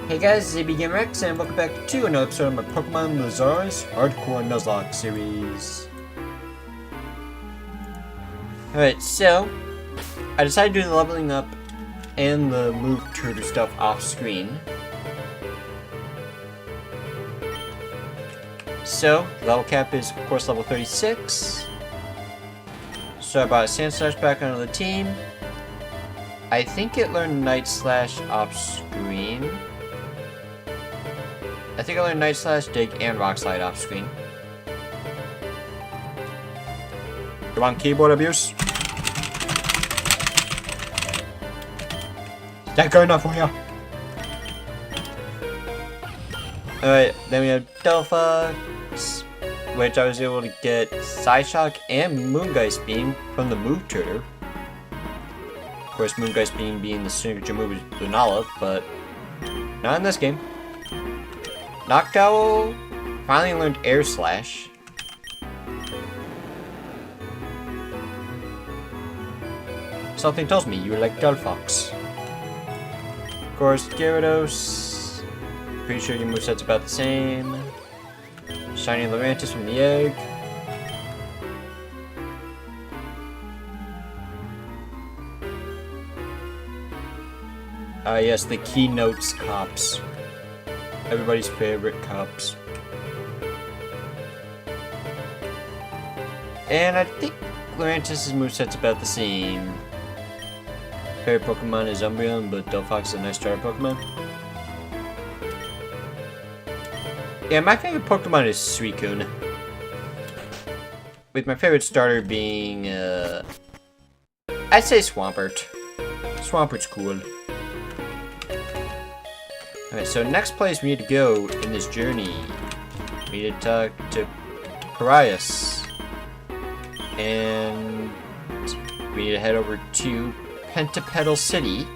Hey guys, it's Rex, and welcome back to another episode of my Pokemon Lazarus Hardcore Nuzlocke series. Alright, so I decided to do the leveling up and the move tutor stuff off screen. So, level cap is of course level 36. So I brought a Sandslash back onto the team. I think it learned Night Slash off screen. I think I learned Night Slash, Dig, and Rock Slide off screen. Come on, keyboard abuse. Is that good enough for you? Alright, then we have Delphox, which I was able to get Psyshock and Moongeist Beam from the move tutor. Of course, Moongeist Beam being the signature move is Lunala, but not in this game. Noctowl finally learned Air Slash. Something tells me you like Delphox. Of course, Gyarados. Pretty sure your moveset's about the same. Shiny Lurantis from the egg. Yes, the Keynotes cops. Everybody's favorite cops. And I think Lurantis' moveset's about the same. Favorite Pokemon is Umbreon, but Delphox is a nice starter Pokemon. Yeah, my favorite Pokemon is Suicune. With my favorite starter being, I'd say Swampert. Swampert's cool. Alright, so next place we need to go in this journey, we need to talk to Parias. And we need to head over to Pentapedal City.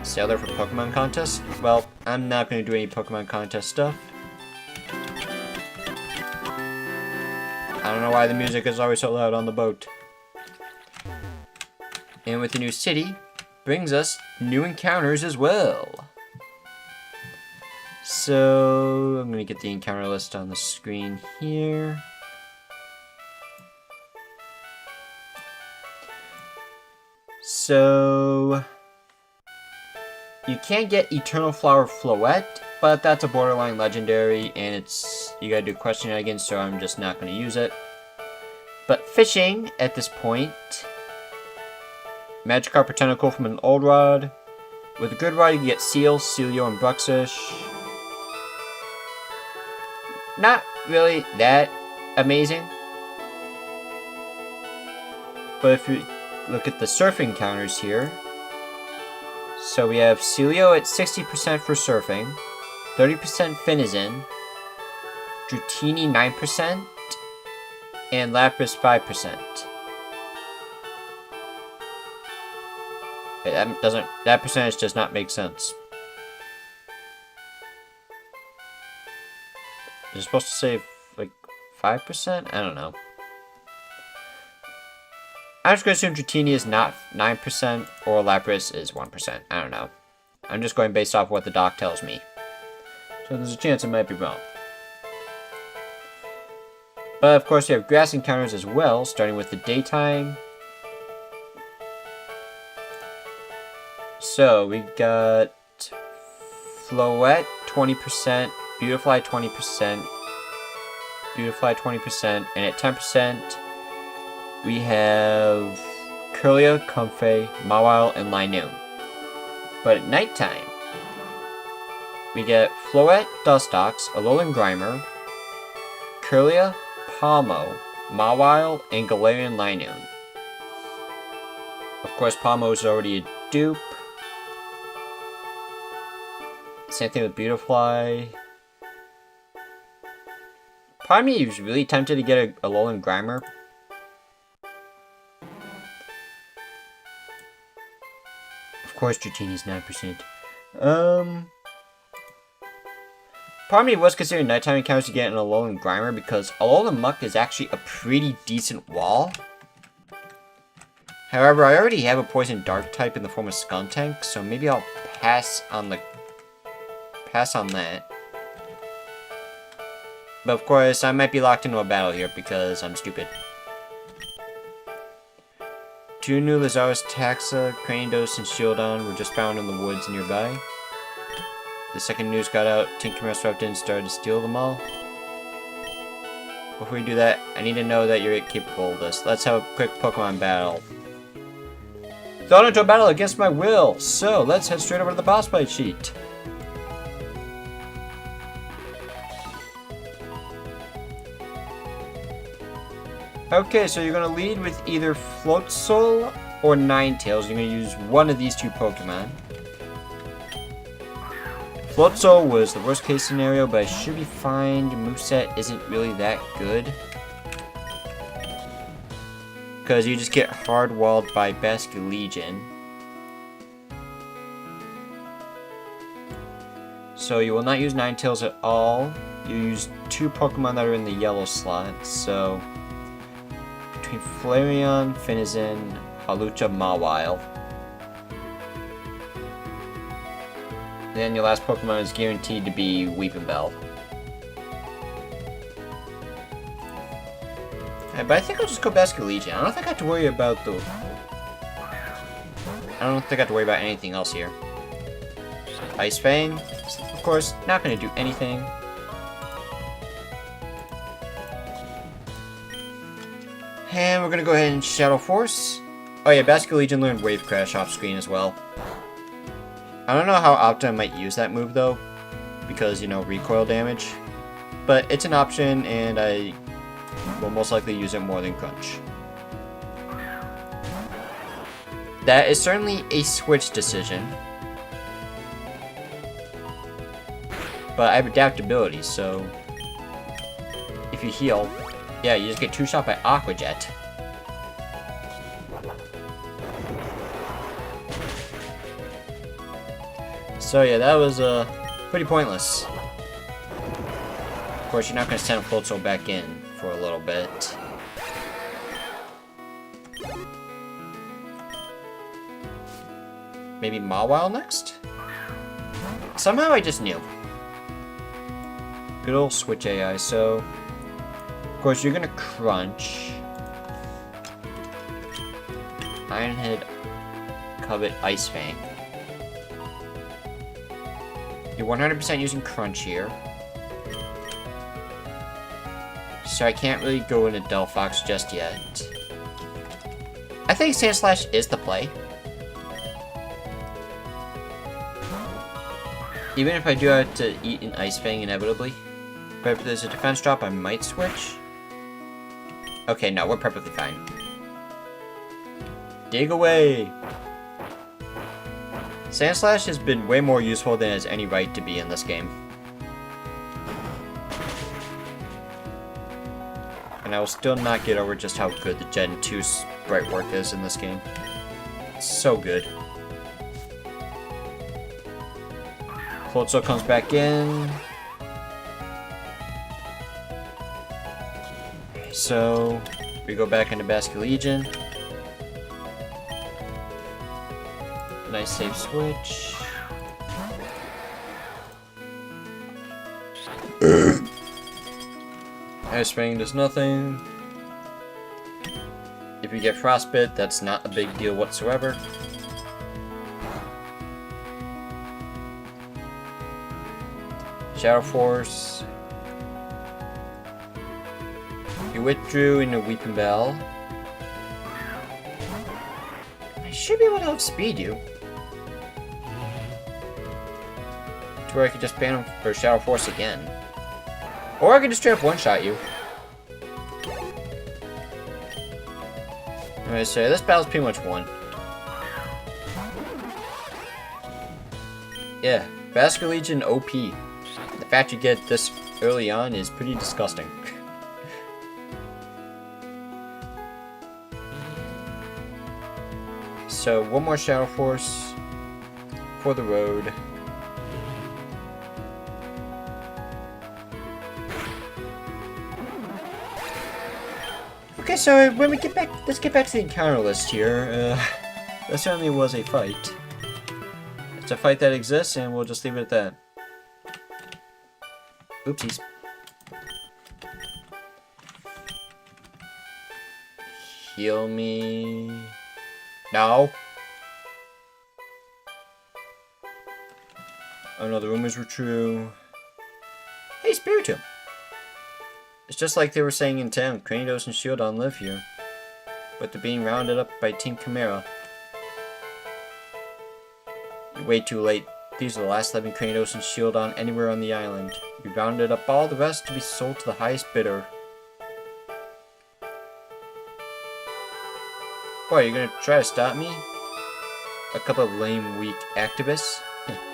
Stay there for Pokemon contest. Well, I'm not going to do any Pokemon contest stuff. I don't know why the music is always so loud on the boat. And with the new city, brings us new encounters as well. So, I'm going to get the encounter list on the screen here. So, you can't get Eternal Flower Floette, but that's a borderline legendary, and you gotta do Quest Shenanigans, so I'm just not going to use it. But fishing, at this point, Magikarp or Tentacle from an old rod. With a good rod, you can get Seal, Celio, and Bruxish. Not really that amazing. But if you look at the surfing counters here, so we have Celio at 60% for surfing, 30% Finizen, Dratini 9%, and Lapras 5%. That percentage does not make sense. You're supposed to say like 5%? I don't know. I'm just going to assume Dratini is not 9% or Lapras is 1%. I don't know. I'm just going based off what the doc tells me. So there's a chance it might be wrong. But of course you have grass encounters as well, starting with the daytime. So we got Floette 20%, Beautifly 20%, Beautifly 20%, and at 10% we have Kirlia, Comfey, Mawile, and Linoone. But at nighttime we get Floette, Dustox, Alolan Grimer, Kirlia, Palmo, Mawile, and Galarian Linoone. Of course Palmo is already a dupe. Same thing with Beautifly. Part of me is really tempted to get a Alolan Grimer. Of course, Dratini's 9%. Part of me was considering nighttime encounters to get an Alolan Grimer because Alolan Muck is actually a pretty decent wall. However, I already have a poison dark type in the form of Skuntank, so maybe I'll pass on that. But of course, I might be locked into a battle here because I'm stupid. 2 new Lazarus Taxa, Cranidos, and Shieldon were just found in the woods nearby. The second news got out, Tinkerer swept in and started to steal them all. Before we do that, I need to know that you're capable of this. Let's have a quick Pokemon battle. Thrown into a battle against my will, so let's head straight over to the boss fight sheet. Okay, so you're going to lead with either Floatzel or Ninetales. You're going to use one of these two Pokemon. Floatzel was the worst case scenario, but I should be fine. The moveset isn't really that good. Because you just get hard-walled by Basculegion. So you will not use Ninetales at all. You use 2 Pokemon that are in the yellow slot, so... between Flareon, Finizen, Hawlucha, Mawile. Then your last Pokemon is guaranteed to be Weepinbell. But I think I'll just go Basculegion. I don't think I have to worry about the... I don't think I have to worry about anything else here. Ice Fang, of course, not going to do anything. And we're going to go ahead and Shadow Force. Oh yeah, Basculegion learned Wave Crash off screen as well. I don't know how often I might use that move though, because, you know, recoil damage. But it's an option, and I will most likely use it more than Crunch. That is certainly a switch decision. But I have adaptability, so if you heal, yeah, you just get 2-shot by Aqua Jet. So yeah, that was pretty pointless. Of course, you're not going to send Floatzel back in for a little bit. Maybe Mawile next? Somehow I just knew. Good old Switch AI, so... of course, you're gonna Crunch. Iron Head, Covet, Ice Fang. You're 100% using Crunch here. So I can't really go into Delphox just yet. I think Sandslash is the play. Even if I do have to eat an Ice Fang inevitably. But if there's a defense drop, I might switch. Okay, no, we're perfectly fine. Dig away! Sandslash has been way more useful than it has any right to be in this game. And I will still not get over just how good the Gen 2 sprite work is in this game. It's so good. Floatzel comes back in. So, we go back into Basculegion. Nice save switch. Ice Fang does nothing. If you get Frostbite, that's not a big deal whatsoever. Shadow Force. You withdrew into Weepinbell. I should be able to outspeed you. To where I could just ban him for Shadow Force again. Or I could just straight up one-shot you. I'm gonna say, this battle's pretty much won. Yeah, Basculegion OP. The fact you get this early on is pretty disgusting. So, one more Shadow Force for the road. Okay, Okay, so when we get back, let's get back to the encounter list here. That certainly was a fight. It's a fight that exists, and we'll just leave it at that. Oopsies. Heal me. No. Oh no, the rumors were true. Hey, Spiritomb. It's just like they were saying in town. Kratos and Shieldon live here. But they're being rounded up by Team Chimera. You're way too late. These are the last living Kratos and Shieldon anywhere on the island. We rounded up all the rest to be sold to the highest bidder. What, are you gonna try to stop me? A couple of lame, weak activists?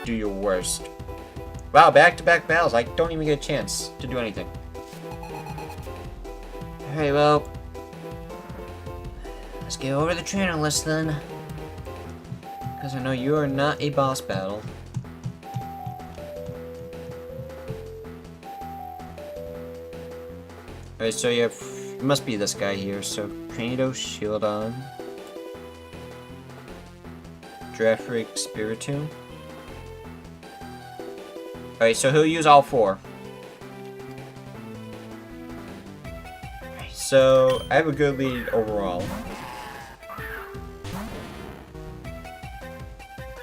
Do your worst. Wow, back-to-back battles. I don't even get a chance to do anything. Alright, well... let's get over the trainer list then. Because I know you are not a boss battle. Alright, so you have... it must be this guy here. So, Kratos, Shieldon... Drafric, Spiritomb. Alright, so he'll use all four. So, I have a good lead overall.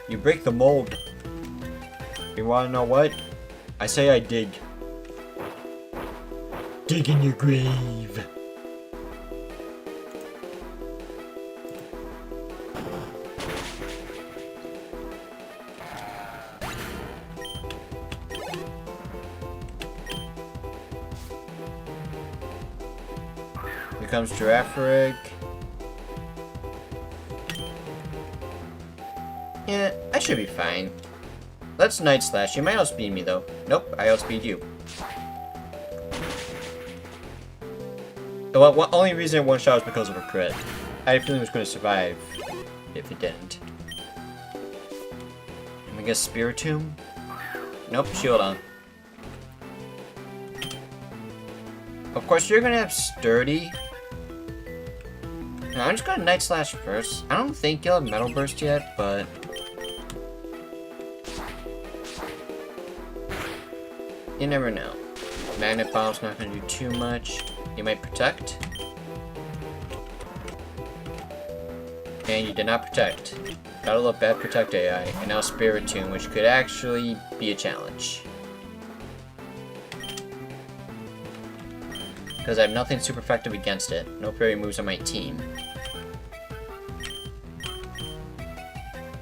You break the mold. You wanna know what? I say I dig. Dig in your grave. Here comes Giraffe. Yeah, I should be fine. Let's Night Slash. You might outspeed me though. Nope, I outspeed you. The only reason it one shot was because of a crit. I had a feeling it was going to survive if it didn't. And I guess Spiritomb? Nope, Shieldon. Of course, you're going to have Sturdy. No, I'm just going to Night Slash first. I don't think you'll have Metal Burst yet, but... you never know. Magnet Bomb's not going to do too much. You might protect. And you did not protect. Gotta love bad protect AI. And now Spiritomb, which could actually be a challenge. Because I have nothing super effective against it. No fairy moves on my team.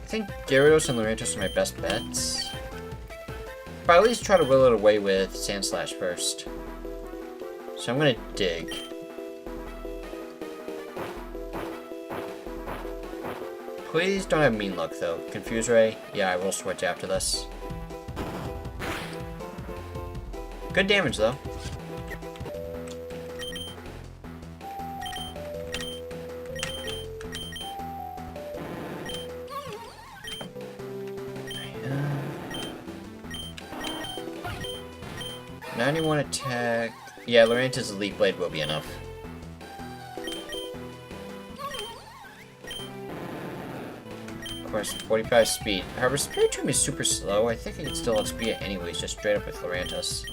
I think Gyarados and Lazarus are my best bets. But at least try to will it away with Sand Slash first. So I'm gonna dig. Please don't have Mean Look though. Confuse Ray? Yeah, I will switch after this. Good damage though. Now anyone attack... yeah, Laurentius' Leaf Blade will be enough. Of course, 45 speed. However, Spiritomb is super slow. I think I can still outspeed it anyways, just straight up with Laurentius.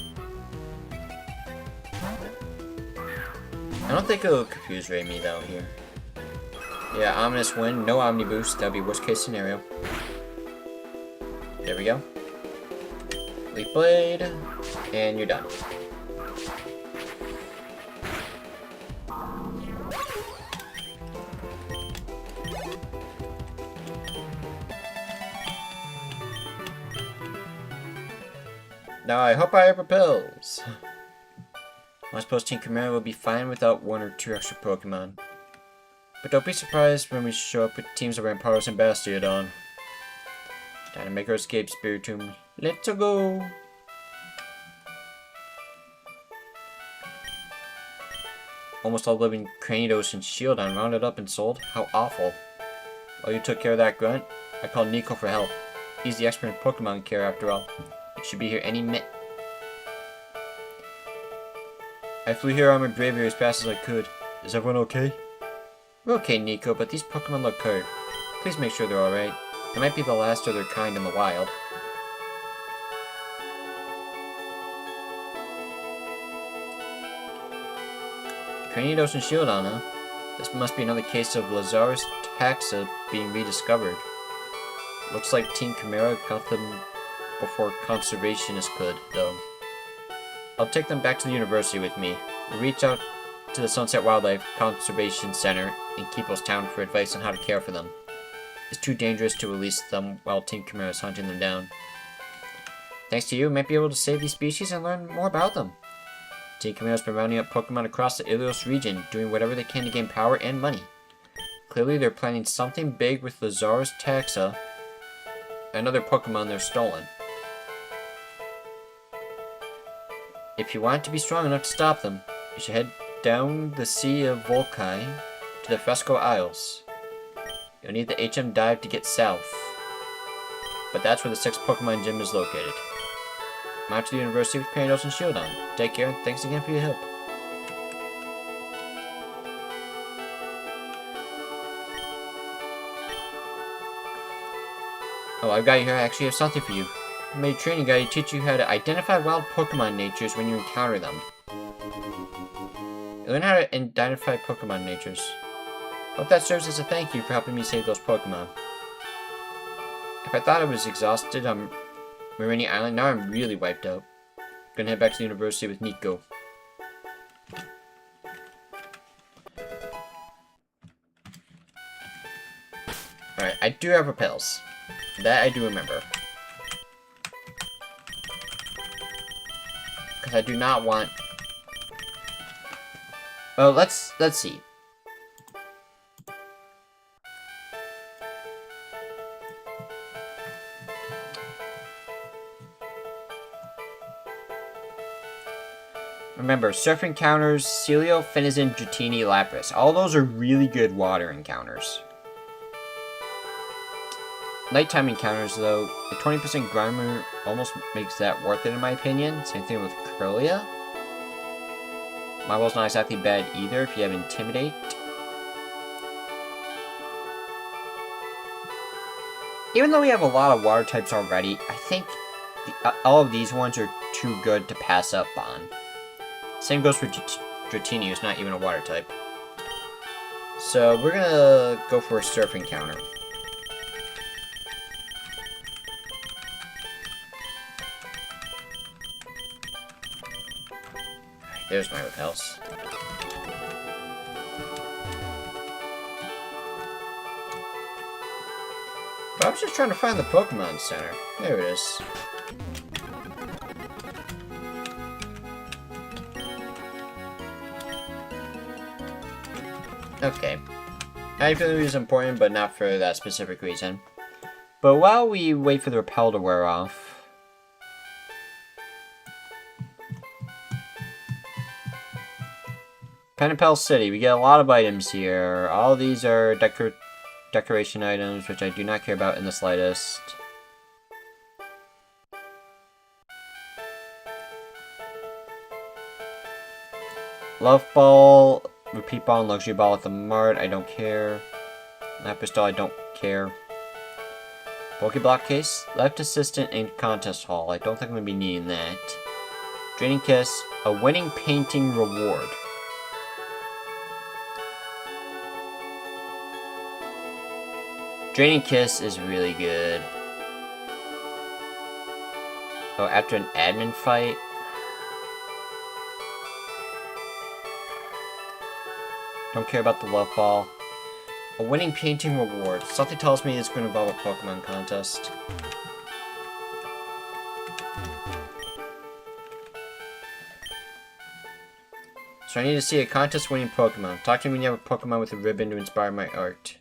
I don't think it'll confuse Ray me though here. Yeah, Ominous Wind, no Omni Boost. That'd be worst case scenario. There we go. Leaf Blade. And you're done. Now I hope I have repels. I suppose Team Chimera will be fine without one or two extra Pokemon. But don't be surprised when we show up with teams of Rampardos and Bastiodon. Time to make our escape, Spiritomb. Let's go! Almost all living Kratos and Shieldon rounded up and sold? How awful. While you took care of that grunt, I called Nico for help. He's the expert in Pokemon care after all. He should be here any minute. I flew here on my bravery as fast as I could. Is everyone okay? We're okay, Nico, but these Pokemon look hurt. Please make sure they're alright. They might be the last of their kind in the wild. Tornadoes and Shieldon, huh? This must be another case of Lazarus taxa being rediscovered. Looks like Team Chimera got them before conservationists could, though. I'll take them back to the university with me. We'll reach out to the Sunset Wildlife Conservation Center in Keeple's Town for advice on how to care for them. It's too dangerous to release them while Team Chimera is hunting them down. Thanks to you, we might be able to save these species and learn more about them. Team Chimera's been rounding up Pokemon across the Ilios region, doing whatever they can to gain power and money. Clearly they're planning something big with Lazarus taxa and other Pokemon they're stolen. If you want to be strong enough to stop them, you should head down the Sea of Volkai to the Fresco Isles. You'll need the HM dive to get south, but that's where the 6th Pokemon Gym is located. I'm out to the university with Parados and Shieldon. Take care, and thanks again for your help. Oh, I've got you here. I actually have something for you. I made a training guide to teach you how to identify wild Pokemon natures when you encounter them. You learn how to identify Pokemon natures. Hope that serves as a thank you for helping me save those Pokemon. If I thought I was exhausted on Marini Island, now I'm really wiped out. Gonna head back to the university with Nico. Alright, I do have repels. That I do remember. Because I do not want... Well, let's see. Remember, surf encounters, Celio, Finizen, Dratini, Lapras. All those are really good water encounters. Nighttime encounters, though, the 20% Grimer almost makes that worth it in my opinion. Same thing with Curlia. Marvel's not exactly bad either if you have Intimidate. Even though we have a lot of water types already, I think all of these ones are too good to pass up on. Same goes for Dratini, who's not even a water type. So we're gonna go for a surf encounter. There's my repels. But I was just trying to find the Pokemon Center. There it is. Okay. I feel it is important, but not for that specific reason. But while we wait for the repel to wear off... Penapel City, we get a lot of items here. All these are decoration items, which I do not care about in the slightest. Love Ball, Repeat Ball, and Luxury Ball at the Mart, I don't care. Lapis Doll, I don't care. Pokeblock Case, Left Assistant, and Contest Hall, I don't think I'm going to be needing that. Draining Kiss, a winning painting reward. Draining Kiss is really good. Oh, after an admin fight? Don't care about the Love Ball. A winning painting reward. Something tells me it's going to involve a Pokemon contest. So I need to see a contest winning Pokemon. Talk to me when you have a Pokemon with a ribbon to inspire my art.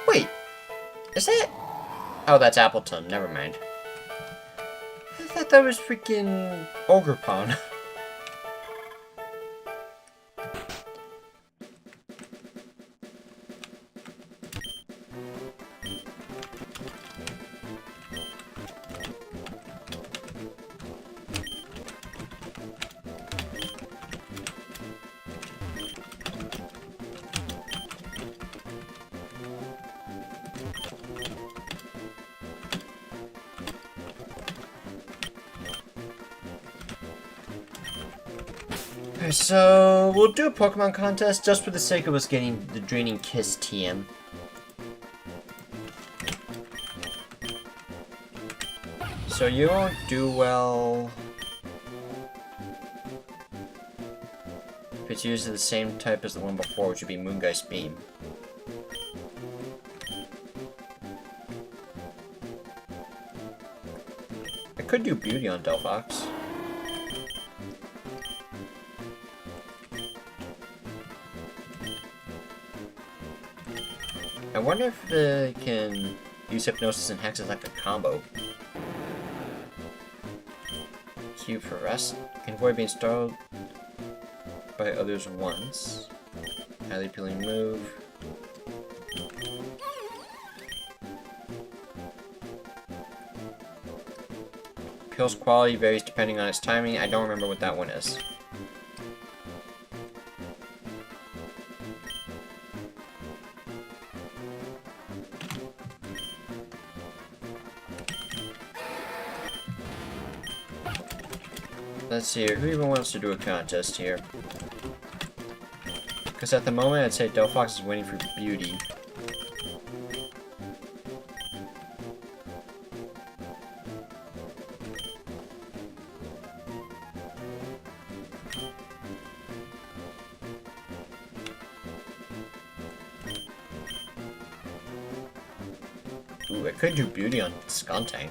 Wait, is that? Oh, that's Appleton. Never mind. I thought that was freaking Ogerpon. Okay, so we'll do a Pokemon contest just for the sake of us getting the Draining Kiss TM. So you won't do well if it's used the same type as the one before, which would be Moongeist Beam. I could do Beauty on Delphox. I wonder if they can use Hypnosis and Hex as like a combo. Q for rest. Can avoid being startled by others once. Highly appealing move. Appeal's quality varies depending on its timing. I don't remember what that one is. Let's see here, who even wants to do a contest here? Because at the moment, I'd say Delphox is waiting for Beauty. Ooh, I could do Beauty on Skuntank.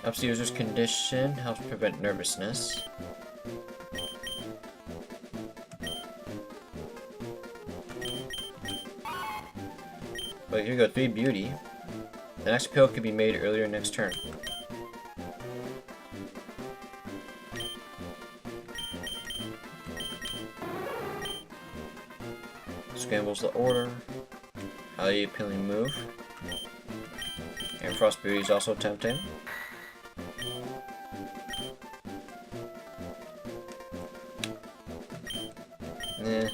Ups the user's condition, helps prevent nervousness. But here we go, 3 Beauty. The next appeal could be made earlier next turn. Scrambles the order. Highly appealing move. And Frost Beauty is also tempting. Eh.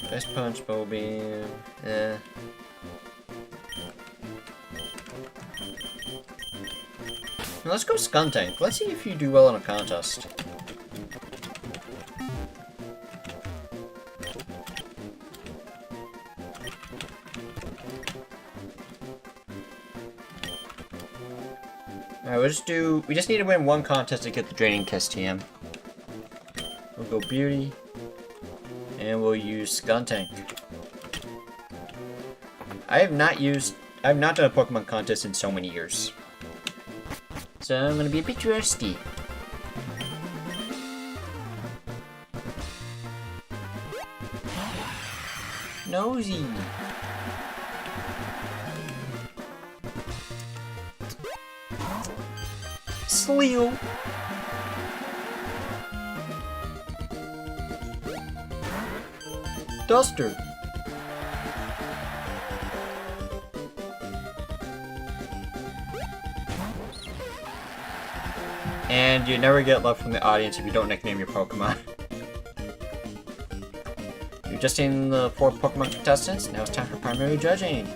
Ice Punch, Bow Beam. Eh. Now let's go Skuntank. Let's see if you do well in a contest. Alright, we just need to win one contest to get the Draining Kiss TM. We'll go Beauty. And we'll use Skuntank. I have not done a Pokemon contest in so many years. So I'm gonna be a bit rusty. Nosy. Sleel. Duster. And you never get love from the audience if you don't nickname your Pokemon. You've just seen the 4 Pokemon contestants, now it's time for primary judging.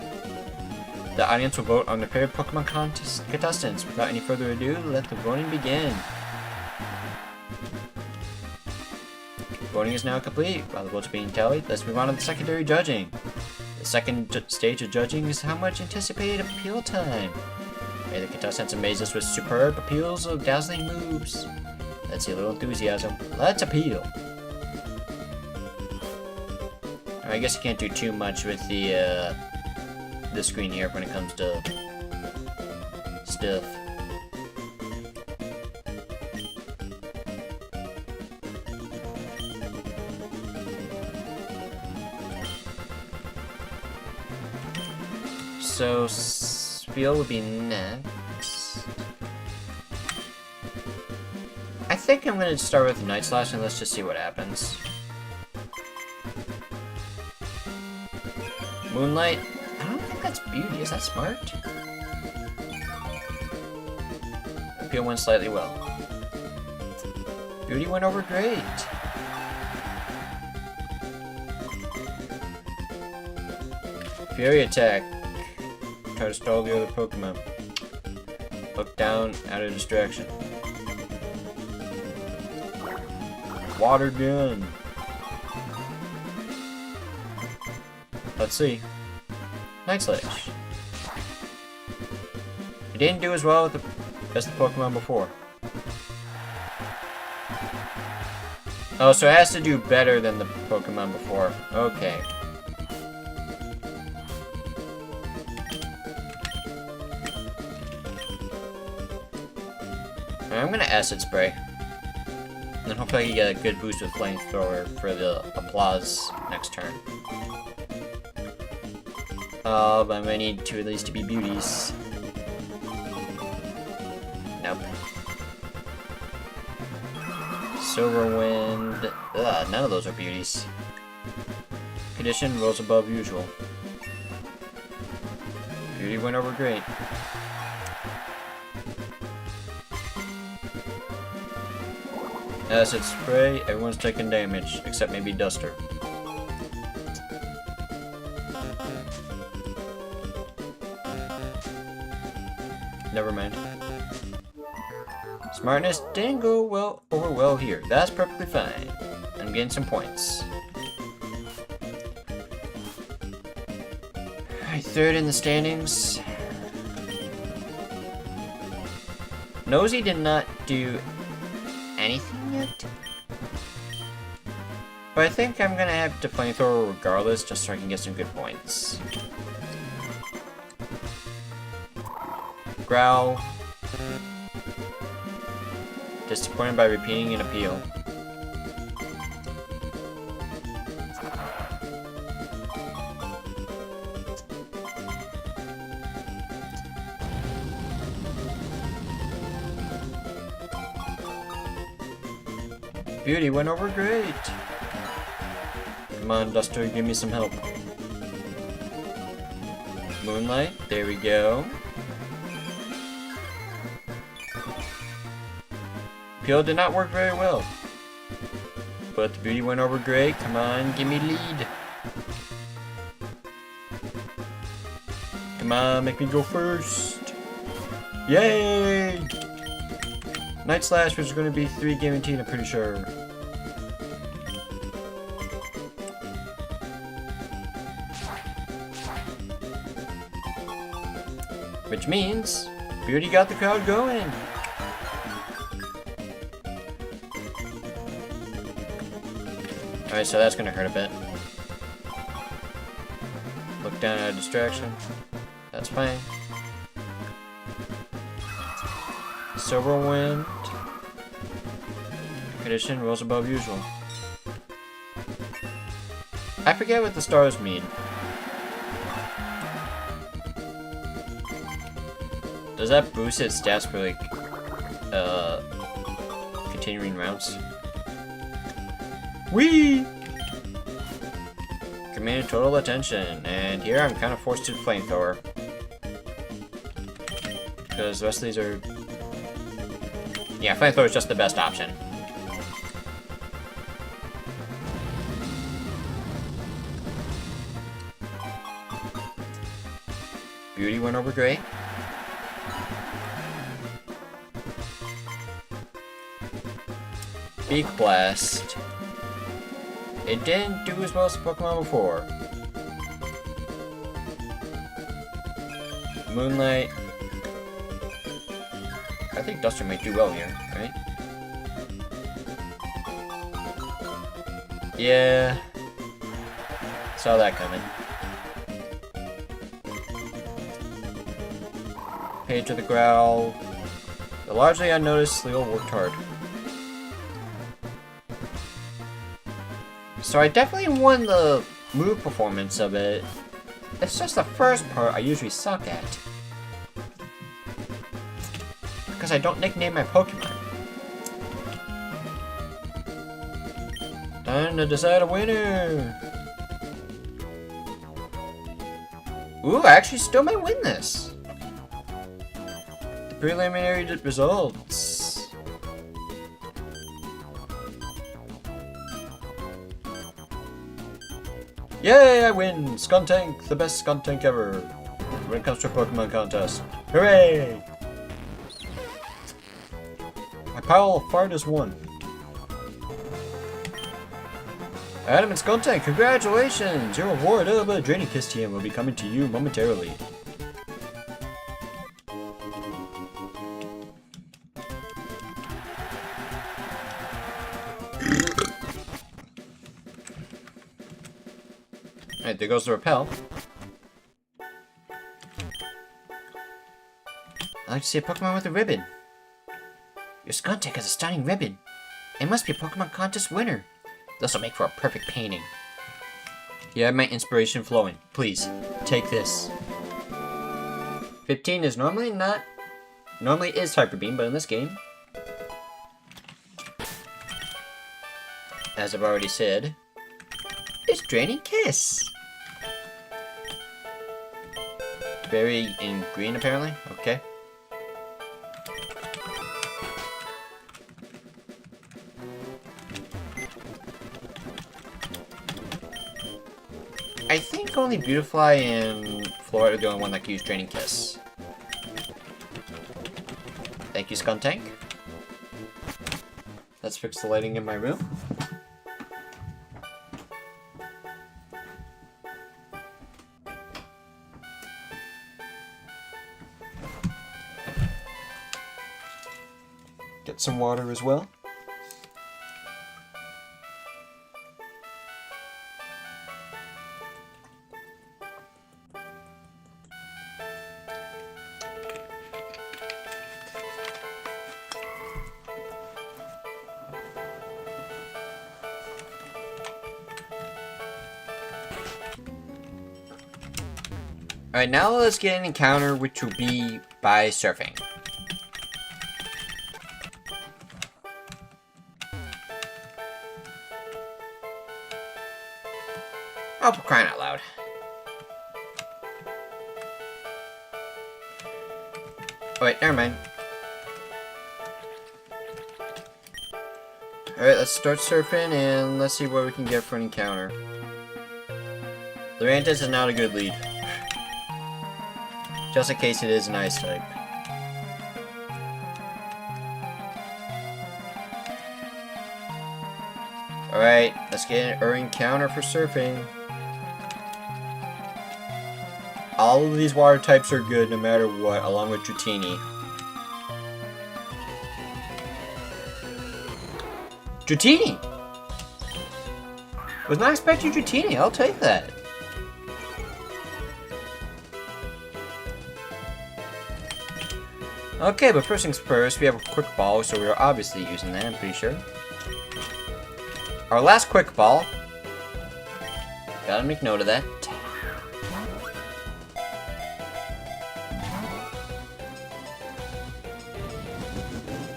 The audience will vote on their favorite Pokemon contestants. Without any further ado, let the voting begin. Voting is now complete. While the votes are being tallied, let's move on to the secondary judging. The second stage of judging is how much anticipated appeal time. May the contestants amaze us with superb appeals of dazzling moves. Let's see a little enthusiasm. Let's appeal. I guess you can't do too much with the screen here when it comes to stuff. So, Spiel would be next. I think I'm gonna start with Night Slash and let's just see what happens. Moonlight? I don't think that's Beauty. Is that smart? Appeal went slightly well. Beauty went over great. Fury attack. Try to stall the other Pokemon. Look down, out of distraction. Water gun. Let's see. Night Slash. It didn't do as well as the Pokemon before. Oh, so it has to do better than the Pokemon before. Okay. I'm gonna Acid Spray. And then hopefully I can get a good boost with Flamethrower for the Applause next turn. But I might need two of these to be beauties. Nope. Silver Wind. Ugh, none of those are beauties. Condition rolls above usual. Beauty went over great. Acid Spray, everyone's taking damage, except maybe Duster. Never mind. Smartness didn't go over well here. That's perfectly fine. I'm getting some points. Alright, third in the standings. Nosy did not do anything yet. But I think I'm gonna have to Flamethrower regardless, just so I can get some good points. Growl. Disappointed by repeating an appeal. Beauty went over great. Come on, Duster, give me some help. Moonlight, there we go. Peel did not work very well. But the Beauty went over great. Come on, give me lead. Come on, make me go first. Yay! Night Slash was going to be 3 guaranteed, I'm pretty sure. Which means Beauty got the crowd going. Alright, so that's gonna hurt a bit. Look down at a distraction. That's fine. Silver Wind. Condition rolls above usual. I forget what the stars mean. Does that boost its stats for like continuing rounds? Whee! Command total attention, and here I'm kind of forced to Flamethrower. Because the rest of these are... Yeah, Flamethrower is just the best option. Beauty went over great. Beak Blast. It didn't do as well as the Pokemon before. Moonlight. I think Duster might do well here, right? Yeah. Saw that coming. Page of the Growl. The largely unnoticed Leo worked hard. So I definitely won the move performance of it. It's just the first part I usually suck at. Because I don't nickname my Pokemon. Time to decide a winner! Ooh, I actually still might win this! The preliminary results. Yay, I win! Skuntank, the best Skuntank ever. When it comes to a Pokemon contest. Hooray! My pile of fart is won. Adam and Skuntank, congratulations! Your reward of a Draining Kiss TM will be coming to you momentarily. Alright, there goes the repel. I like to see a Pokemon with a ribbon. Your Skuntank has a stunning ribbon. It must be a Pokemon contest winner. This will make for a perfect painting. You have my inspiration flowing. Please, take this. 15 is normally is Hyper Beam, but in this game, as I've already said, it's Draining Kiss. Berry in green, apparently. Okay. I think only Beautifly and Florida are the only one that can use Draining Kiss. Thank you, Skuntank. Let's fix the lighting in my room. Get some water as well. Alright, now let's get an encounter, which will be by surfing. Oh, for crying out loud. Oh, wait, never mind. Alright, let's start surfing, and let's see what we can get for an encounter. Lurantis is not a good lead. Just in case it is an ice type. Alright, let's get our encounter for surfing. All of these water types are good no matter what, along with Dratini. Dratini! Was not expecting Dratini, I'll take that. Okay, but first things first, we have a quick ball, so we are obviously using that, I'm pretty sure. Our last quick ball. Gotta make note of that.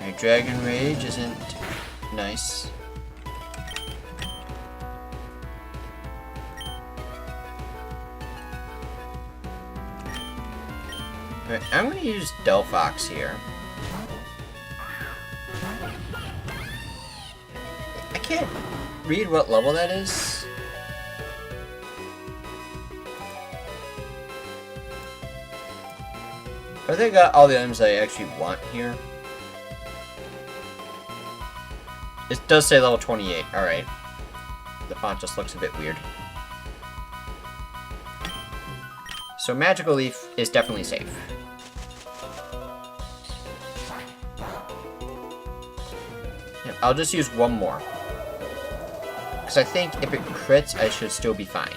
Alright, Dragon Rage isn't nice. Alright, I'm gonna use Delphox here. I can't read what level that is. I think I got all the items I actually want here. It does say level 28, alright. The font just looks a bit weird. So Magical Leaf is definitely safe. Yeah, I'll just use one more. Because I think if it crits, I should still be fine.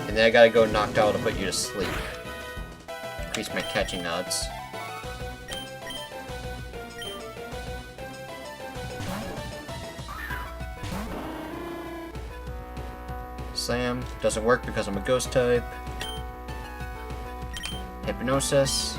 And then I gotta go Noctowl to put you to sleep. Increase my catching odds. Slam. Doesn't work because I'm a ghost type. Hypnosis.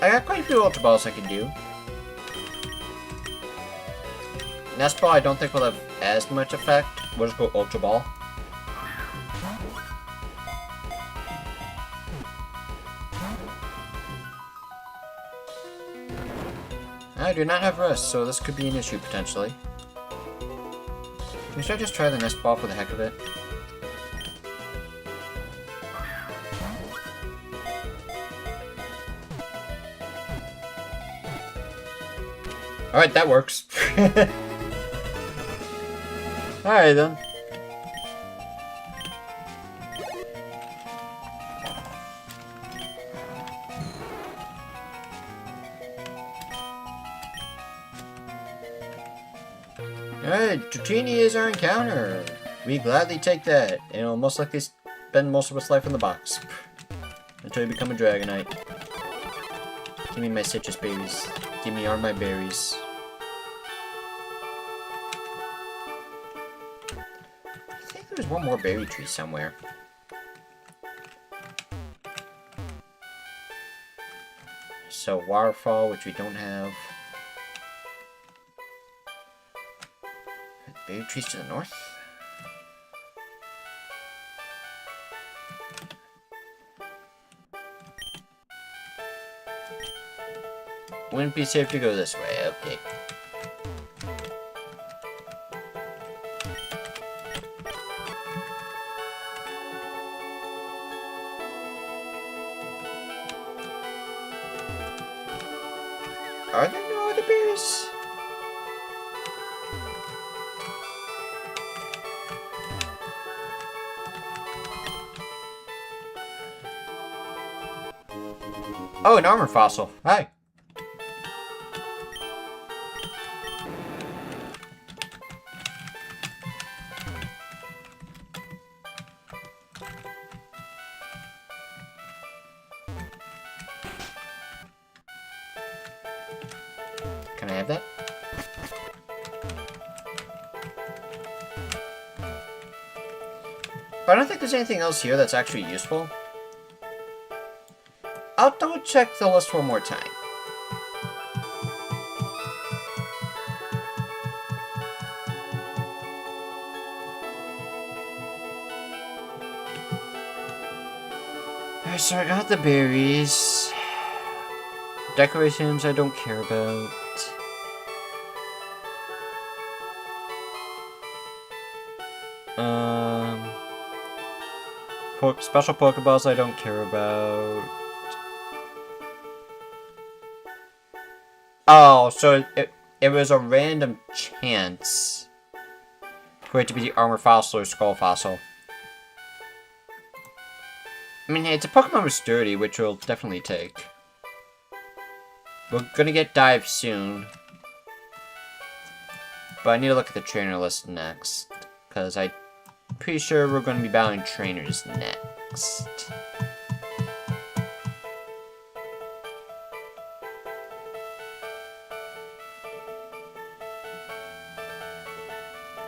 I got quite a few Ultra Balls I can do. Nest Ball I don't think will have as much effect. We'll just go Ultra Ball. I do not have Rust, so this could be an issue potentially. Should I just try the Nest Ball for the heck of it? Alright, that works. Alright then. Alright, Dratini is our encounter. We gladly take that, and it'll most likely spend most of its life in the box. Until you become a Dragonite. Give me my citrus berries. Give me all my berries. I think there's one more berry tree somewhere. So, Waterfall, which we don't have. Berry trees to the north? Wouldn't be safe to go this way, okay. Are there no other berries? Oh, an armor fossil. Hi. Can I have that? But I don't think there's anything else here that's actually useful. I'll double check the list one more time. Alright, so I got the berries. Decorations I don't care about. Special Pokeballs I don't care about. Oh, so it was a random chance for it to be the Armor Fossil or Skull Fossil. I mean, hey, it's a Pokemon with Sturdy, which we'll definitely take. We're gonna get Dive soon. But I need to look at the trainer list next. Because I'm pretty sure we're gonna be battling trainers next.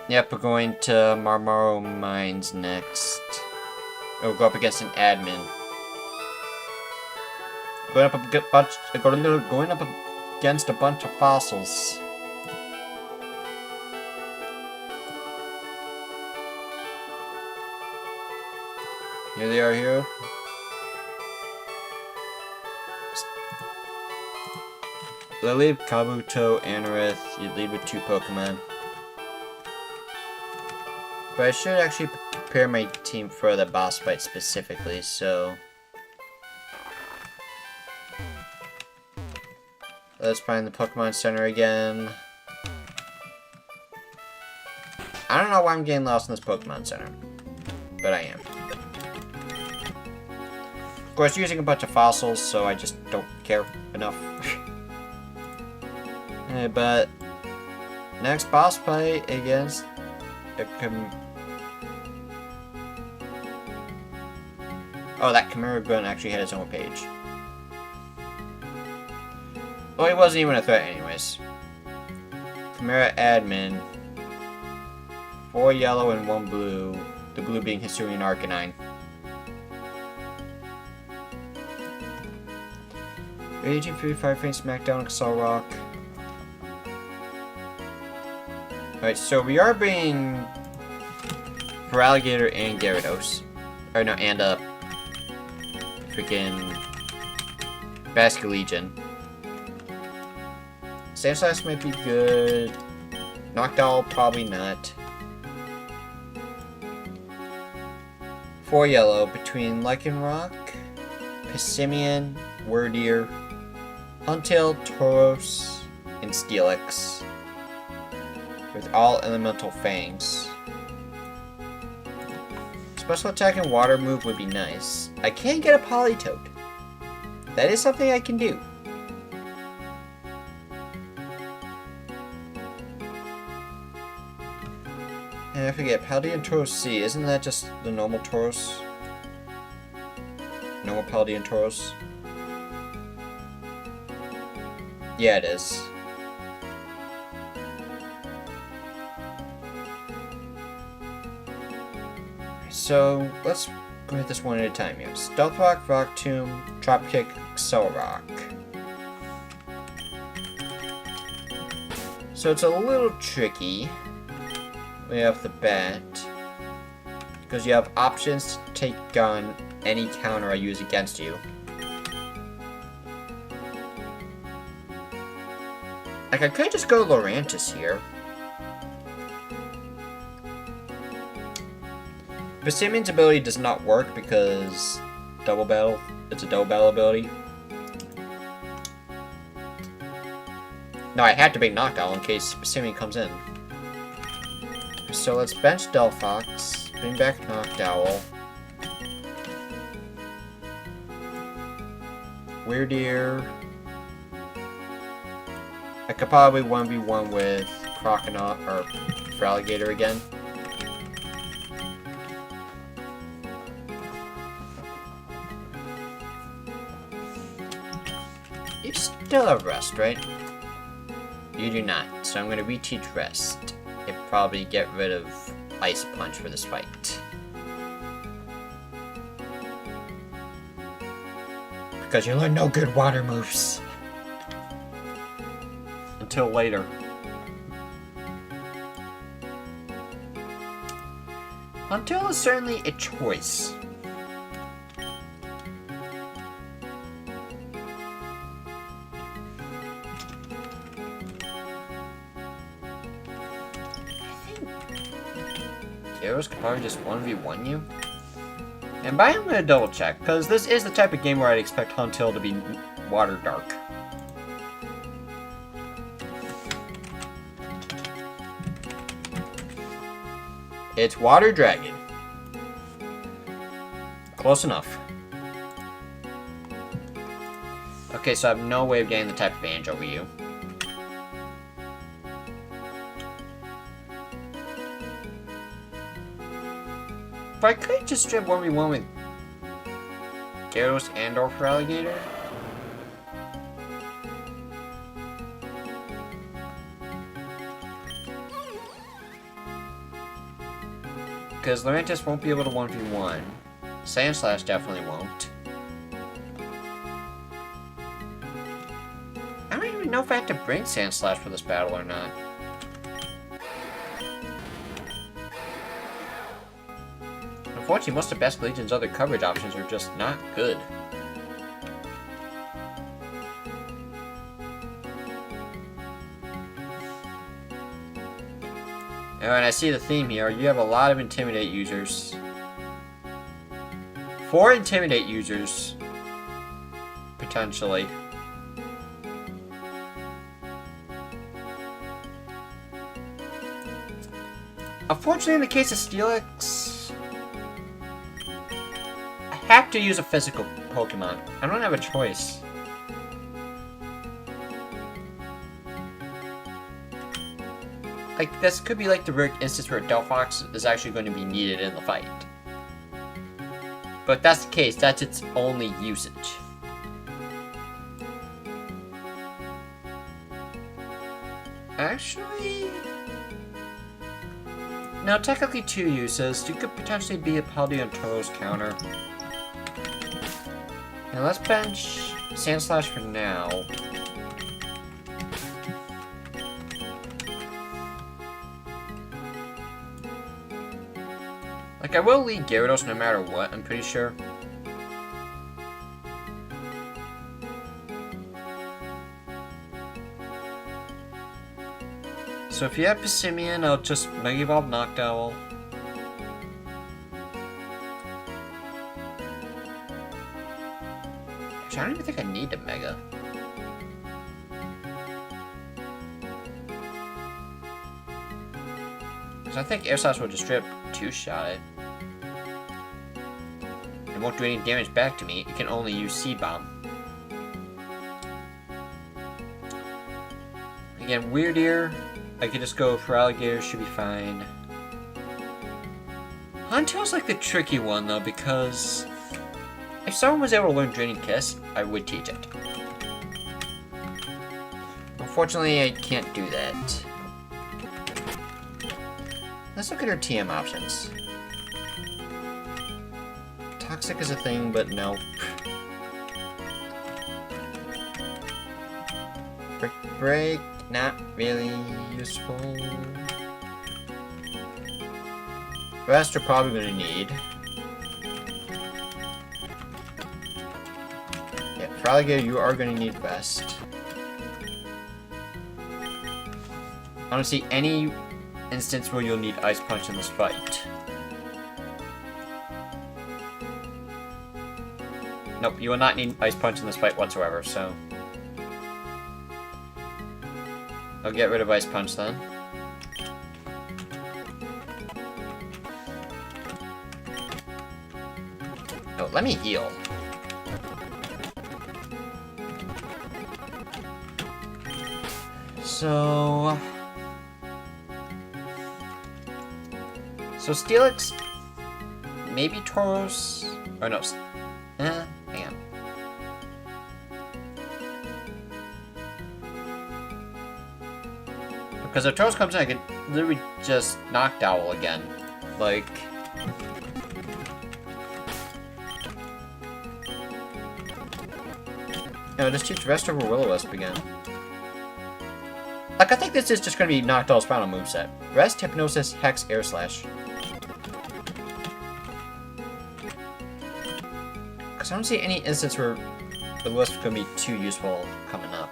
Yep, we're going to Marmaro Mines next. We'll go up against an admin. Going up against a bunch of fossils. Here they are here. Lily, Kabuto, Anorith. You lead with 2 Pokemon. But I should actually prepare my team for the boss fight specifically, so... Let's find the Pokemon Center again. I don't know why I'm getting lost in this Pokemon Center. But I am. Of course, using a bunch of fossils, so I just don't care enough. But... Next boss fight against... Oh, that Chimera Gun actually had its own page. Well, it wasn't even a threat anyways. Chimera Admin. 4 yellow and 1 blue. The blue being Hisuian Arcanine. 1855 frame Smackdown Axel Rock. Alright, so we are bringing Feraligatr and Gyarados. Or no, and freaking Basculegion. Sandslash might be good. Noctowl, probably not. 4 yellow between Lycanroc, Pissimian, Wordier, Huntail, Tauros, and Steelix. With all elemental fangs. Special attack and water move would be nice. I can get a Politoed. That is something I can do. And I forget, Paldean Tauros C, isn't that just the normal Tauros? Normal Paldean Tauros? Yeah, it is. So, let's go hit this one at a time here. Stealth Rock, Rock Tomb, Drop Kick, Cell Rock. So it's a little tricky right off the bat, because you have options to take on any counter I use against you. Like, I could just go Lurantis here. Pissimian's ability does not work because double battle. It's a double battle ability. No, I had to be Noctowl in case Pissimian comes in. So let's bench Delphox, bring back Noctowl. Weirdeer. I could probably 1v1 with Croconaut or Feraligatr again. You still have Rest, right? You do not, so I'm going to reteach Rest. And probably get rid of Ice Punch for this fight. Because you learn no good water moves. Until later. Until is certainly a choice. Gyarados could probably just 1v1 you. And by I'm going to double check, because this is the type of game where I'd expect Huntail to be Water Dark. It's Water Dragon. Close enough. Okay, so I have no way of getting the type advantage over you. But I could just strip 1v1 with Gyarados and or Feraligatr. Because Lurantis won't be able to 1v1. Sandslash definitely won't. I don't even know if I have to bring Sandslash for this battle or not. Unfortunately, most of Basculegion's other coverage options are just not good. Alright, I see the theme here. You have a lot of Intimidate users. 4 Intimidate users. Potentially. Unfortunately, in the case of Steelix, I have to use a physical Pokemon. I don't have a choice. Like, this could be like the rare instance where Delphox is actually going to be needed in the fight. But if that's the case, that's its only usage. Actually... no, technically 2 uses. You could potentially be a Paldean Tauros counter. Now let's bench Sandslash for now. Like, I will lead Gyarados no matter what, I'm pretty sure. So if you have Passimian, I'll just Mega Evolve Noctowl. Actually, I don't even think I need to Mega. Because I think Air Slash will just straight up two-shot it. It won't do any damage back to me. It can only use Seed Bomb. Again, Weird Ear. I could just go for Alligator, should be fine. Huntail's like the tricky one though, because if someone was able to learn Draining Kiss, I would teach it. Unfortunately, I can't do that. Let's look at our TM options. Toxic is a thing, but nope. Brick Break, not really useful. Rest are probably going to need. Yeah, for Alligator, you are going to need Rest. I don't see any instance where you'll need Ice Punch in this fight. Nope, you will not need Ice Punch in this fight whatsoever, so... I'll get rid of Ice Punch then. Oh, let me heal. So Steelix, maybe Tauros, or no, hang on. Because if Tauros comes in, I could literally just Noctowl again. Like... No, just teach Rest over Will-O-Wisp again. Like, I think this is just going to be Noctowl's final moveset. Rest, Hypnosis, Hex, Air Slash. Because I don't see any instance where the Wisp is going to be too useful coming up.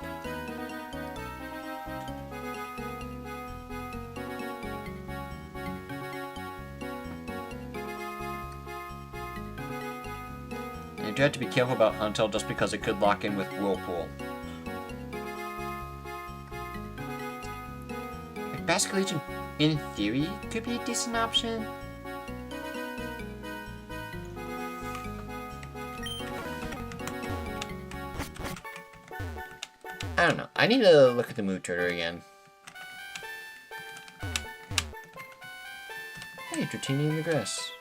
And you do have to be careful about Huntail just because it could lock in with Whirlpool. Like, Basket Legion, in theory, could be a decent option. I don't know. I need to look at the move tutor again. Hey, Dratini in the grass.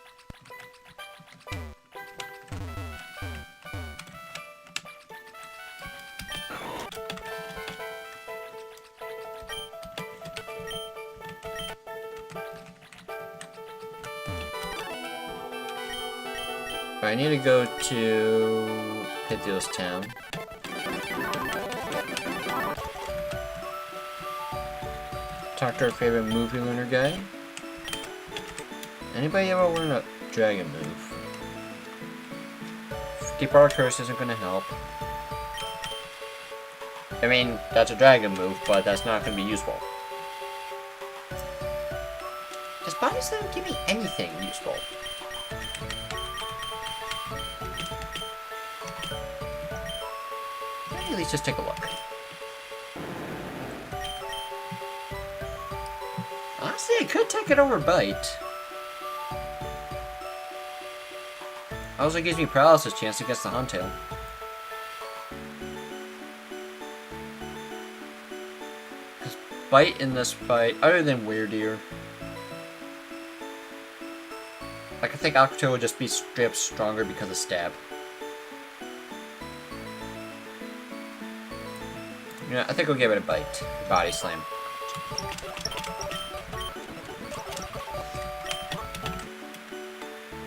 I need to go to Pithios Town. Talk to our favorite movie learner guy. Anybody ever learn a dragon move? Deep Water Curse isn't going to help. I mean, that's a dragon move, but that's not going to be useful. Does Body Slam give me anything useful? At least just take a look. Honestly, I could take it over Bite. Also gives me Paralysis chance against the Huntail. Because Bite in this fight, other than Weird Ear, like I think Aquatail would just be straight up stronger because of Stab. Yeah, I think we'll give it a Bite. Body Slam.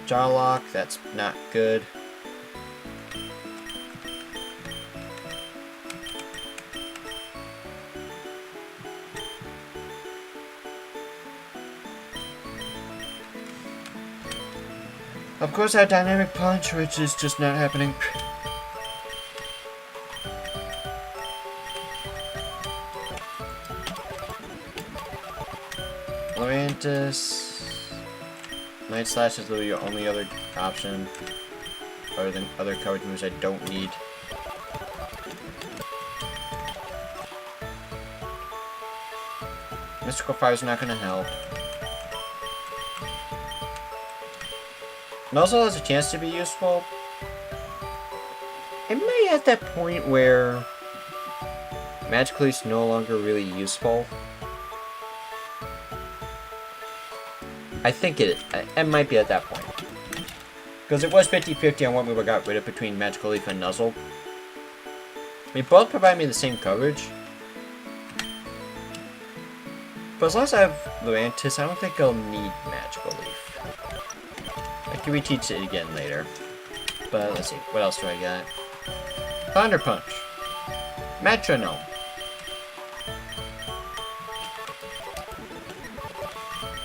Jaw Lock, that's not good. Of course, that dynamic punch, which is just not happening. Lorantis. Night Slash is literally your only other option. Other than other coverage moves I don't need. Mystical Fire's not gonna help. Nuzzle has a chance to be useful. It may at that point where Magical Leaf's no longer really useful. I think it might be at that point. Because it was 50-50 on what move I got rid of between Magical Leaf and Nuzzle. They both provide me the same coverage. But as long as I have Lurantis, I don't think I'll need Magical Leaf. I can reteach it again later. But let's see, what else do I got? Thunder Punch. Metronome.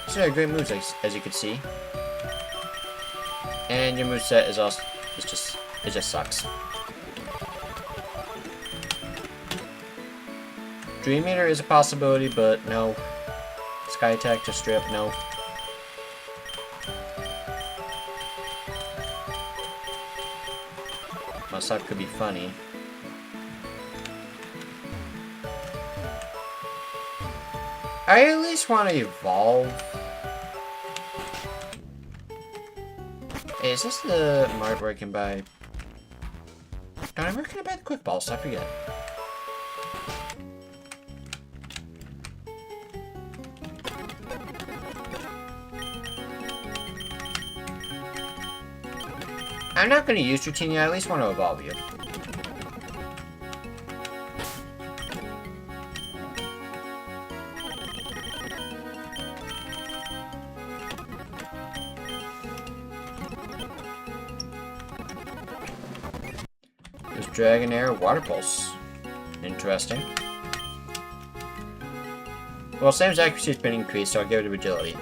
These are great moves, as you can see. And your moveset is also, it just sucks. Dream Eater is a possibility, but no. Sky Attack, just straight up no. Must-Up could be funny. I at least want to evolve. Hey, is this the mart where I can buy... Where can I buy the quick balls? I forget. I'm not going to use Routine yet. I at least want to evolve you. There's Dragonair, Water Pulse. Interesting. Well, Sam's accuracy has been increased, so I'll give it a Agility.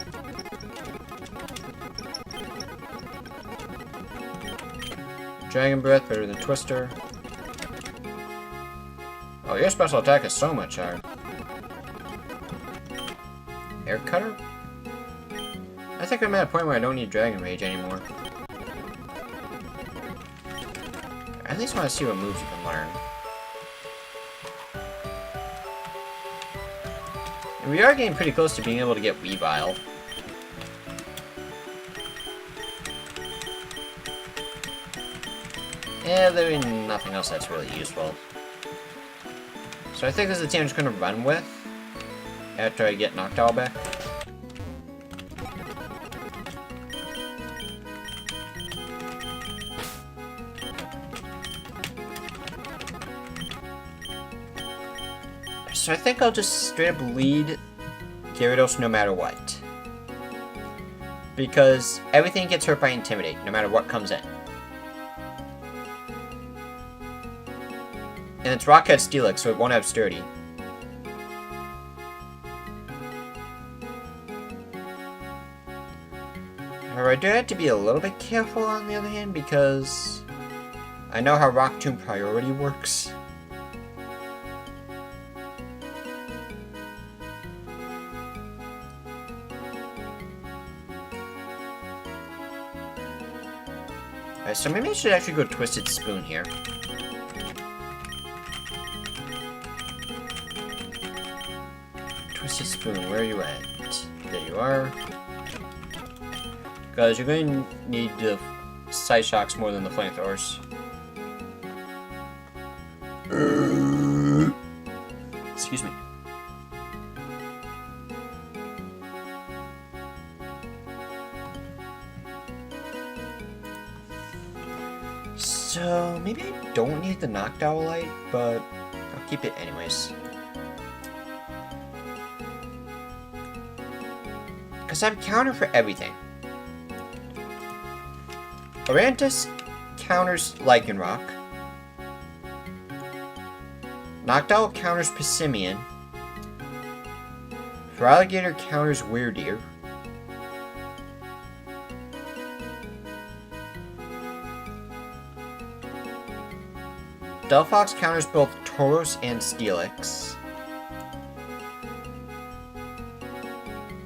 Dragon Breath, better than Twister. Oh, your special attack is so much higher. Air Cutter? I think I'm at a point where I don't need Dragon Rage anymore. I at least want to see what moves you can learn. And we are getting pretty close to being able to get Weavile. Yeah, there's nothing else that's really useful. So I think this is the team I'm just going to run with after I get Noctowl back. So I think I'll just straight up lead Gyarados no matter what. Because everything gets hurt by Intimidate, no matter what comes in. And it's Rockhead Steelix, so it won't have Sturdy. However, I do have to be a little bit careful on the other hand, because I know how Rock Tomb priority works. Alright, so maybe I should actually go Twisted Spoon here. Twisted Spoon, where are you at? There you are. Guys, you're going to need the Side Shocks more than the Flamethrowers. Excuse me. So, maybe I don't need the Noctowl Light, but I'll keep it anyways. Because I have counter for everything. Orantis counters Lycanroc. Noctowl counters Passimian. Feraligatr counters Weirdeer. Delphox counters both Tauros and Steelix.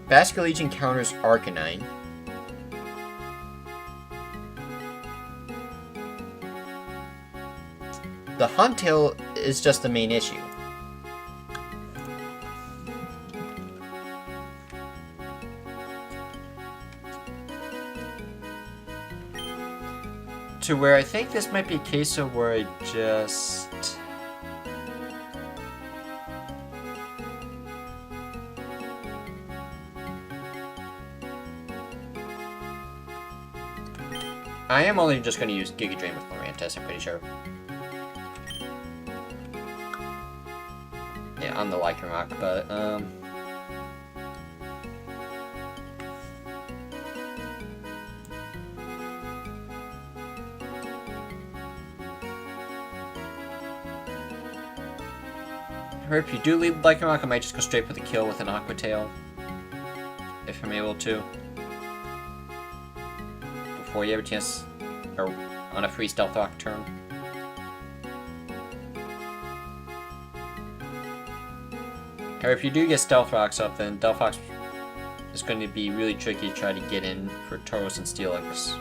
Basket Legion counters Arcanine. The Huntail is just the main issue. To where I think this might be a case of where I just... I am only just going to use Giga Drain with Lurantis, I'm pretty sure. Yeah, on the Lycanroc, but, or if you do leave Lycanroc, I might just go straight for the kill with an Aqua Tail. If I'm able to. Before you have a chance, or on a free Stealth Rock turn. Or if you do get Stealth Rocks up, then Delphox is going to be really tricky to try to get in for Tauros and Steelix.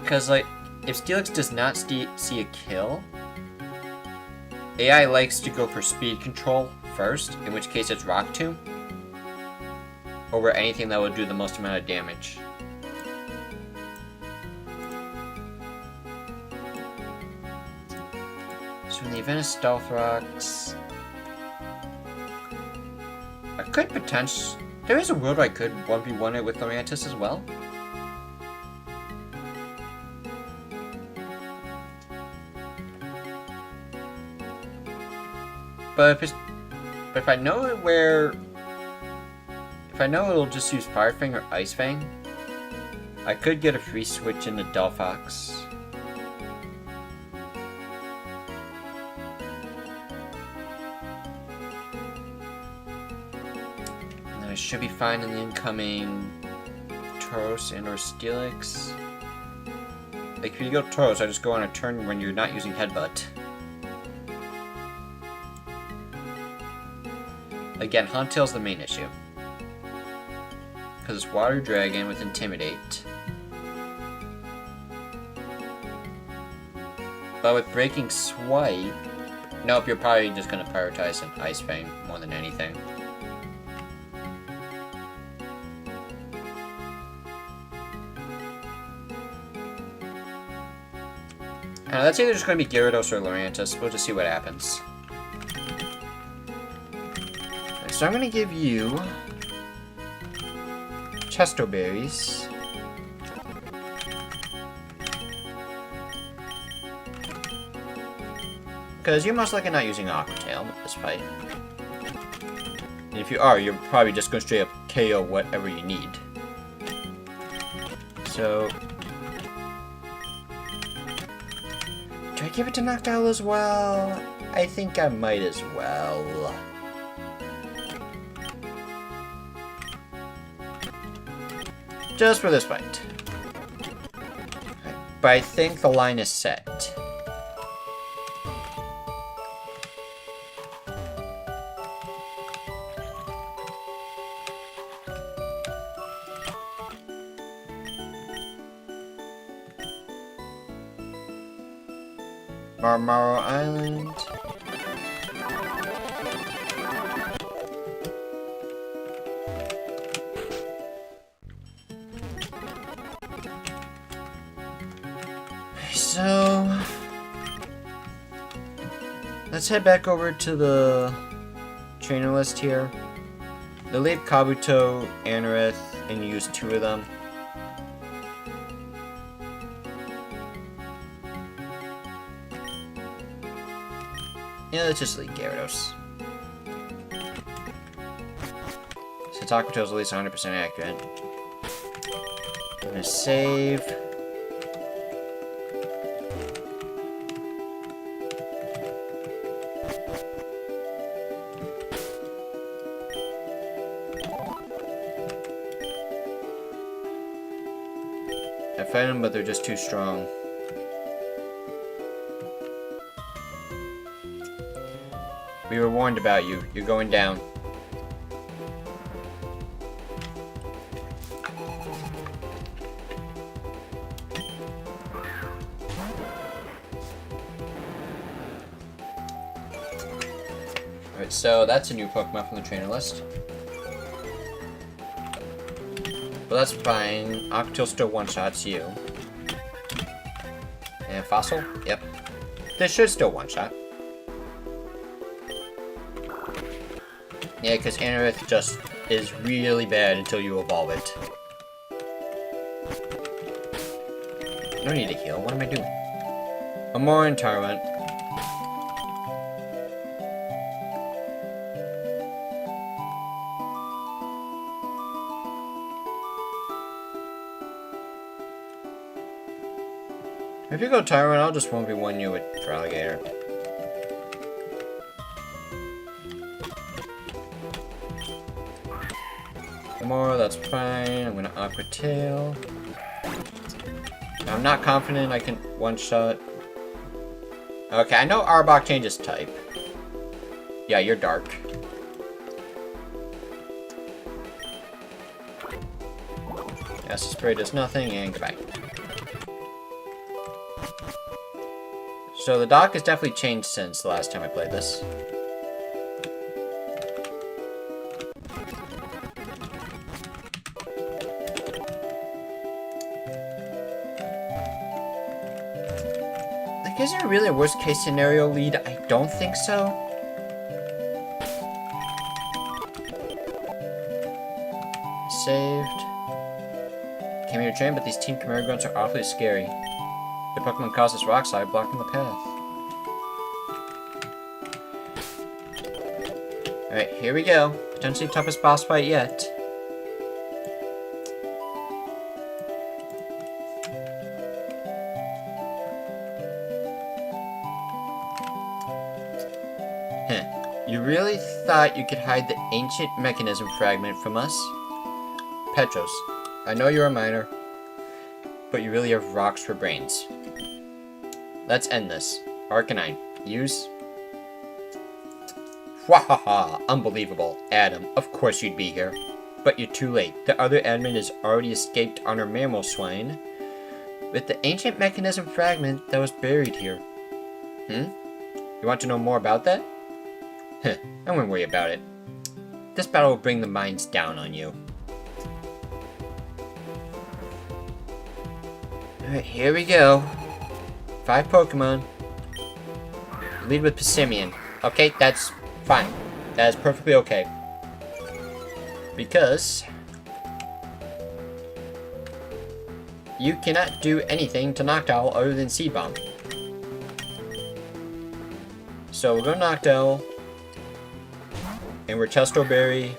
Because, like, if Steelix does not see a kill, AI likes to go for speed control first, in which case it's Rock Tomb, over anything that would do the most amount of damage. So in the event of Stealth Rocks, I could potentially... There is a world where I could 1v1 it with Lurantis as well. But if I know where... If I know it'll just use Fire Fang or Ice Fang, I could get a free switch into Delphox. And then I should be fine in the incoming Tauros and or Steelix. Like, if you go Tauros, I just go on a turn when you're not using Headbutt. Again, Huntail's the main issue. Because it's Water Dragon with Intimidate. But with Breaking Swipe... Nope, you're probably just going to prioritize an Ice Fang more than anything. That's either just going to be Gyarados or Lurantis. We'll just see what happens. So I'm going to give you Chesto Berries. Because you're most likely not using Aqua Tail in this fight. And if you are, you're probably just going to straight up KO whatever you need. So... do I give it to Noctowl as well? I think I might as well. Just for this fight. But I think the line is set. Marmaro Island. So, let's head back over to the trainer list here. They'll leave Kabuto, Anorith, and use 2 of them. Yeah, let's just leave Gyarados. So Takuto's at least 100% accurate. I'm gonna save. fight them, but they're just too strong. We were warned about you. You're going down. Alright, so that's a new Pokemon from the trainer list. But that's fine. Octil still one-shots you. And Fossil? Yep. This should still one-shot. Yeah, because Anorith just is really bad until you evolve it. No need to heal. What am I doing? Amor and Tarwant. If you go Tyrant, I'll just 1v1 you with Alligator. More, that's fine. I'm gonna Aqua Tail. I'm not confident I can one-shot. Okay, I know Arbok changes type. Yeah, you're dark. Acid Spray does nothing, and goodbye. So the dock has definitely changed since the last time I played this. Like, is there really a worst case scenario lead? I don't think so. Saved. Came here to train, but these Team Chimera grunts are awfully scary. The Pokemon causes rock slide, blocking the path. Alright, here we go. Potentially toughest boss fight yet. You really thought you could hide the ancient mechanism fragment from us? Petros, I know you're a miner, but you really have rocks for brains. Let's end this. Arcanine, use. Wahaha! Unbelievable. Adam, of course you'd be here. But you're too late. The other admin has already escaped on her mammal swine with the ancient mechanism fragment that was buried here. You want to know more about that? I won't worry about it. This battle will bring the mines down on you. Alright, here we go. 5 Pokemon. Lead with Pissimian. Okay, that's fine. That is perfectly okay. Because you cannot do anything to Noctowl other than Seed Bomb. So we'll go Noctowl. And we're Chesto Berry.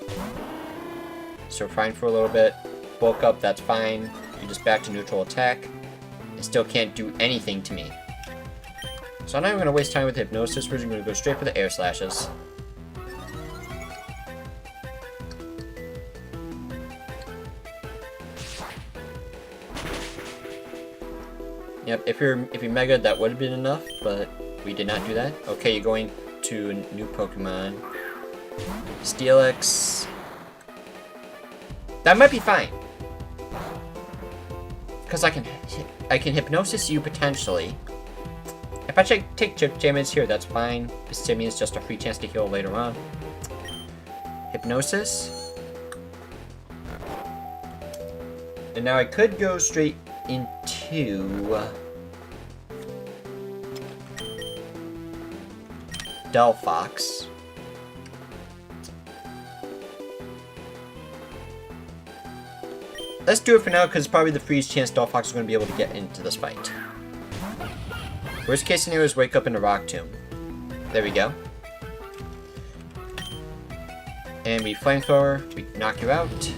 So we're fine for a little bit. Bulk up, that's fine. You're just back to neutral attack. It still can't do anything to me. So I'm not even going to waste time with Hypnosis. We're just going to go straight for the Air Slashes. Yep, if you're Mega, that would have been enough, but we did not do that. Okay, you're going to a new Pokemon. Steelix. That might be fine. Because I can Hypnosis you potentially. If I take chip damage here, that's fine. Pissimian is just a free chance to heal later on. Hypnosis. And now I could go straight into Delphox. Let's do it for now, because it's probably the freeze chance Delphox is going to be able to get into this fight. Worst case scenario is wake up in a Rock Tomb. There we go. And we Flamethrower, we knock you out.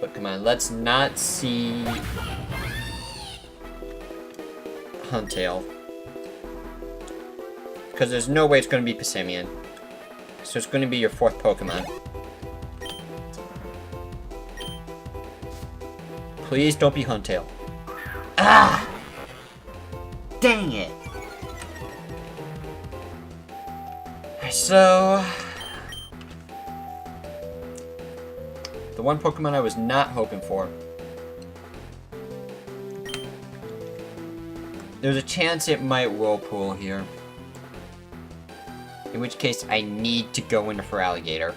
But come on, let's not see Huntail. Because there's no way it's going to be Pissimian. So it's going to be your 4th Pokemon. Please don't be Huntail. Ah! Dang it! So... the one Pokemon I was not hoping for. There's a chance it might Whirlpool here. In which case, I need to go into for Alligator.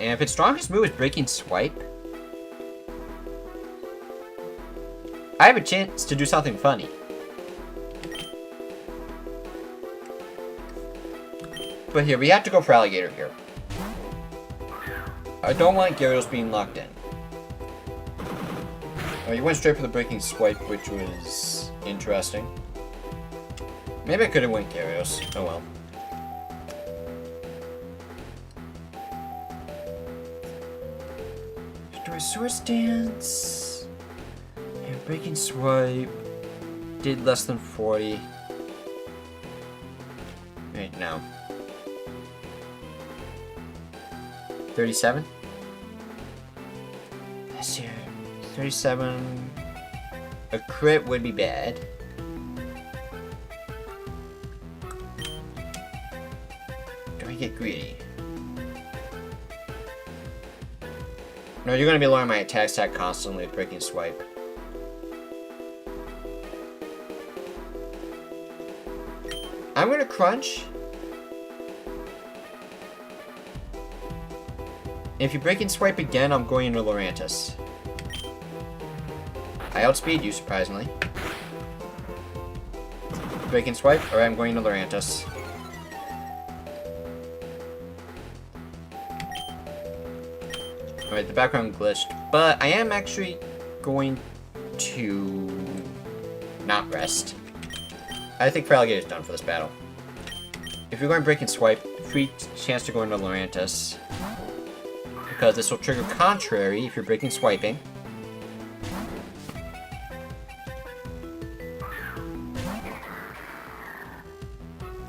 And if its strongest move is Breaking Swipe, I have a chance to do something funny. But here, we have to go for Alligator here. I don't want Gyarados being locked in. Oh, you went straight for the Breaking Swipe, which was interesting. Maybe I could have went Gyarados. Oh well. Do a Swords Dance. And Breaking Swipe did less than 40. Wait, no. 37? Let's see. 37. A crit would be bad. Do I get greedy? No, you're gonna be lowering my attack stat constantly with Breaking Swipe. I'm gonna Crunch. If you Breaking Swipe again, I'm going into Lurantis. I outspeed you, surprisingly. Breaking Swipe, or I'm going to Lurantis. Alright, the background glitched, but I am actually going to not rest. I think for Alligator's done for this battle. If you're going Breaking Swipe, free chance to go into Lurantis. Because this will trigger Contrary if you're Breaking Swiping.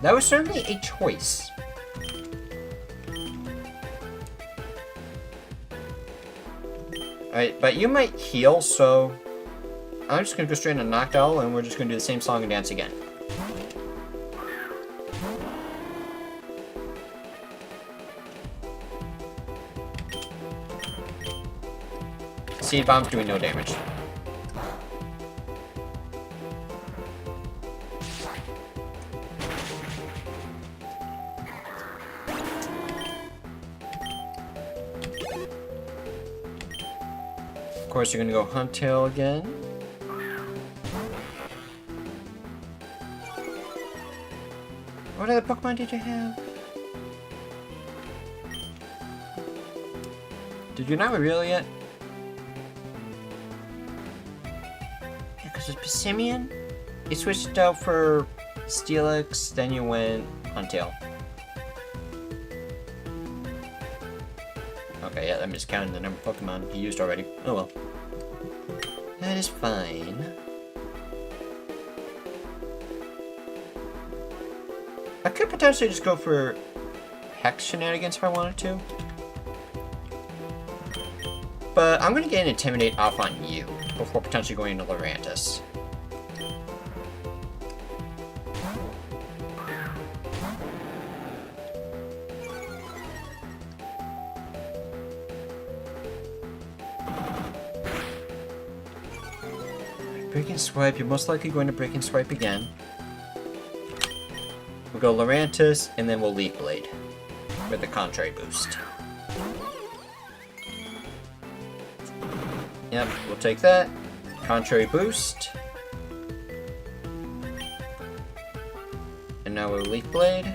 That was certainly a choice. Alright, but you might heal, so I'm just going to go straight into Noctowl, and we're just going to do the same song and dance again. Seed Bomb's doing no damage. Of course, you're gonna go Huntail again. What other Pokemon did you have? Did you not reveal yet? Because it's Passimian? You switched out for Steelix, then you went Huntail. Okay, yeah, I'm just counting the number of Pokemon he used already. Oh well. That is fine. I could potentially just go for Hex Shenanigans if I wanted to. But I'm gonna get an Intimidate off on you before potentially going into Lurantis. Breaking Swipe, you're most likely going to Breaking Swipe again. We'll go Lurantis, and then we'll Leaf Blade with the Contrary boost. Yep, we'll take that. Contrary boost. And now we'll Leaf Blade.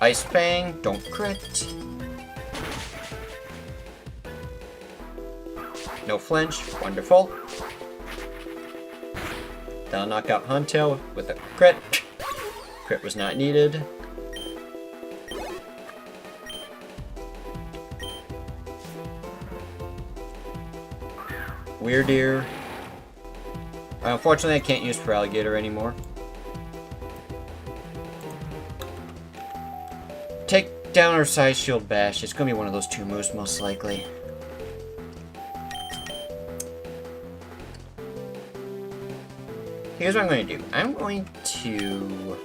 Ice Fang, don't crit. No flinch, wonderful. That'll knock out Huntail with a crit. Crit was not needed. Weird Ear. Unfortunately, I can't use for Alligator anymore. Take down or Side Shield Bash. It's gonna be one of those two moves, most likely. Here's what I'm going to do. I'm going to...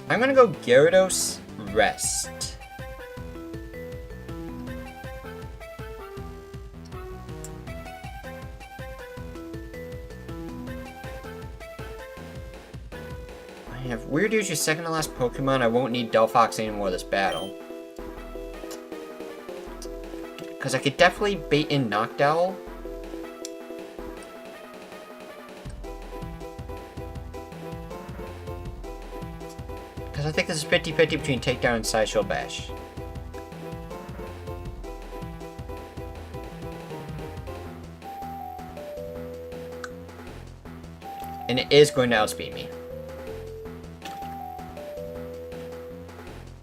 I'm going to go Gyarados Rest. I have Weird Ear's your second to last Pokemon. I won't need Delphox anymore this battle. Because I could definitely bait in Noctowl. Because I think this is 50-50 between Takedown and Side Shield Bash. And it is going to outspeed me.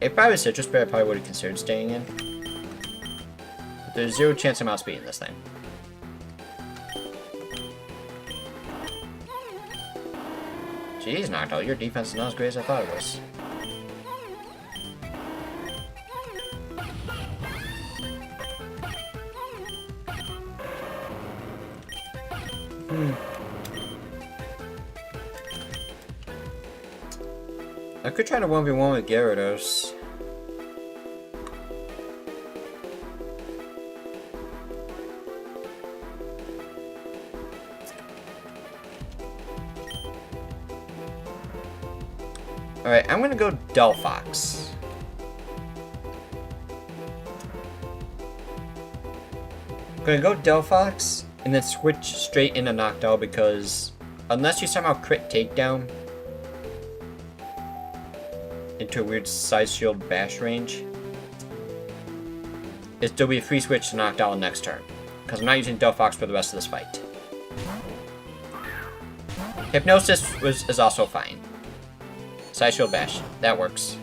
If I was Citrus Bear, I probably would have considered staying in. There's zero chance I'm outspeeding this thing. Jeez, Noctowl, your defense is not as great as I thought it was. I could try to 1v1 with Gyarados. Alright, I'm gonna go Delphox. I'm gonna go Delphox and then switch straight into Noctowl because unless you somehow crit Takedown into a weird Side Shield Bash range, it'll still be a free switch to Noctowl next turn. Because I'm not using Delphox for the rest of this fight. Hypnosis is also fine. Side Shield Bash. That works.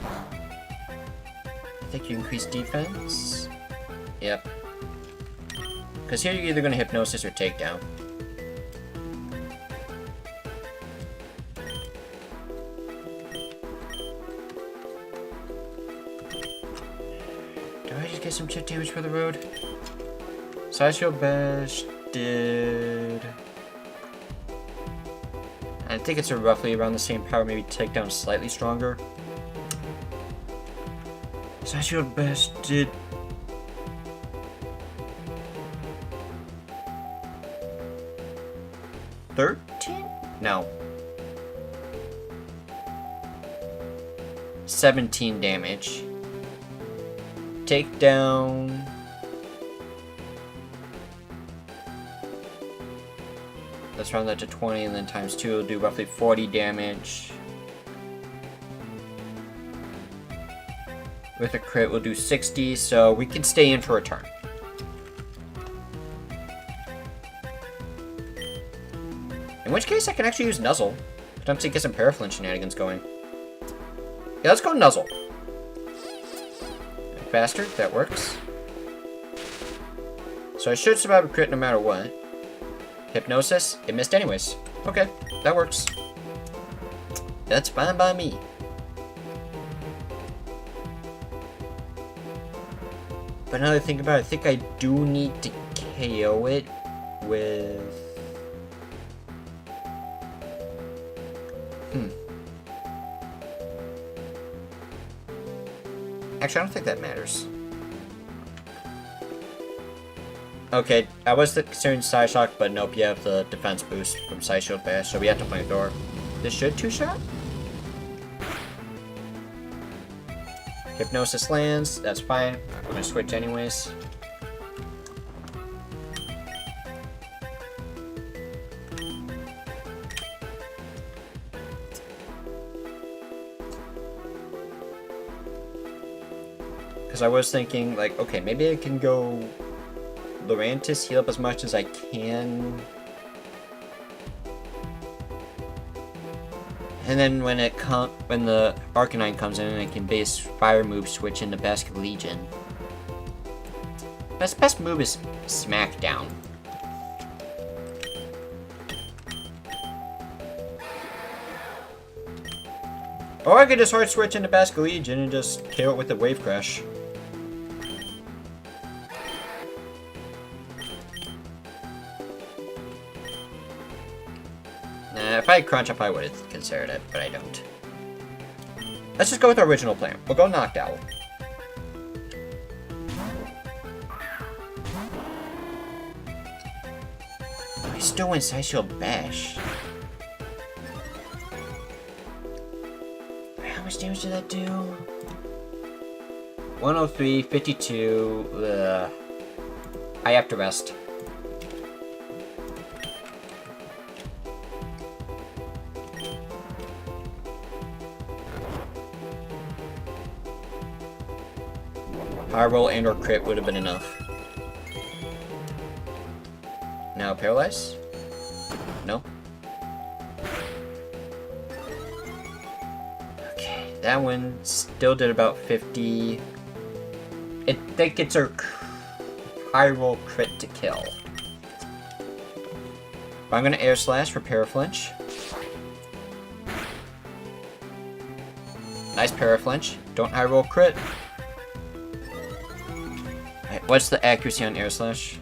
I think you increase defense. Yep. Because here you're either going to Hypnosis or Takedown. Do I just get some chip damage for the road? Side Shield Bash did... I think it's roughly around the same power, maybe Takedown slightly stronger. Side Shield Bash did... 13? No. 17 damage. Takedown... Let's round that to 20 and then times 2 will do roughly 40 damage. With a crit we'll do 60, so we can stay in for a turn. In which case I can actually use Nuzzle. Potentially get some Paraflin shenanigans going. Yeah, let's go Nuzzle. Faster, that works. So I should survive a crit no matter what. Hypnosis, it missed anyways. Okay, that works. That's fine by me. But now that I think about it, I think I do need to KO it with... Actually, I don't think that matters. Okay, I was considering Side Shock, but nope, you have the defense boost from Side Shield Bash, so we have to Flamethrower. This should two-shot? Hypnosis lands, that's fine. I'm gonna switch anyways. Because I was thinking, like, okay, maybe I can go Lurantis, heal up as much as I can. And then when the Arcanine comes in, I can base fire move switch into Basket Legion. Best move is Smackdown. Or I could just hard switch into Basket Legion and just KO it with the Wave Crash. Nah, if I had Crunch, I probably would have considered it, but I don't. Let's just go with our original plan. We'll go Noctowl. Oh, he still went Side Shield Bash. How much damage did that do? 103, 52. Ugh. I have to rest. Power roll and or crit would have been enough. Now paralyze? No. Okay, that one still did about 50. I think it's her high roll crit to kill. But I'm gonna air slash for paraflinch. Nice paraflinch. Don't high roll crit. Alright, what's the accuracy on air slash?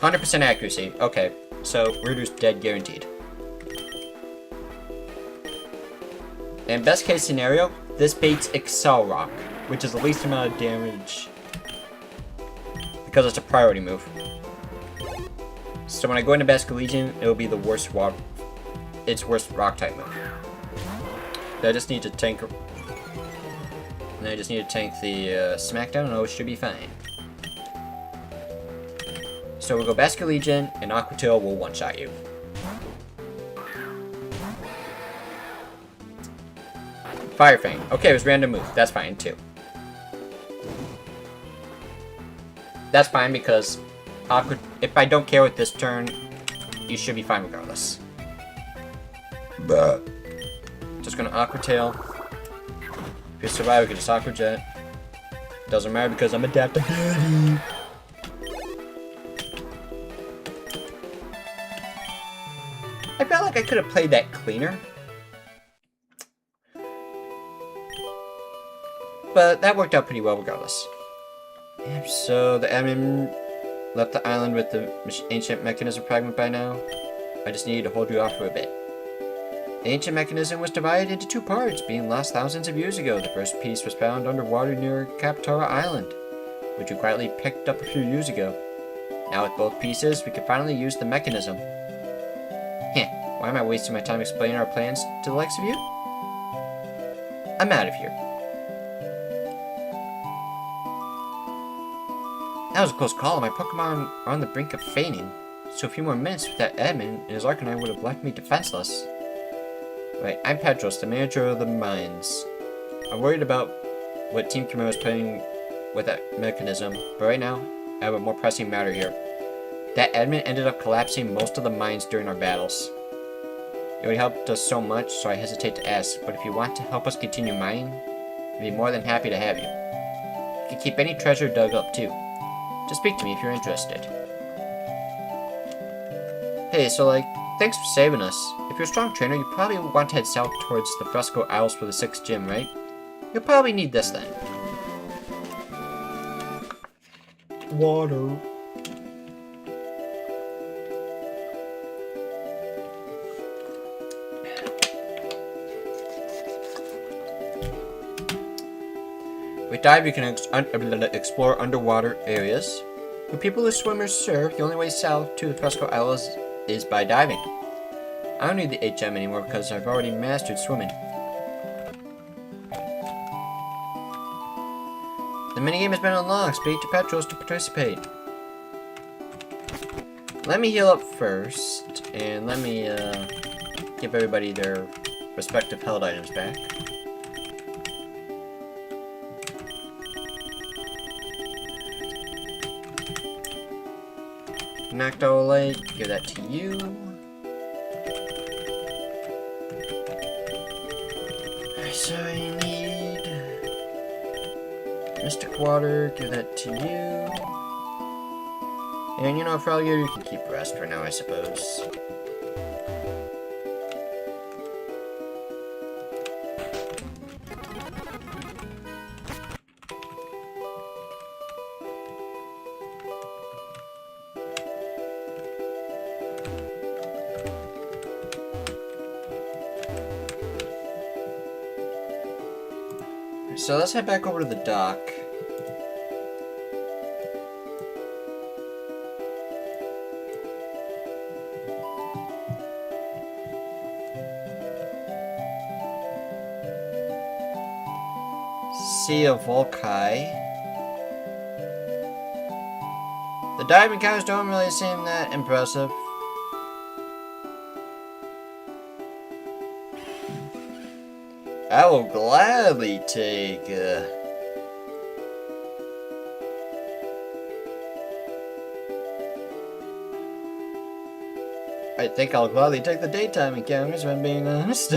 %100% accuracy. Okay, so Ruder's dead guaranteed. And best case scenario, this baits Excel Rock, which is the least amount of damage because it's a priority move. So when I go into Basket Legion, it'll be the worst rock. Its worst rock type move. I just need to tank. And I just need to tank the Smackdown, and it should be fine. So we'll go Basket Legion, and Aqua Tail will one-shot you. Fire Fang. Okay, it was random move. That's fine, too. That's fine, because if I don't care with this turn, you should be fine regardless. But just gonna Aqua Tail. If you survive, we can just Aqua Jet. Doesn't matter because I'm adaptability. I felt like I could have played that cleaner. But that worked out pretty well regardless. Yep, so the admin left the island with the ancient mechanism fragment by now. I just needed to hold you off for a bit. The ancient mechanism was divided into two parts, being lost thousands of years ago. The first piece was found underwater near Captara Island, which we quietly picked up a few years ago. Now with both pieces, we can finally use the mechanism. Heh, why am I wasting my time explaining our plans to the likes of you? I'm out of here. That was a close call. My Pokemon are on the brink of fainting. So a few more minutes with that admin and his Arcanine would have left me defenseless. Right, I'm Petros, the manager of the mines. I'm worried about what Team Chimera is planning with that mechanism, but right now, I have a more pressing matter here. That admin ended up collapsing most of the mines during our battles. It would help us so much, so I hesitate to ask, but if you want to help us continue mining, I'd be more than happy to have you. You can keep any treasure dug up too. Just speak to me if you're interested. Hey, so thanks for saving us. If you're a strong trainer, you probably want to head south towards the Fresco Isles for the 6th gym, right? You'll probably need this then. Water. With dive, you can explore underwater areas. For people who swimmers serve, the only way south to the Fresco Isles is by diving. I don't need the HM anymore because I've already mastered swimming. The minigame has been unlocked. Speak to Petros to participate. Let me heal up first, and let me give everybody their respective held items back. Noctolite, give that to you. So you need Mystic Water, give that to you. And you know, for all you can keep rest for now, I suppose. So let's head back over to the dock. Sea of Volkai. The dive encounters don't really seem that impressive. I will gladly take, I think I'll gladly take the daytime encounters, if I'm being honest.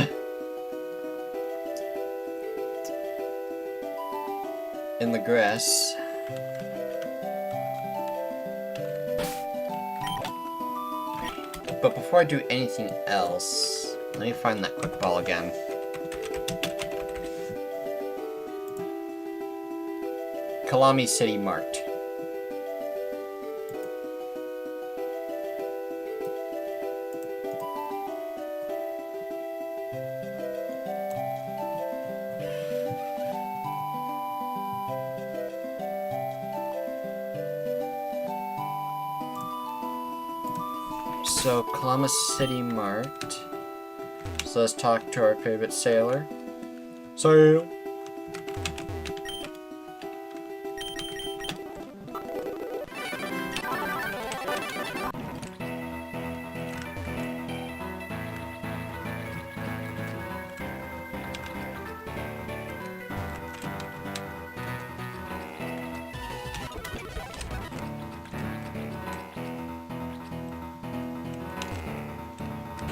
In the grass. But before I do anything else, let me find that quick ball again. Kalami City marked. So, Kalama City marked. So let's talk to our favorite sailor. Sail!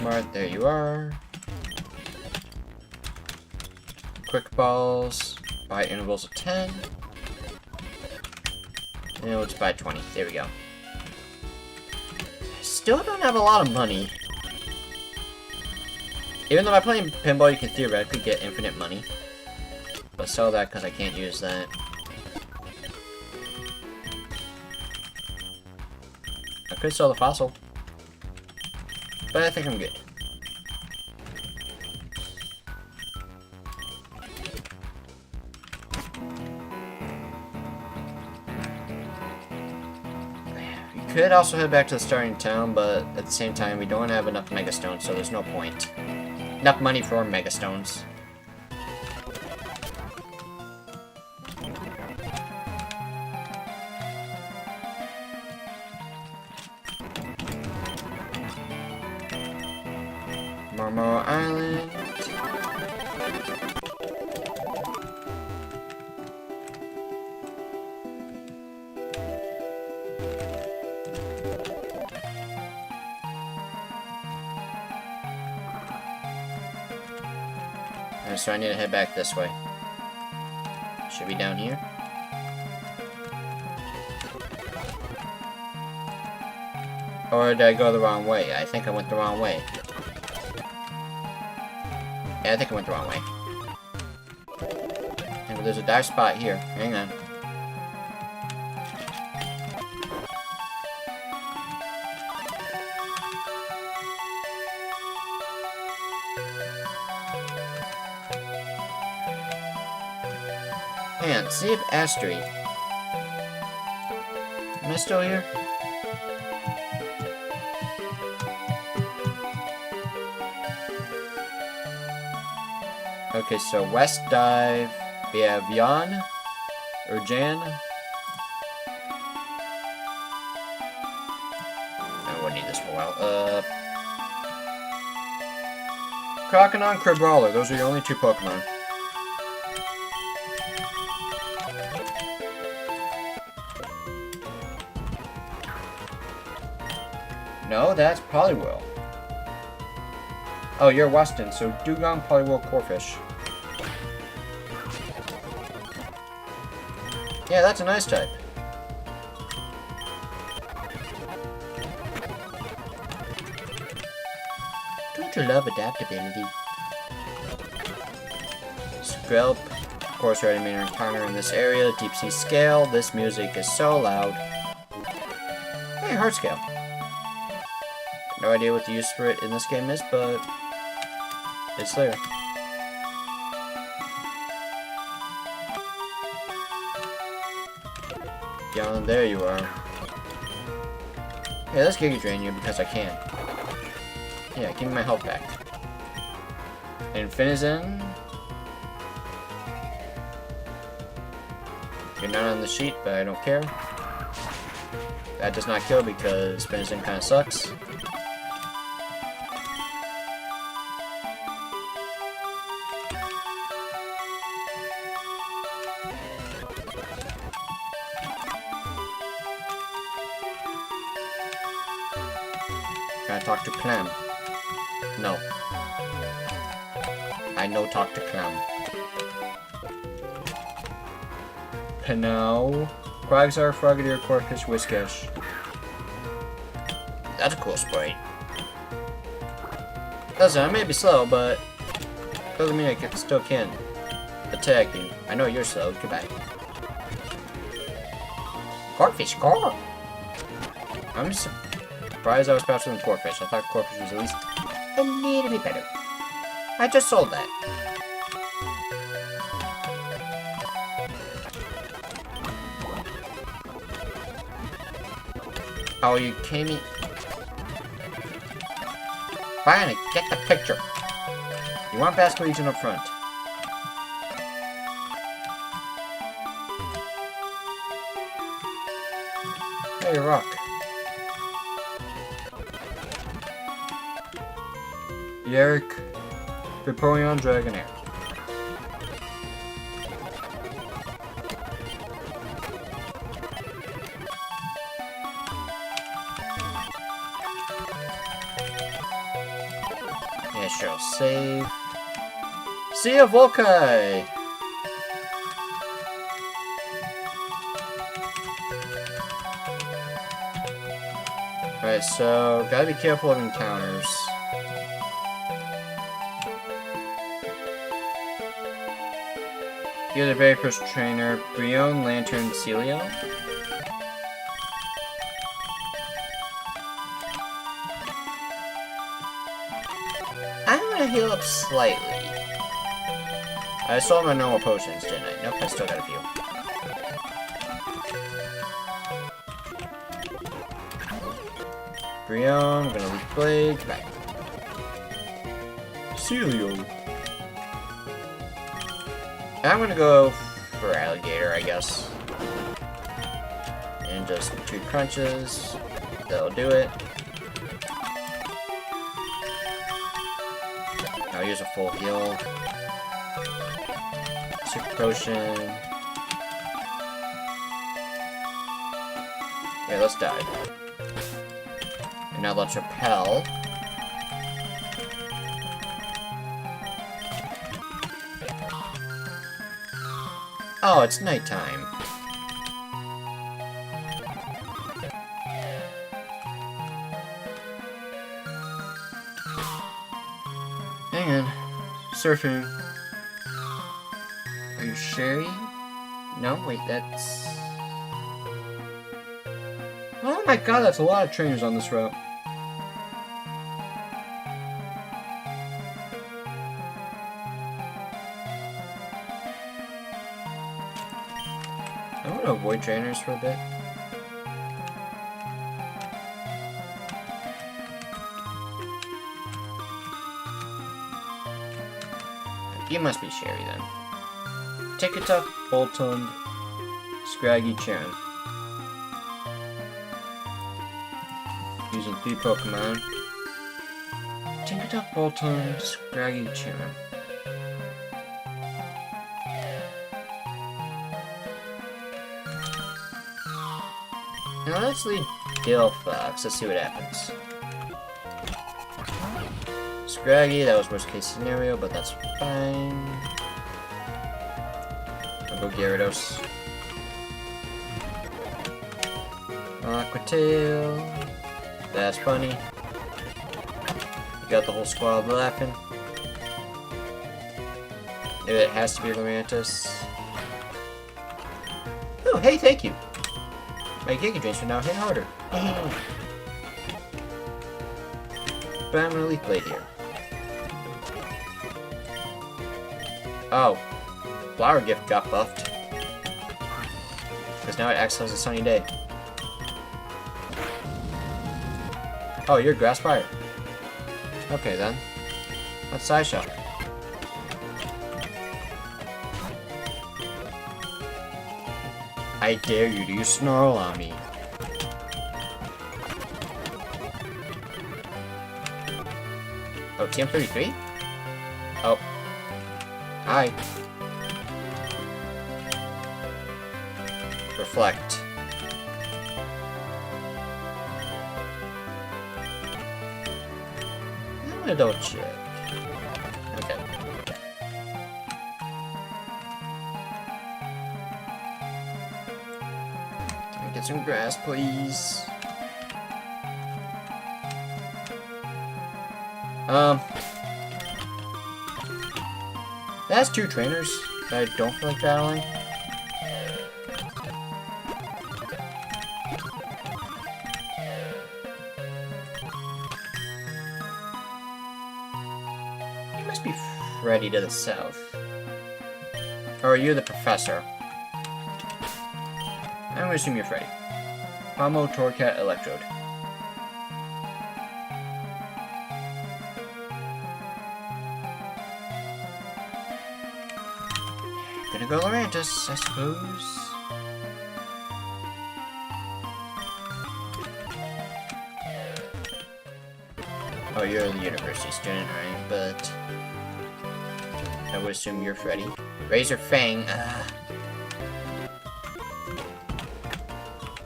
Mart, there you are. Quick balls by intervals of 10. And let's buy 20. There we go. Still don't have a lot of money. Even though by playing pinball you can theoretically get infinite money. But sell that because I can't use that. I could sell the fossil. But I think I'm good. We could also head back to the starting town, but at the same time we don't have enough megastones, so there's no point. Enough money for megastones. Marmara Island. Alright, so I need to head back this way. Should be down here. Or did I go the wrong way? I think I went the wrong way. Yeah, I think I went the wrong way. Yeah, but there's a dive spot here. Hang on. Hang on, see if Astri. Am I still here? Okay, so west dive, we have Jan, or Jan. I won't need this for a while. Croconon, Crabrawler, those are your only two Pokemon. No, that's Poliwhirl. Oh, you're Weston, so Dugong, Poliwhirl, Corphish. Yeah, that's a nice type. Don't you love adaptability? Skrelp. Of course, we already made an encounter in this area. Deep Sea Scale. This music is so loud. Hey, Heart Scale. No idea what the use for it in this game is, but it's there. Yeah, there you are. Yeah, let's Giga Drain you because I can. Yeah, give me my health back. Infinizen. You're not on the sheet, but I don't care. That does not kill because Infinizen kind of sucks. Can I talk to Clam? No. I no talk to Clam. Pinot, Quagsire, Frogadier, Corphish, Whiscash. That's a cool sprite. Listen, I may be slow, but doesn't mean I still can attack you. I know you're slow. Goodbye. Corphish, core. I'm surprised I was faster than Corphish. I thought Corphish was at least a little bit better. I just sold that. Oh, you came in. Fine, I get the picture. You want Basque Legion up front. Hey, rock. Yerk, Vaporeon, Dragonair. Yeah, sure, save. See ya, Volkai! Alright, so gotta be careful of encounters. You're the very first trainer, Brion, Lantern, Celio. I'm gonna heal up slightly. I sold my normal potions, didn't I? Nope, I still got a few. Brion, I'm gonna Leaf Blade, goodbye. Celio. I'm gonna go for Alligator, I guess. And just 2 crunches. That'll do it. I'll use a full heal. Super Potion. Yeah, let's die. And now let's repel. Oh, it's nighttime. Hang on. Surfing. Are you sure? No, wait, that's... Oh my god, that's a lot of trainers on this route. I want to avoid trainers for a bit. You must be Sherry then. Tickatuck, Boltund, Scraggy, Charon. Using 3 Pokemon. Tickatuck, Boltund, Scraggy, Charon. Now let's lead Gilfox. Let's see what happens. Scraggy, that was worst case scenario, but that's fine. I'll go Gyarados. Aquatail. That's funny. You got the whole squad laughing. It has to be Lurantis. Oh, hey, thank you. My Giga Drains are now hit harder. But I'm gonna Leaf Blade here. Oh. Flower Gift got buffed. Because now it acts as a sunny day. Oh, you're Grass Fire. Okay then. Let's Side Shock. I dare you to use Snarl on me. Oh, TM33? Oh. Hi. Reflect. I'm gonna double check. Okay. Can I get some grass, please? That's two trainers that I don't feel like battling. You must be Freddy to the south. Or are you the professor? I'm gonna assume you're Freddy. Pomo, Torcat, Electrode. Gonna go Lurantis, I suppose. Oh, you're the university student, right? But I would assume you're Freddy. Razor Fang.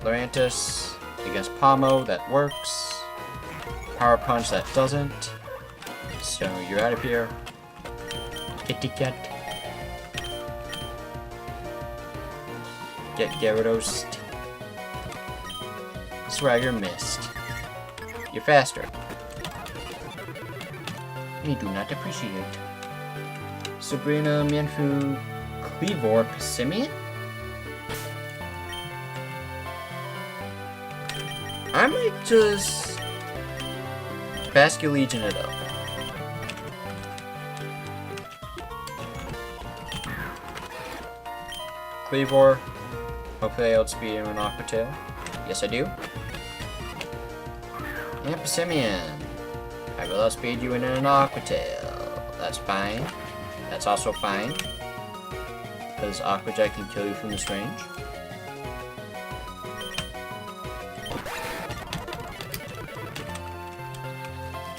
Lurantis against Pomo, that works. Power Punch, that doesn't. So you're out of here. Kitty cat. Get Gyarados. Swagger missed. You're faster. We do not appreciate. Sabrina, Mienfoo, Cleavor, Pissimian? I might just Basculegion it up. Cleavor. Hopefully I outspeed him in Aquatail. Yes, I do. And Pissimian. I will outspeed you in an Aquatail. That's fine. That's also fine. Because Aquajet can kill you from this range.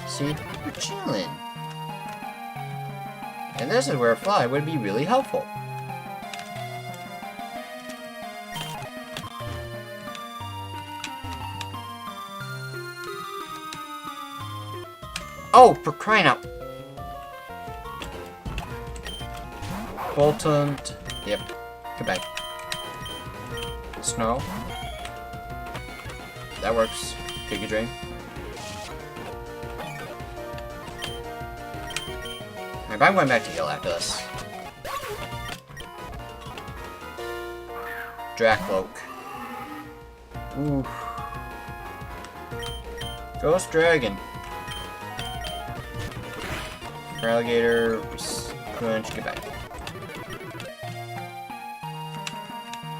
See? We're chilling. And this is where a fly would be really helpful. Oh, for crying out! Boltant. Yep. Goodbye. Snow. That works. Giga Drain. Alright, I'm going back to heal after this. Dracloak. Ooh. Ghost Dragon. Alligator, Crunch, goodbye.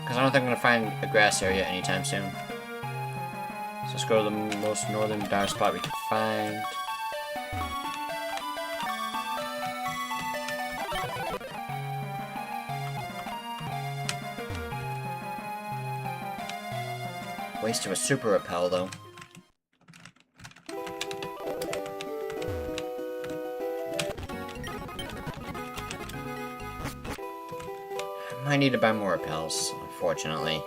Because I don't think I'm going to find a grass area anytime soon. So let's go to the most northern dive spot we can find. Waste of a super repel though. I need to buy more repels, unfortunately.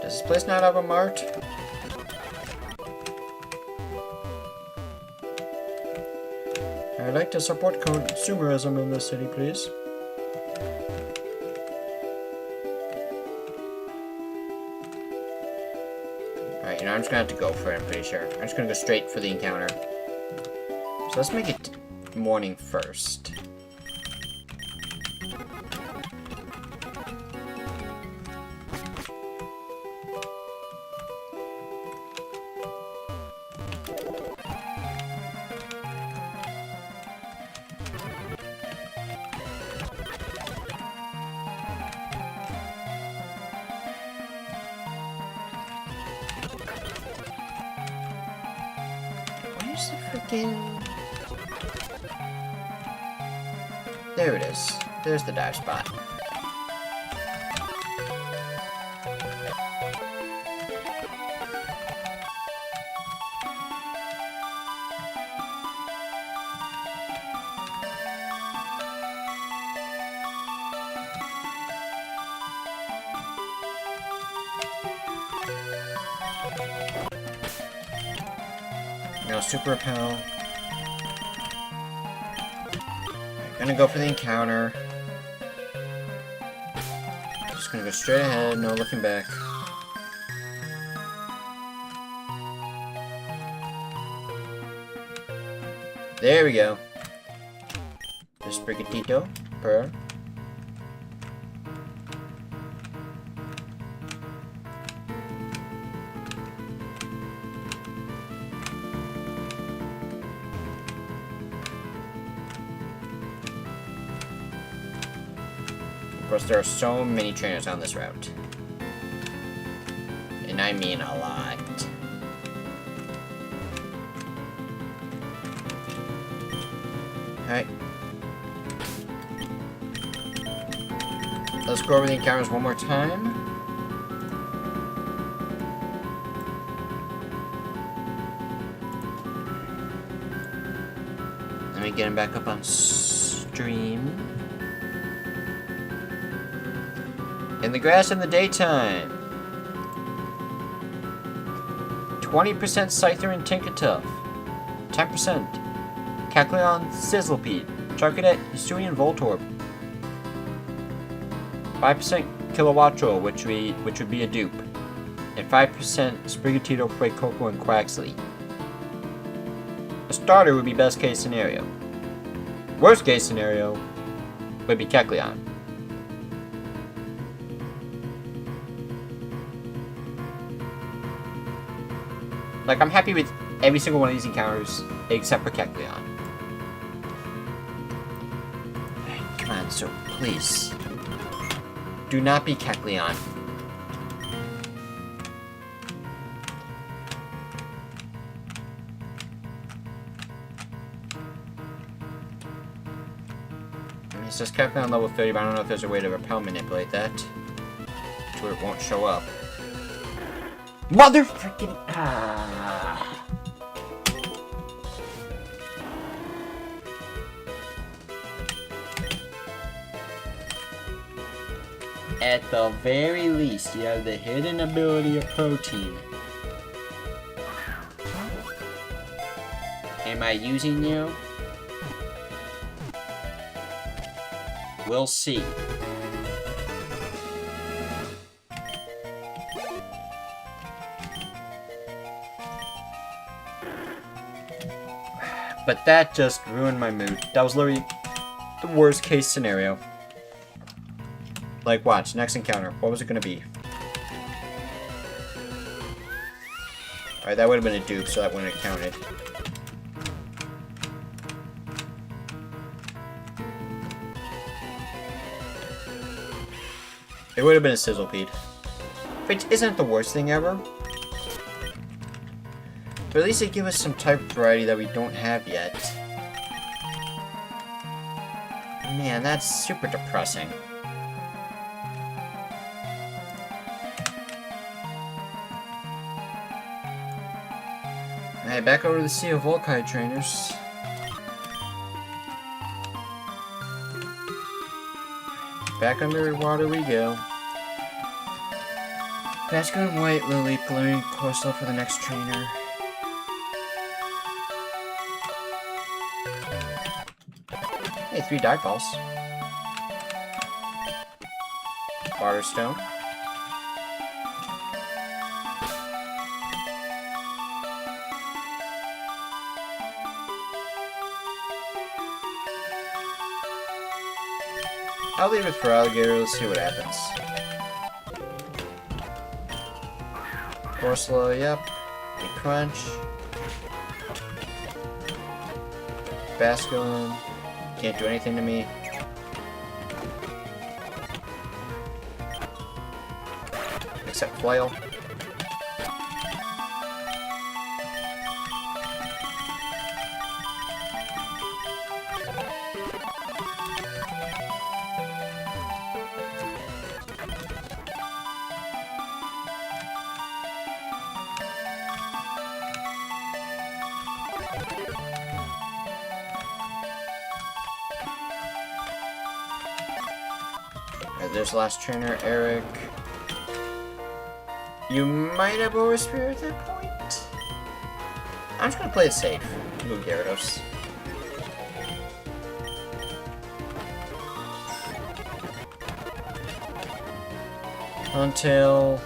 Does this place not have a mart? I'd like to support consumerism in this city, please. Alright, you know, I'm just gonna have to go for it, I'm pretty sure. I'm just gonna go straight for the encounter. So let's make it morning first. Where's the freaking... There it is. There's the dive spot. No super repel. Gonna go for the encounter. Just gonna go straight ahead, no looking back. There we go. Just Brigatito per. Of course, there are so many trainers on this route. And I mean a lot. Alright. Let's go over the encounters one more time. Let me get him back up on stream. In the grass in the daytime. 20% Scyther and Tinkertuff. 10% Cacleon Sizzlepede. Charcadet Hisuian Voltorb. 5% Kilowattrel, which would be a dupe. And 5% Sprigatito, Fuecoco, and Quaxley. A starter would be best case scenario. Worst case scenario would be Cacleon. Like, I'm happy with every single one of these encounters, except for Cacleon. Come on, so please. Do not be Cacleon. I mean, it says Cacleon level 30, but I don't know if there's a way to repel manipulate that. To where it won't show up. Mother freaking At the very least, you have the hidden ability of protein. Am I using you? We'll see. But that just ruined my mood. That was literally the worst case scenario. Like, watch, next encounter. What was it gonna be? Alright, that would have been a dupe, so that wouldn't have counted. It would have been a Sizzlepede. Which isn't the worst thing ever. But at least they give us some type variety that we don't have yet. Man, that's super depressing. Alright, back over to the Sea of Volkite trainers. Back under the water we go. Basco and White Lily clearing Corso for the next trainer. Hey, 3 Dark Balls. Waterstone. I'll leave it for Alligator, let's see what happens. Corso, yep. Big Crunch. Basculin. Can't do anything to me. Except Flail. There's last trainer, Eric. You might have Overspear at that point. I'm just gonna play it safe. Move Gyarados. Until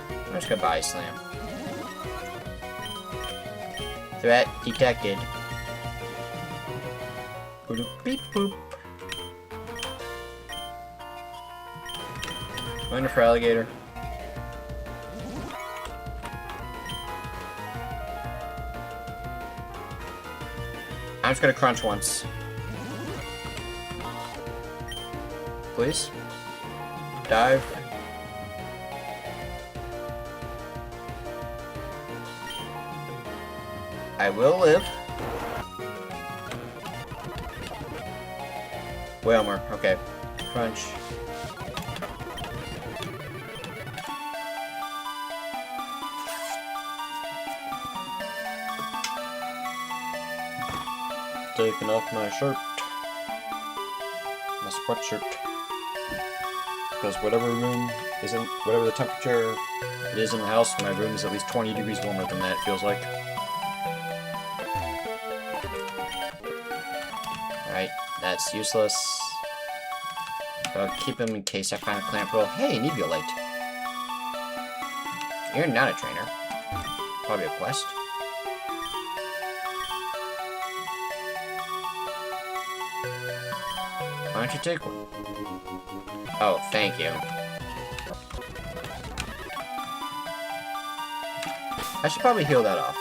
I'm just gonna Body Slam. Threat detected. Boop beep boop. Going for Alligator. I'm just gonna crunch once. Please. Dive. I will live. Whalmer, okay. Crunch. Taking off my shirt. My sweatshirt. Because whatever the temperature it is in the house, my room is at least 20 degrees warmer than that, it feels like. Alright, that's useless. I'll keep him in case I find a clamp roll. Hey, Nebulite. You're not a trainer. Probably a quest. Why don't you take one? Oh, thank you. I should probably heal that off.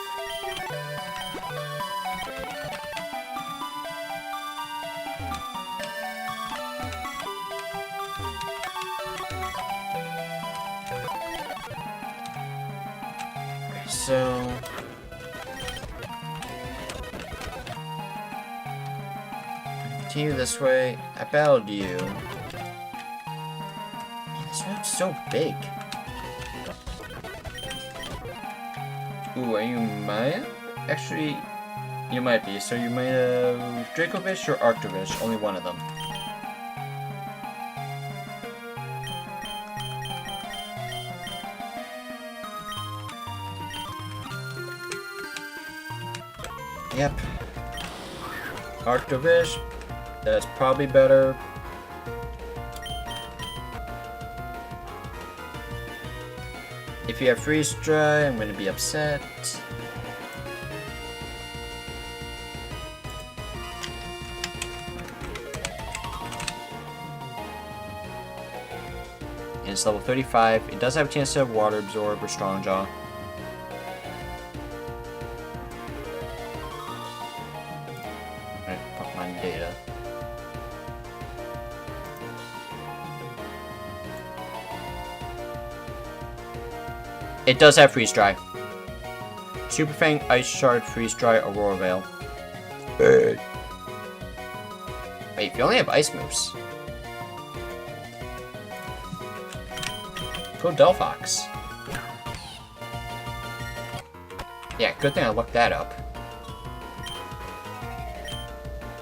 So... continue this way. I battled you. This road's so big. Ooh, are you Maya? Actually, you might be. So you might have Dracovish or Arctovish. Only one of them. Yep. Arctovish. That's probably better. If you have Freeze Dry, I'm going to be upset. And it's level 35. It does have a chance to have Water Absorb or Strong Jaw. Alright, Pokemon data. It does have Freeze Dry. Super Fang, Ice Shard, Freeze Dry, Aurora Veil. Wait, if you only have Ice moves. Go Delphox. Yeah, good thing I looked that up.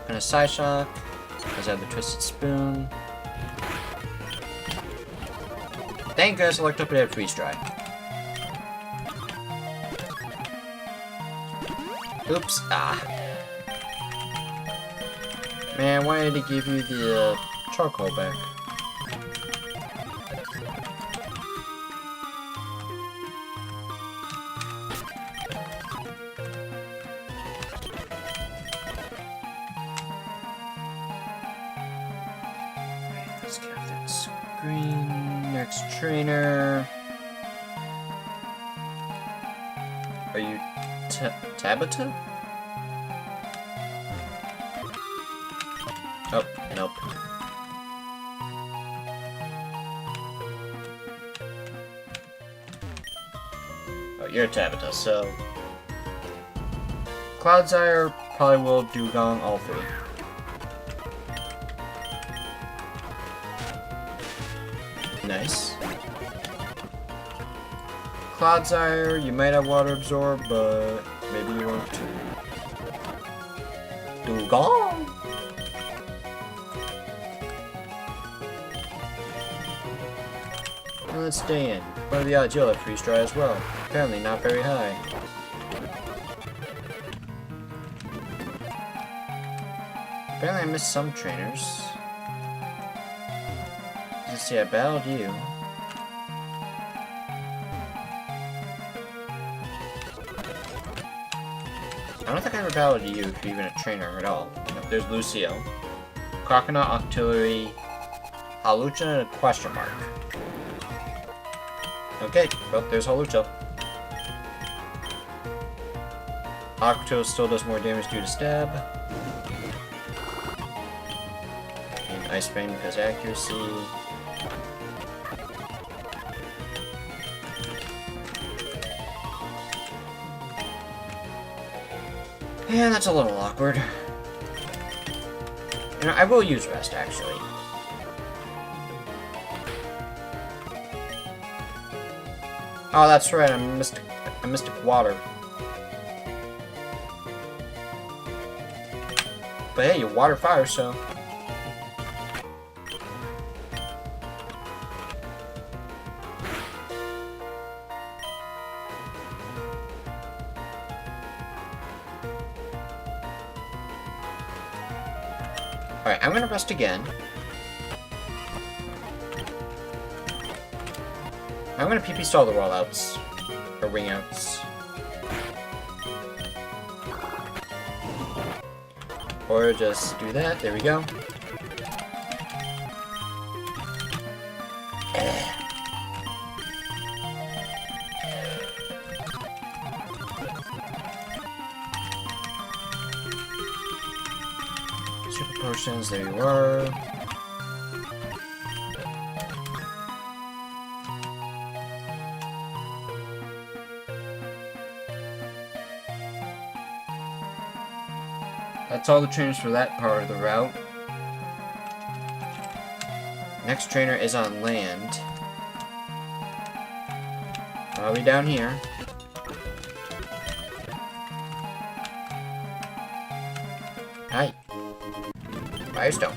And a Psyshock, because I have the Twisted Spoon. Thank goodness I looked up and it had freeze dry. Oops. Ah. Man, why did he give you the charcoal back? Let's get off that screen. Next trainer. Are you Tabitha? Oh, nope. Oh, you're Tabitha, so... Cloudsire probably will dugong all three. Nice. Cloudsire, you might have water absorb, but maybe you won't too. Dugong! Well, let's stay in. What are the odds you'll have freeze dry as well? Apparently not very high. Apparently I missed some trainers. Let's see, I battled you. I don't think I ever battled you if you're even a trainer at all. Nope, there's Lucio. Croconaut, Octillery, Halucha, and a question mark. Okay, well, there's Halucha. Octo still does more damage due to stab. And Ice Fang because accuracy. Yeah, that's a little awkward. You know, I will use Rest, actually. Oh, that's right, I'm Mystic Water. But hey, you water fire, so... Alright, I'm gonna rest again. I'm gonna PP stall the rollouts. Or wing outs. Or just do that. There we go. Super potions, there you are. That's all the trainers for that part of the route. Next trainer is on land. I'll be down here. Hi. Firestone.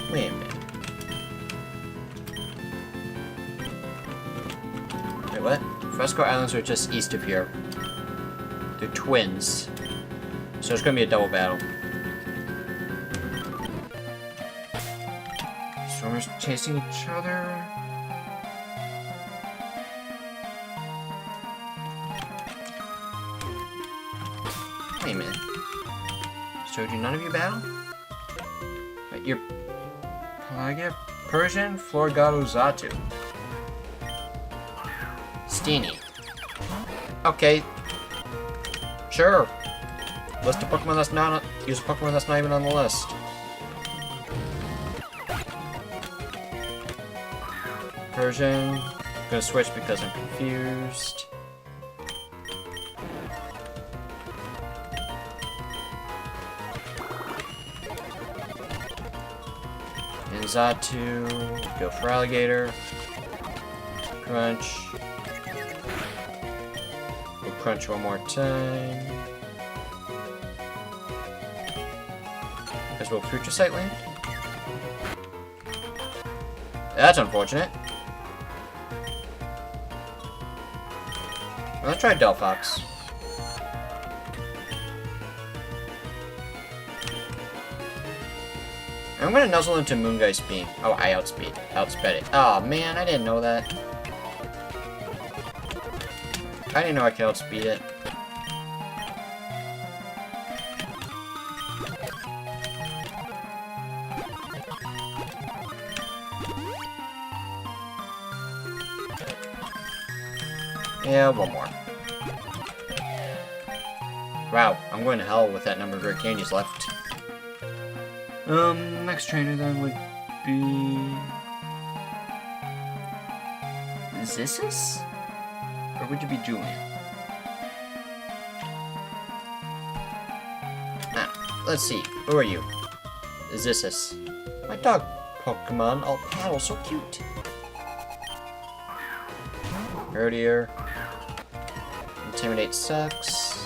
Wait a minute. Wait, what? Fresco Islands are just east of here. They're twins. So it's gonna be a double battle. Stormers chasing each other. Wait a minute. So do none of you battle? Wait, you're... Pelagia, Persian, Florgato, Zatu. Steenie. Okay. Sure. List of Pokemon that's not... Use a Pokemon that's not even on the list. Persian. I'm gonna switch because I'm confused. And Zatu. Go for Alligator. Crunch. We'll crunch one more time. As well, Future Sight land. That's unfortunate. Let's try Delphox. I'm gonna nuzzle into Moongeist Beam. Oh, I outsped it. Oh man, I didn't know that. I didn't know I could outspeed it. Yeah, one more. Wow, I'm going to hell with that number of rare candies left. Next trainer then would be... Zissus? Or would you be Julian? Ah, let's see. Who are you? Zissus. My dog Pokemon all paddle so cute. Herdier. Intimidate sucks.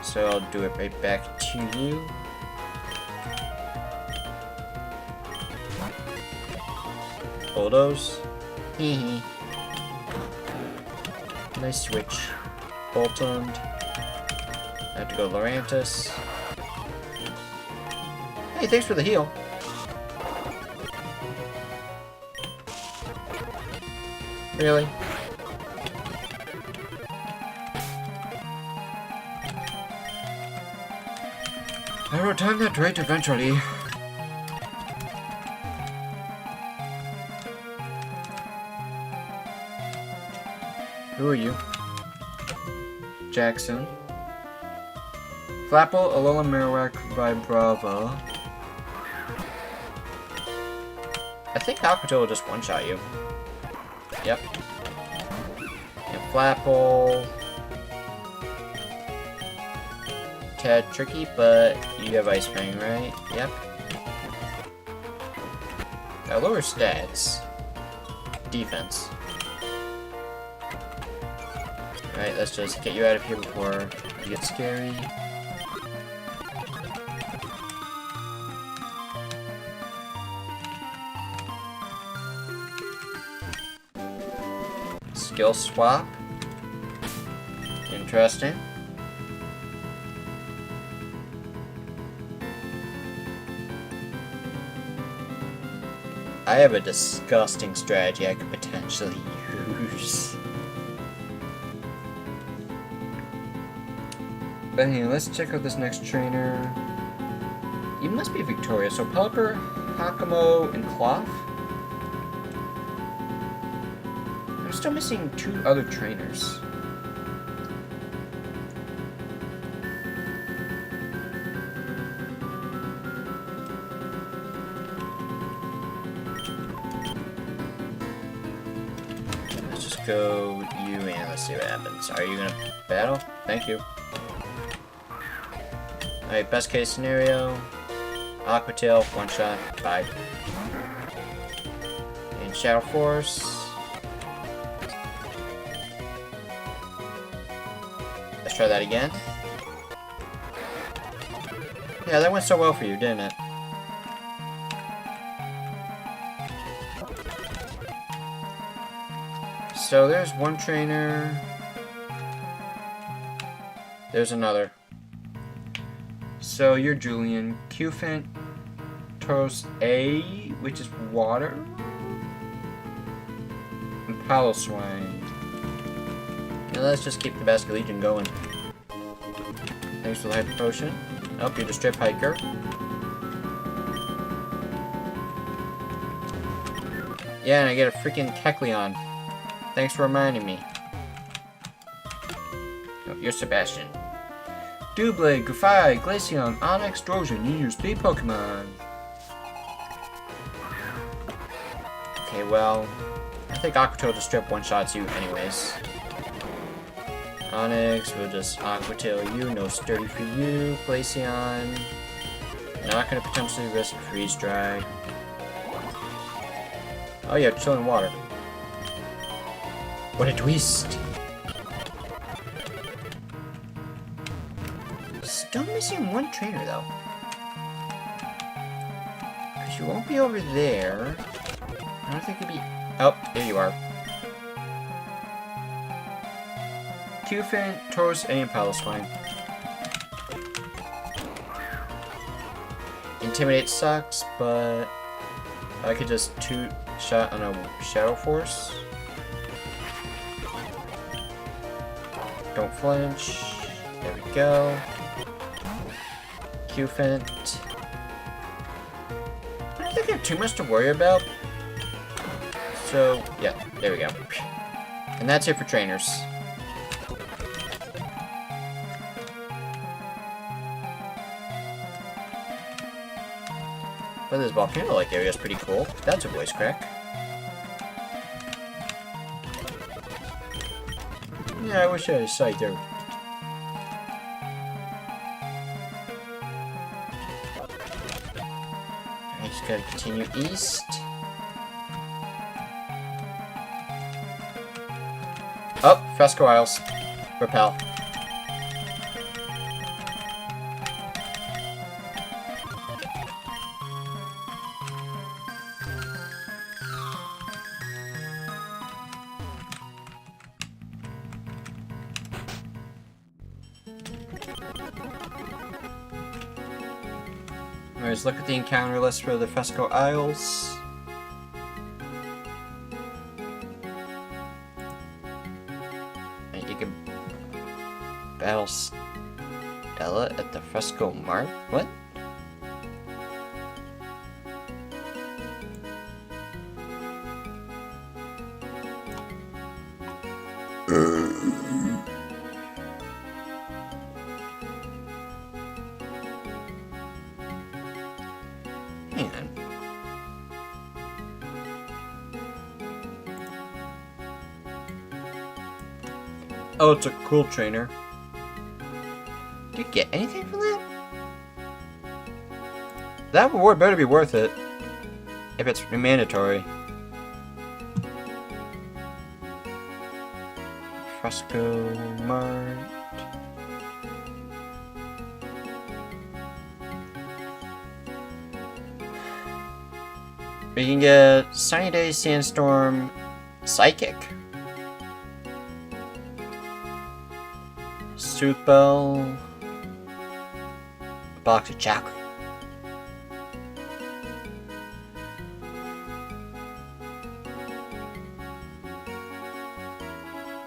So I'll do it right back to you. Bulldoze. Hehe. Nice switch. Boltund. I have to go Lurantis. Hey, thanks for the heal. Really? I will time that right eventually. Who are you? Jackson. Flapple, Alola Marowak, Vibrava. I think Aquatil will just one-shot you. Yep. And Flapple. Tad tricky, but you have Ice Fang, right? Yep. Got lower stats. Defense. Alright, let's just get you out of here before you get scary. Skill swap. Interesting. I have a disgusting strategy I could potentially use. But anyway, let's check out this next trainer. You must be Victoria, so Pelipper, Hakamo, and Cloth. I'm still missing 2 other trainers. Let's just go with you and let's see what happens. Are you gonna battle? Thank you. Alright, best case scenario. Aquatail, one shot, bye. And Shadow Force. Let's try that again. Yeah, that went so well for you, didn't it? So there's one trainer. There's another. So you're Julian. Qfint, Toast A, which is water. And Piloswine. Yeah, let's just keep the Basket Legion going. Thanks for the Hyper Potion. Oh, you're the Strip Hiker. Yeah, and I get a freaking Kecleon. Thanks for reminding me. Oh, you're Sebastian. Doublade, Goofy, Glaceon, Onix, Drojan. You use 3 Pokemon. Okay, well, I think Aquatail just strip one-shots you anyways. Onix, we'll just Aquatail you, no Sturdy for you. Glaceon, not gonna potentially risk Freeze Dry. Oh yeah, Chilling Water. What a twist! Still missing one trainer though. Because you won't be over there. I don't think you'll be... Oh, there you are. Q-Fin, Taurus, and Paloswine. Intimidate sucks, but I could just two-shot on a Shadow Force. Don't flinch. There we go. Q-Fent. I don't think I have too much to worry about. So, yeah, there we go. And that's it for trainers. But this volcano-like area is pretty cool. That's a voice crack. Yeah, I wish I had a sight there. I just gotta continue east. Oh, Fresco Isles. Repel. Let's look at the encounter list for the Fresco Isles. And you can battle Stella at the Fresco Mart. What? Man. Oh, it's a cool trainer. Do you get anything from that? That reward better be worth it. If it's mandatory. Fresco Mart. We can get Sunny Day, Sandstorm, Psychic. Sooth Bell. A box of chocolate.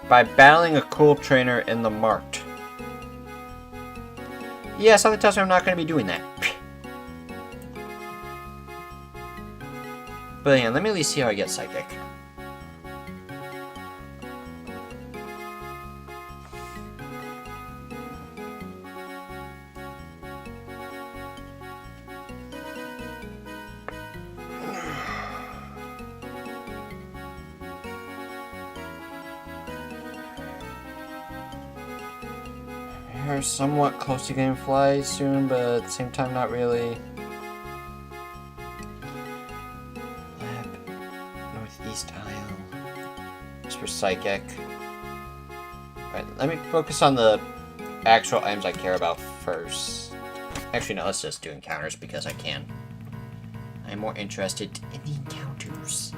By battling a cool trainer in the mart. Yeah, something tells me I'm not going to be doing that. But yeah, let me at least see how I get Psychic. We're somewhat close to getting Fly soon, but at the same time not really. Northeast Isle. Just for Psychic. Alright, let me focus on the actual items I care about first. Actually, no, let's just do encounters because I can. I'm more interested in the encounters.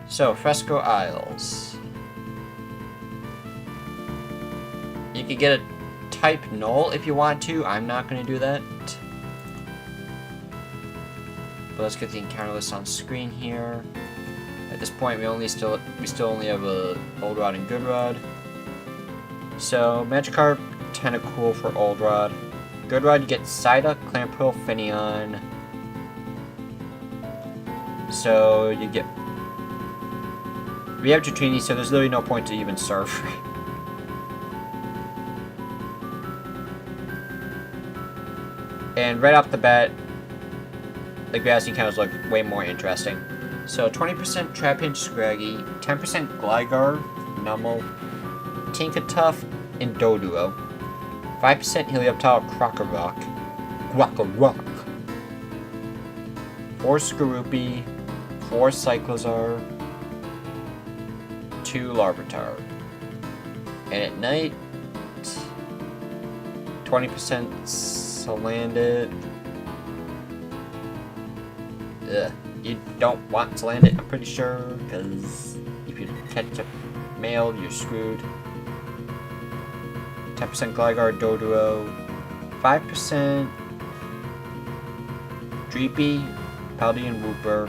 So, Fresco Isles. You could get a type null if you want to. I'm not going to do that. But let's get the encounter list on screen here. At this point, we still only have a Old Rod and Good Rod. So Magikarp, kind of cool for Old Rod. Good Rod, you get Psyduck, Clamperl, Finneon. So you get. We have Dratini, so there's literally no point to even surf. And right off the bat, the grassy cows look way more interesting. So 20% Trapinch Scraggy, 10% Gligar, Numel, Tinkatuff, and Doduo, 5% Helioptile Crocorock, Guacarock, 4 Skorupi, 4 Cyclozar, to Larvitar. And at night, 20% Salandit. Ugh, you don't want to land it, I'm pretty sure, because if you catch a male, you're screwed. 10% Gligar, Doduo, 5% Dreepy, Paldean Wooper,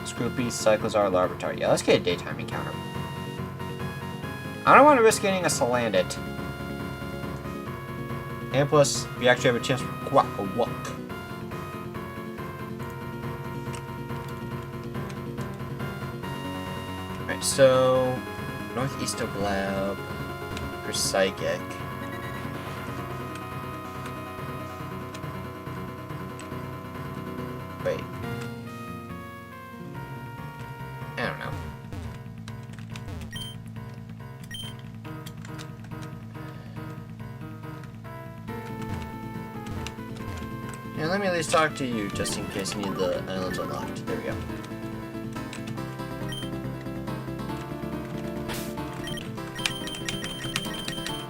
Scroopy, Cyclizar, Larvitar. Yeah, let's get a daytime encounter. I don't want to risk getting a Salandit. And plus, we actually have a chance for Quack-a-Walk. Alright, so northeast of Lab for Psychic. Wait. I don't know. Yeah, let me at least talk to you just in case you need the islands unlocked. There we go.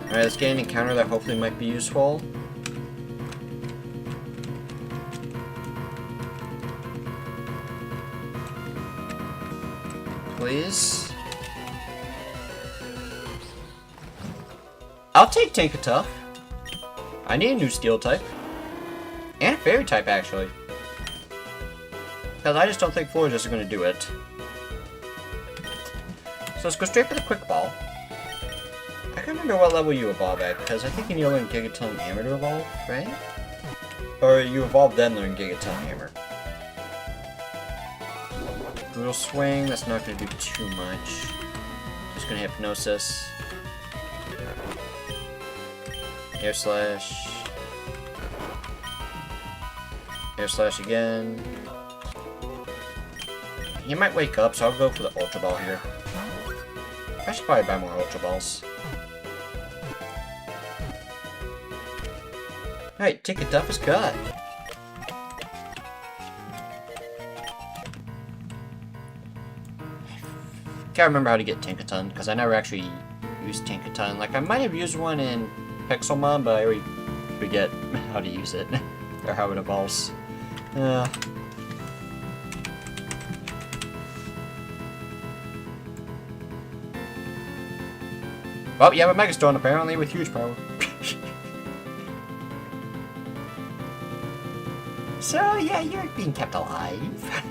Alright, let's get an encounter that hopefully might be useful. Please. I'll take Tinkatuff. I need a new steel type. And a fairy type, actually. Because I just don't think Florges are going to do it. So let's go straight for the Quick Ball. I can't remember what level you evolve at, because I think you need to learn Gigaton Hammer to evolve, right? Or you evolve then learn Gigaton Hammer. Brutal Swing, that's not going to do too much. Just going to Hypnosis. Air Slash. Air Slash again. He might wake up, so I'll go for the Ultra Ball here. I should probably buy more Ultra Balls. Alright, Tinkatuff is cut. Can't remember how to get Tinkaton, because I never actually used Tinkaton. Like, I might have used one in Pixelmon, but I already forget how to use it. Or how it evolves. Well, you have a Megastone apparently with huge power. So, yeah, you're being kept alive.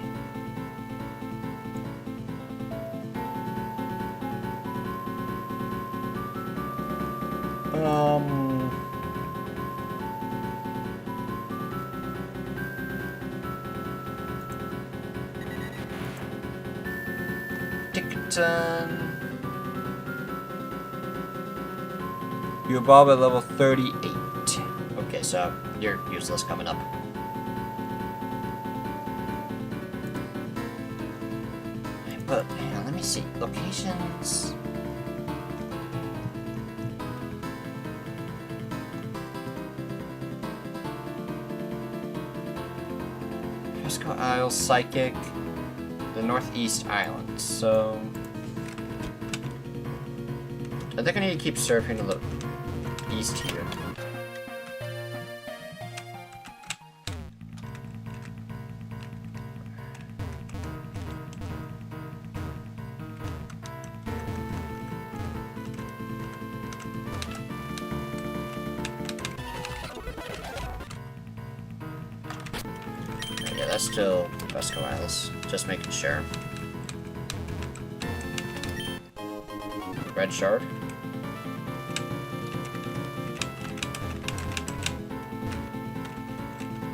You evolve at level 38. Okay, so you're useless coming up. But, hang on, let me see. Locations. Fresco Isle, Psychic, the Northeast Island. So I think I need to keep surfing to the east here. Yeah, that's still Fresco Isles. Just making sure. Red Shard.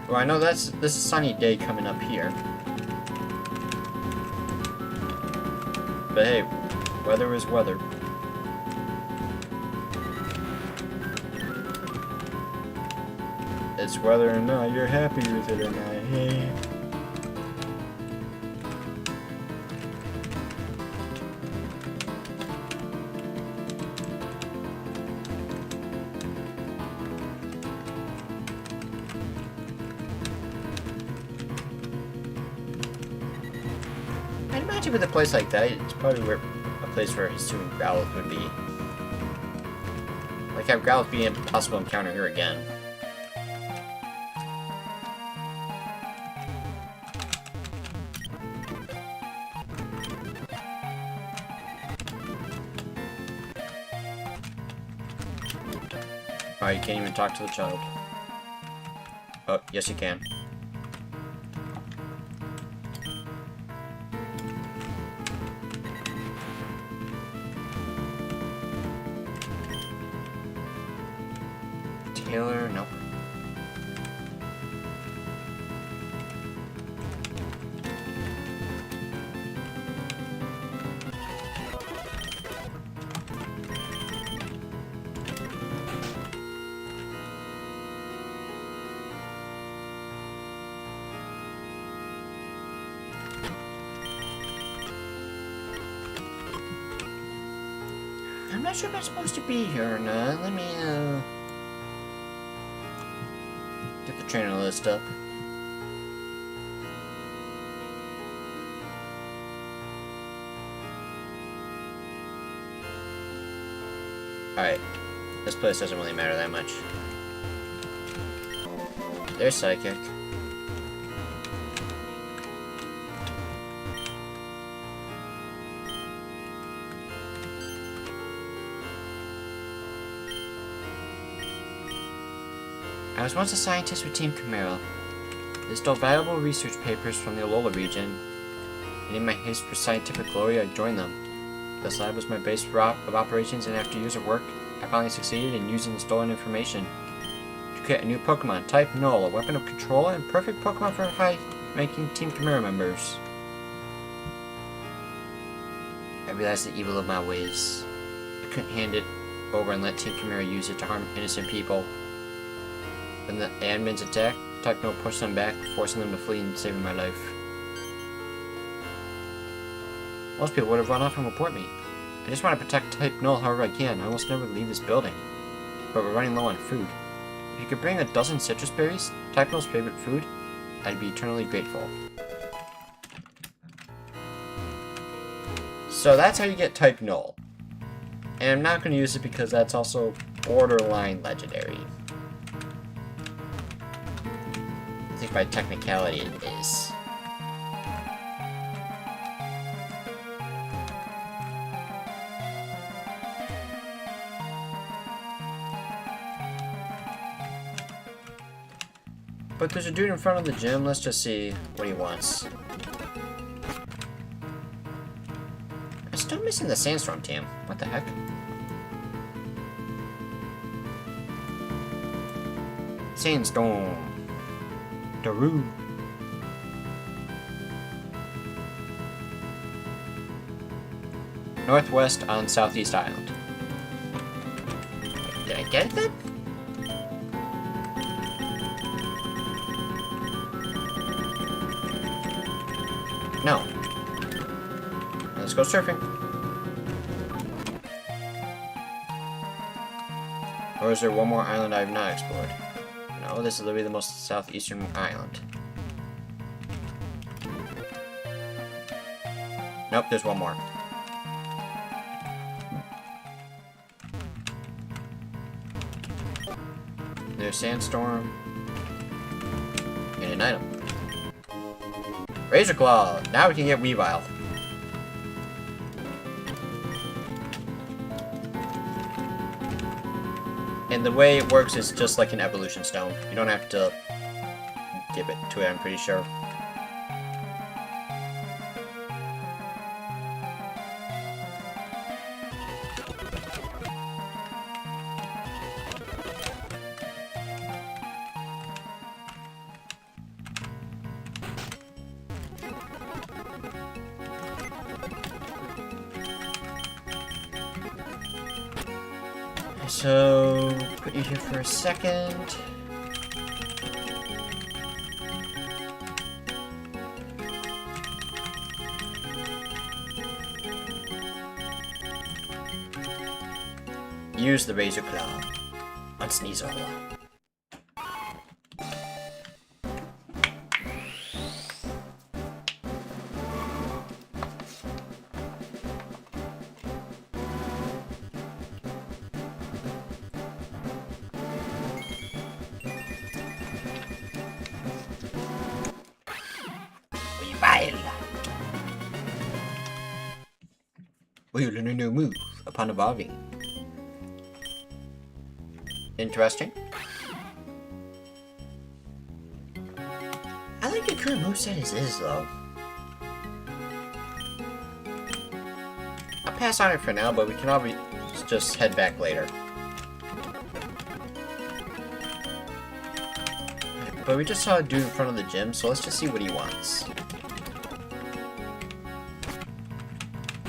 Well, I know this is a sunny day coming up here. But hey, weather is weather. It's whether or not you're happy with it or not. Hey. I'd imagine with a place like that, it's probably where a place where assuming Growlithe would be. Like how Growlithe be an impossible encounter here again. Oh, you can't even talk to the child. Oh, yes you can. Taylor, nope. I'm not sure if I'm supposed to be here or not. Let me, get the trainer list up. Alright. This place doesn't really matter that much. There's Psychic. I was once a scientist with Team Chimera. They stole valuable research papers from the Alola region, and in my haste for scientific glory, I joined them. This lab was my base of operations, and after years of work, I finally succeeded in using the stolen information to create a new Pokemon, type Null, a weapon of control and perfect Pokemon for high-ranking Team Chimera members. I realized the evil of my ways. I couldn't hand it over and let Team Chimera use it to harm innocent people. When the admins attacked, Type Null pushed them back, forcing them to flee and saving my life. Most people would have run off and report me. I just want to protect Type Null however I can. I almost never leave this building. But we're running low on food. If you could bring a dozen citrus berries, Type Null's favorite food, I'd be eternally grateful. So that's how you get Type Null. And I'm not going to use it because that's also borderline legendary. I think by technicality it is. But there's a dude in front of the gym. Let's just see what he wants. I'm still missing the Sandstorm team. What the heck? Sandstorm. Daru. Northwest on Southeast Island. Did I get it then? No. Let's go surfing. Or is there one more island I have not explored? No, this is literally the most southeastern island. Nope, there's one more. There's Sandstorm. And an item. Razor Claw! Now we can get Weavile. And the way it works is just like an evolution stone. You don't have to give it to it, I'm pretty sure. So, put you here for a second. Use the Razor Claw on Sneasel. We learn a new move upon evolving. Interesting. I like your current moveset as is, though. I'll pass on it for now, but we can always just head back later. But we just saw a dude in front of the gym, so let's just see what he wants.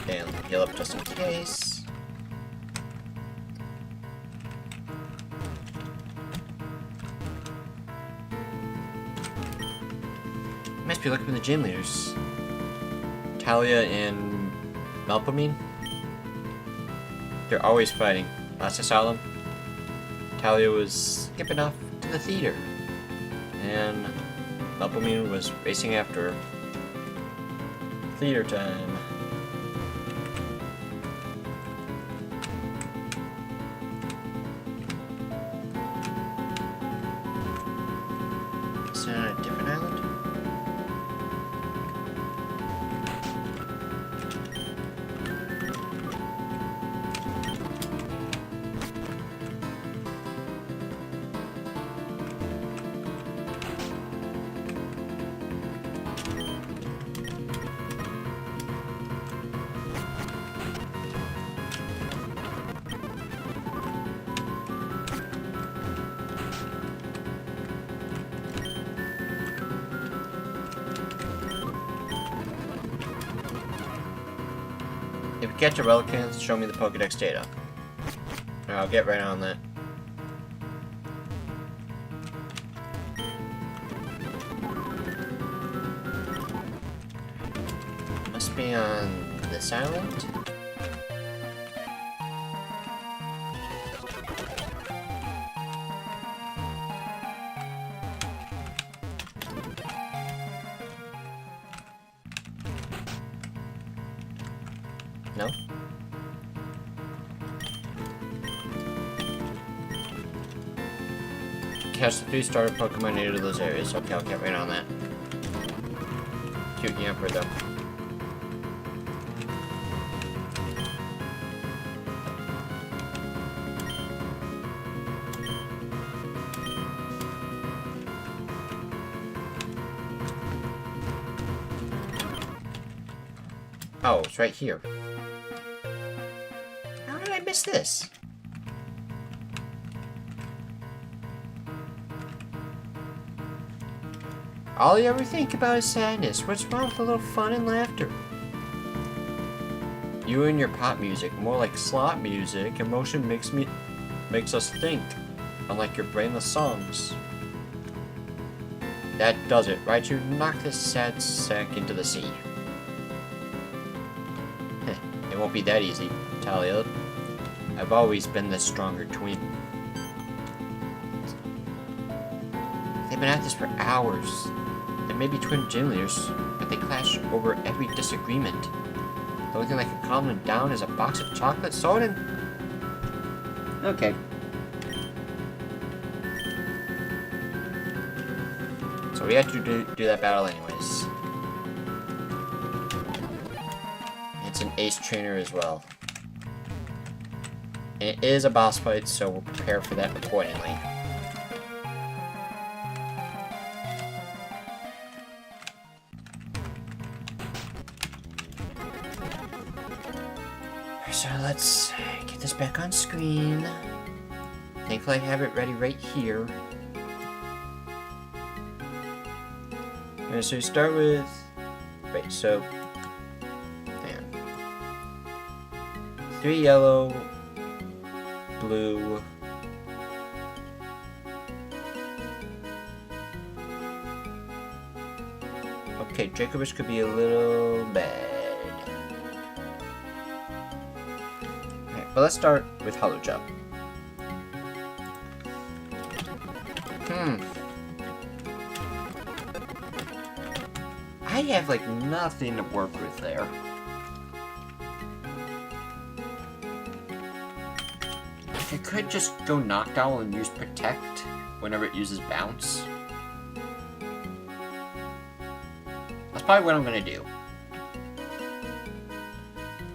And heal up just in case. Must be looking for the gym leaders. Talia and Melpomene? They're always fighting. Last I saw them, Talia was skipping off to the theater. And Melpomene was racing after her. Theater time. Is that on a different island? If you catch a Relicanth, show me the Pokedex data. Alright, I'll get right on that. Must be on this island? No? Catch the 3 starter Pokemon native to those areas. Okay, I'll get right on that. Cute Yamper though. Oh, it's right here. How did I miss this? All you ever think about is sadness. What's wrong with a little fun and laughter? You and your pop music, more like slot music. Emotion makes us think, unlike your brainless songs. That does it, right? You knock this sad sack into the sea. It won't be that easy, Talia. I've always been the stronger twin. They've been at this for hours. They may be twin gym leaders, but they clash over every disagreement. The only thing that can calm them down is a box of chocolate soda. Okay. So we have to do that battle anyways. It's an ace trainer as well. And it is a boss fight, so we'll prepare for that accordingly. So let's get this back on screen. Thankfully I have it ready right here. And so we start with... Wait, so... Hang on. 3 yellow, blue... Okay, Dracovish could be a little bad. But let's start with Hollow Jump. I have like nothing to work with there. I could just go Knockdown and use Protect whenever it uses Bounce. That's probably what I'm gonna do.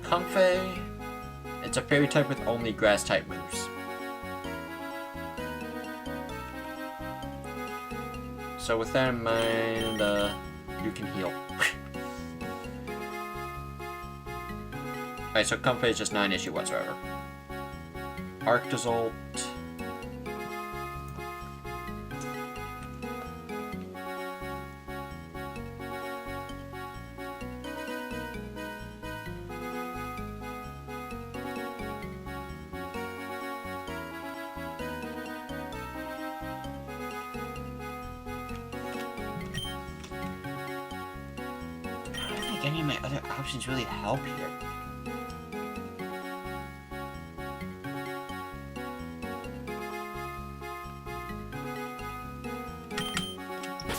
Comfey, it's a fairy type with only grass type moves. So with that in mind, you can heal. Alright, so Comfey is just not an issue whatsoever. Arctozolt. I don't think any of my other options really help here.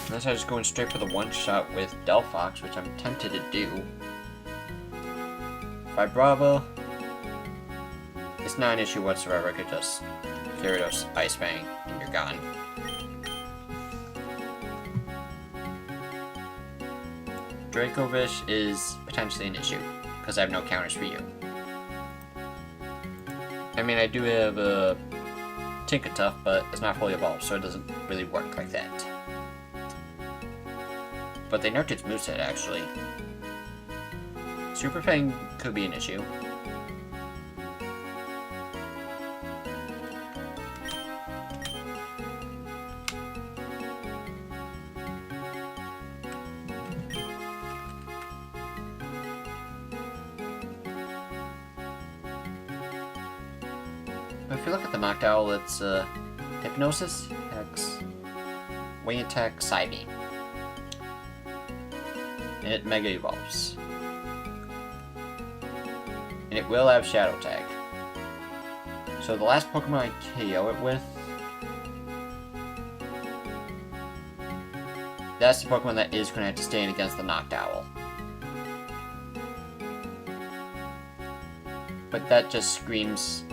Unless I was going straight for the one-shot with Delphox, which I'm tempted to do. Vibrava, it's not an issue whatsoever. I could just Gyarados Ice Fang and you're gone. Dracovish is potentially an issue, because I have no counters for you. I mean, I do have a Tinkertuff, but it's not fully evolved, so it doesn't really work like that. But they nerfed its moveset, actually. Super Fang could be an issue. If you look at the Noctowl, it's Hypnosis, Hex, Wing Attack, Psybeam. And it Mega Evolves. And it will have Shadow Tag. So the last Pokemon I KO it with, that's the Pokemon that is going to have to stand against the Noctowl. But that just screams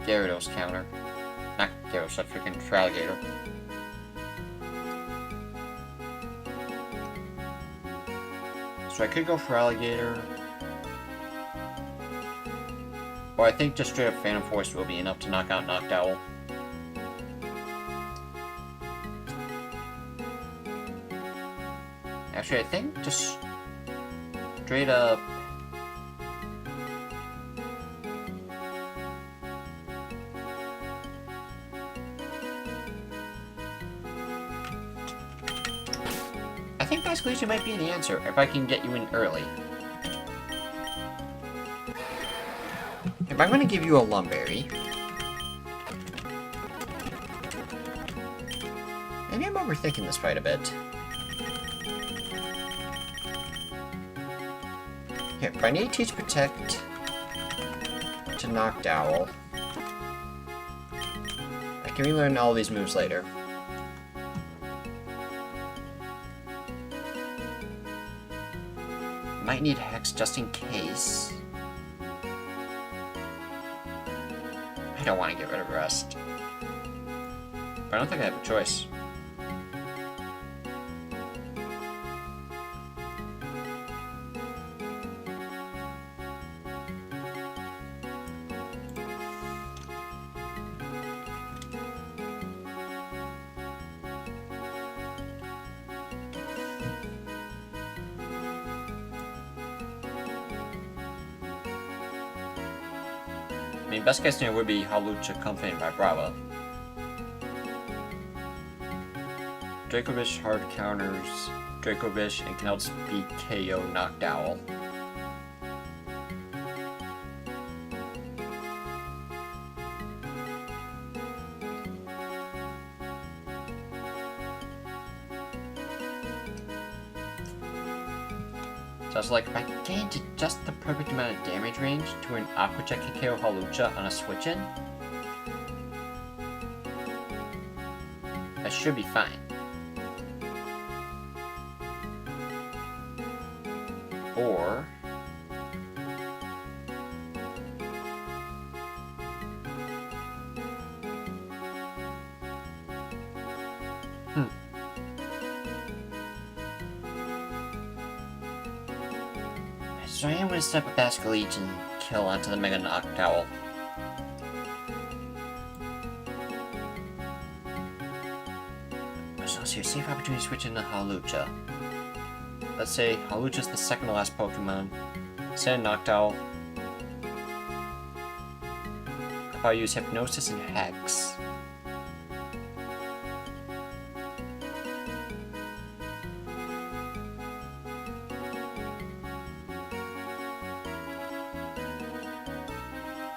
Gyarados counter. Not Gyarados, that's freaking Feraligatr. So I could go Feraligatr. Or I think just straight up Phantom Force will be enough to knock out Noctowl. Actually, I think just straight up I think Basculegion might be the answer if I can get you in early. If I'm going to give you a Lumberry, maybe I'm overthinking this fight a bit. Here, if I need to teach Protect to Noctowl, I can relearn all these moves later. Might need Hex just in case. I don't want to get rid of Rust. But I don't think I have a choice. I mean, best case scenario would be Hawlucha, Comfey, and Vibrava. Dracovish hard counters Dracovish and can outspeed KO Noctowl. So I was like, if I gain to just the perfect amount of damage range to an Aqua Jet can KO Hawlucha on a switch-in, that should be fine. Or So I am going to step a Basket Leech and kill onto the Mega Noctowl. So let's see, safe opportunity to switch into Hawlucha. Let's say Hawlucha's the second to last Pokemon. Send Noctowl. If I use Hypnosis and Hex.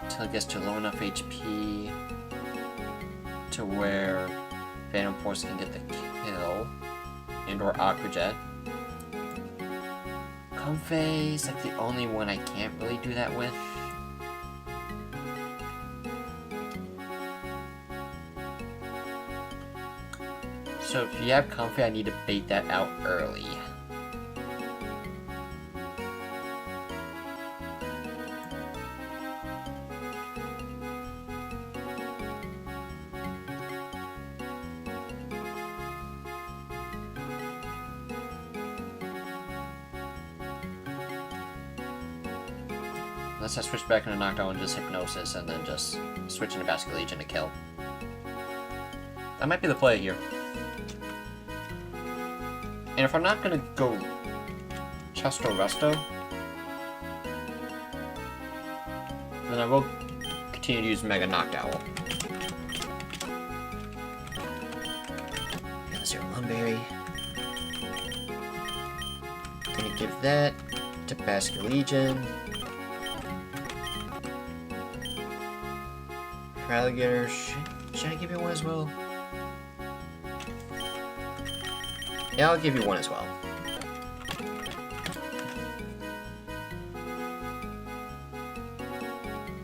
Until it gets to low enough HP to where Phantom Force can get the kill. And or Aqua Jet. Comfey is like the only one I can't really do that with. So if you have Comfey, I need to bait that out early. Unless I switch back into Noctowl and just Hypnosis, and then just switch into Basket Legion to kill. That might be the play here. And if I'm not gonna go Chesto Resto, then I will continue to use Mega Noctowl. There's your Lumberry. Gonna give that to Basket Legion. Alligator, should I give you one as well? Yeah, I'll give you one as well.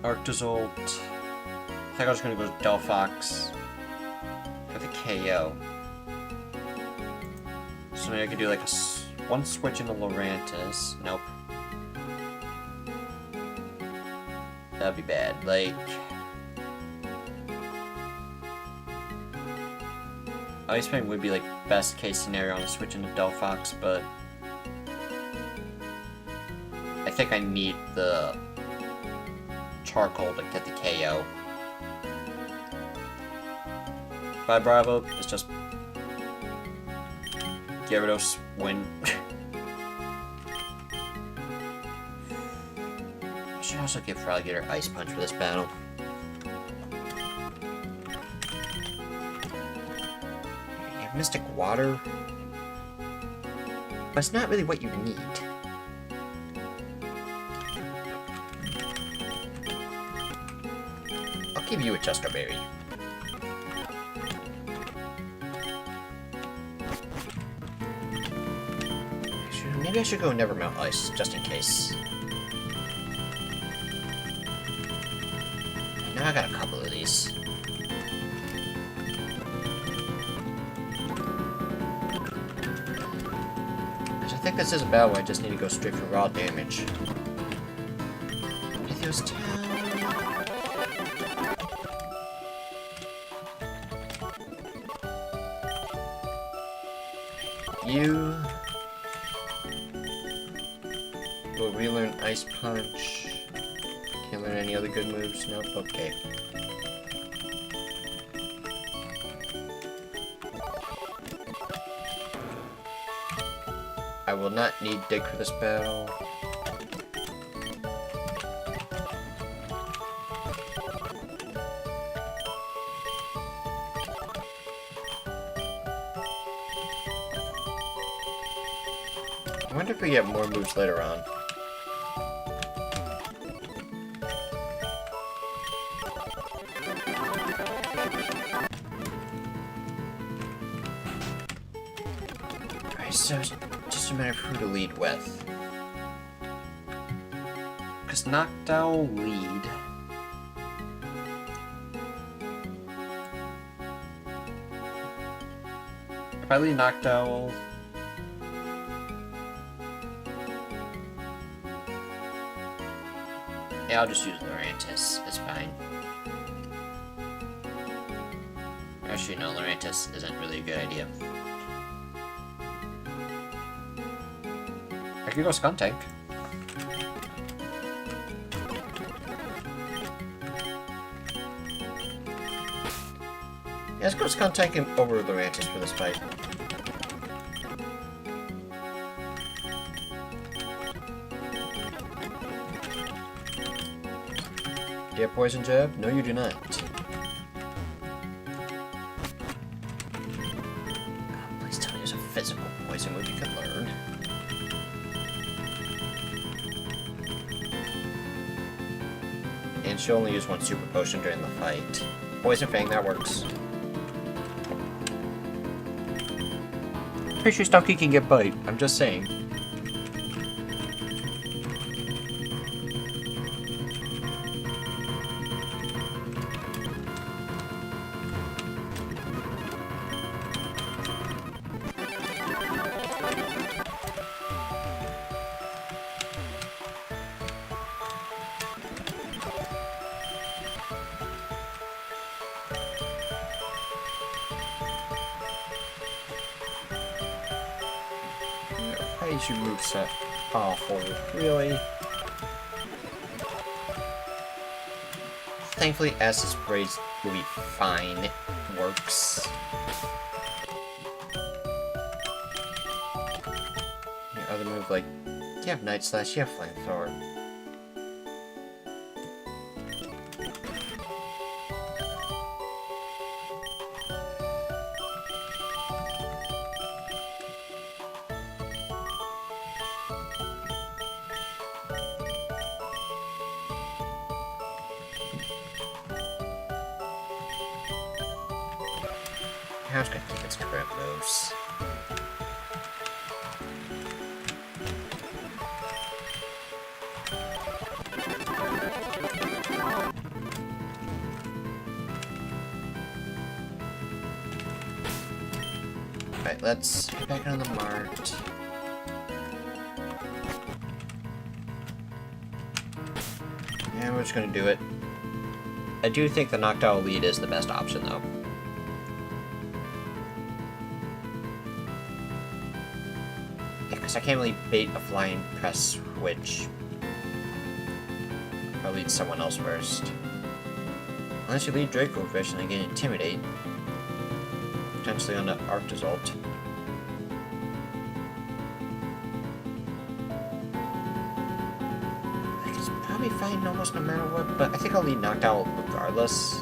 Arctozolt. I think I was gonna go with Delphox for the KO. So maybe I could do like one switch into Lurantis. Nope. That'd be bad. Like, Ice Fang would be like best case scenario on switching to Delphox, but I think I need the Charcoal to get the KO. Bye Bravo, it's just Gyarados win. I should also give Froggator Ice Punch for this battle. Mystic Water, but it's not really what you need. I'll give you a Chesto Berry. Maybe I should go Never Melt Ice, just in case. Now I got a couple of these. I think this is a battle where I just need to go straight for raw damage. Mythos Town. You will relearn Ice Punch. Can't learn any other good moves? Nope, okay. I will not need Dig for this battle. I wonder if we get more moves later on. Alright, so it's just a matter of who to lead with. Because Noctowl will lead. If I lead Noctowl, yeah, I'll just use Lurantis. It's fine. Actually, no, Lurantis isn't really a good idea. I could go Skuntank. Yeah, let's go just taking over the ranches for this fight. Do you have poison jab? No, you do not. God, please tell me there's a physical poison move you can learn. And she'll only use one super potion during the fight. Poison Fang, that works. Pretty sure Stocky can get bite, I'm just saying. Why is your moveset awful? Really? Thankfully, Acid Sprays will be fine. It works. Your other move, like, you have Night Slash, you have Flamethrower. I was gonna take its current moves. Alright, let's get back on the mart. And we're just gonna do it. I do think the Noctowl lead is the best option though. I can't really bait a flying press switch. I'll lead someone else first. Unless you lead Dracofish and I get Intimidate. Potentially on the Arctozolt. I can probably find almost no matter what, but I think I'll lead Noctowl regardless.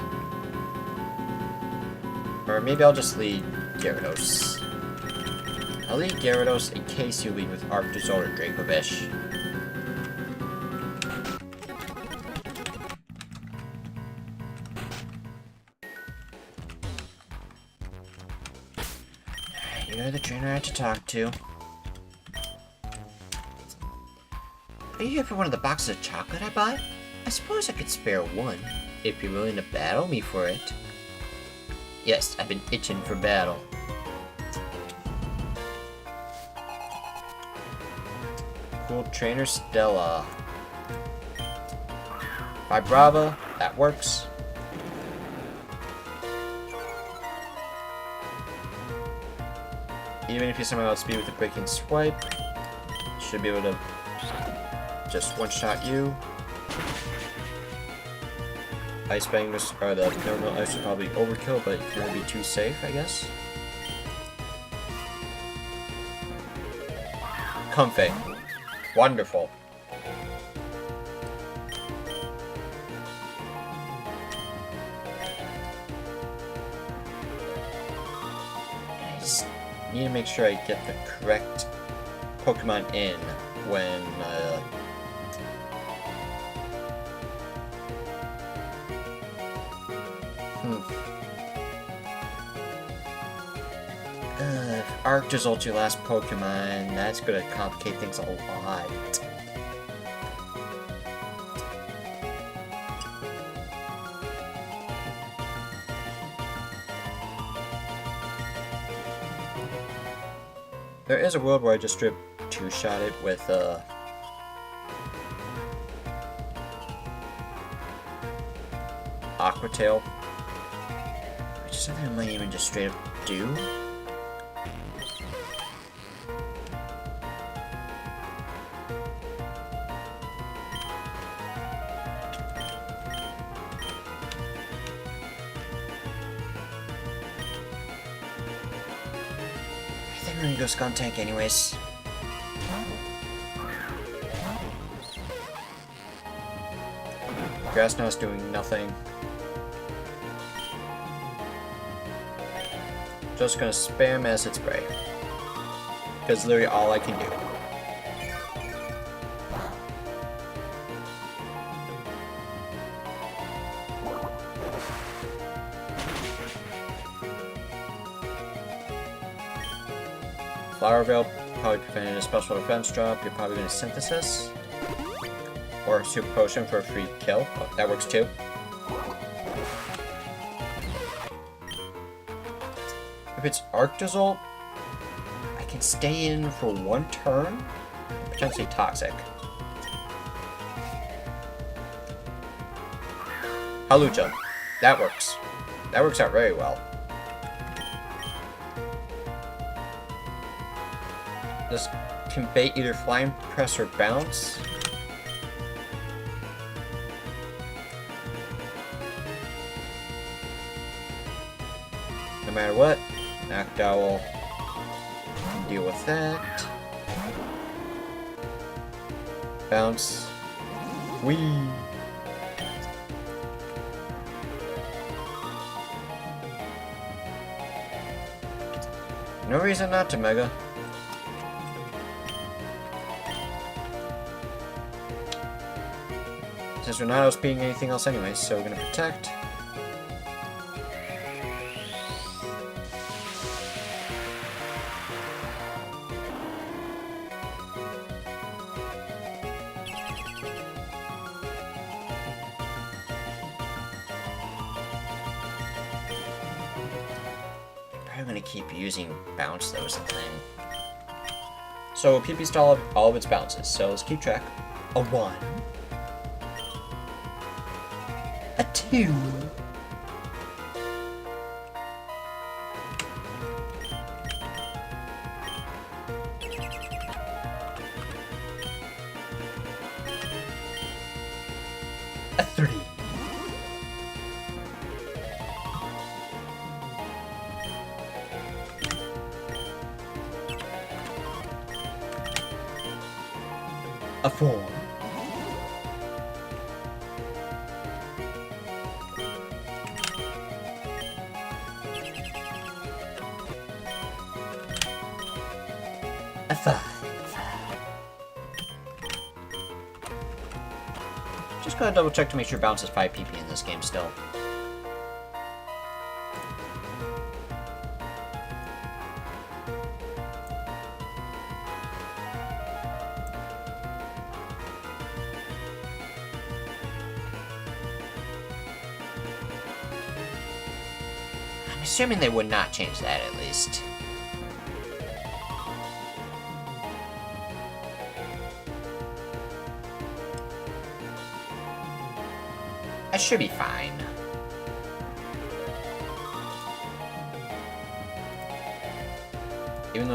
Or maybe I'll just lead Gyarados. I'll lead Gyarados in case you lead with Arctozolt or Dracovish. You're the trainer I had to talk to. Are you here for one of the boxes of chocolate I bought? I suppose I could spare one, if you're willing to battle me for it. Yes, I've been itching for battle. Cool Trainer Stella. Vibrava, that works. Even if you somehow outspeed with a Breaking Swipe, should be able to just one-shot you. Ice Bangers are the normal ice will probably overkill, but if you're gonna be too safe, I guess. Comfey. Wonderful. I just need to make sure I get the correct Pokemon in when if Arctozolt your last Pokemon, that's gonna complicate things a lot. There is a world where I just strip two-shot it with Aqua Tail, which is something I might even just straight up do. I'm gonna go Skunk Tank anyways. Grass Knot's doing nothing. Just gonna spam Acid Spray. Because literally all I can do. Flower Veil probably prevented a special defense drop. You're probably going to Synthesis. Or Super Potion for a free kill. Oh, that works too. If it's Arctozolt, I can stay in for one turn. Potentially Toxic. Halucha. That works. That works out very well. This can bait either Flying Press or Bounce. No matter what, Noctowl can deal with that. Bounce. Whee! No reason not to Mega. Since we're not outspeeding anything else anyway, so we're gonna Protect. I'm gonna keep using Bounce, though, is the thing. So PP'd all of its bounces, so let's keep track. A 1. A 2. A 3. A 4. A 5. Just gotta double check to make sure Bounce is 5 PP in this game still. I'm assuming they would not change that at least. I should be fine. Even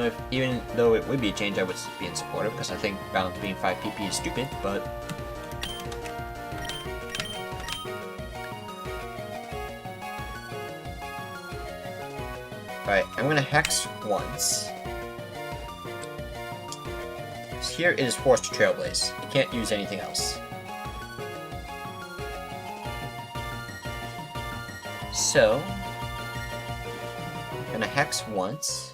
though it would be a change, I would be in support of because I think Bounce being 5 PP is stupid, but alright, I'm gonna Hex once. Here it is forced to Trailblaze. You can't use anything else. So, I'm gonna Hex once.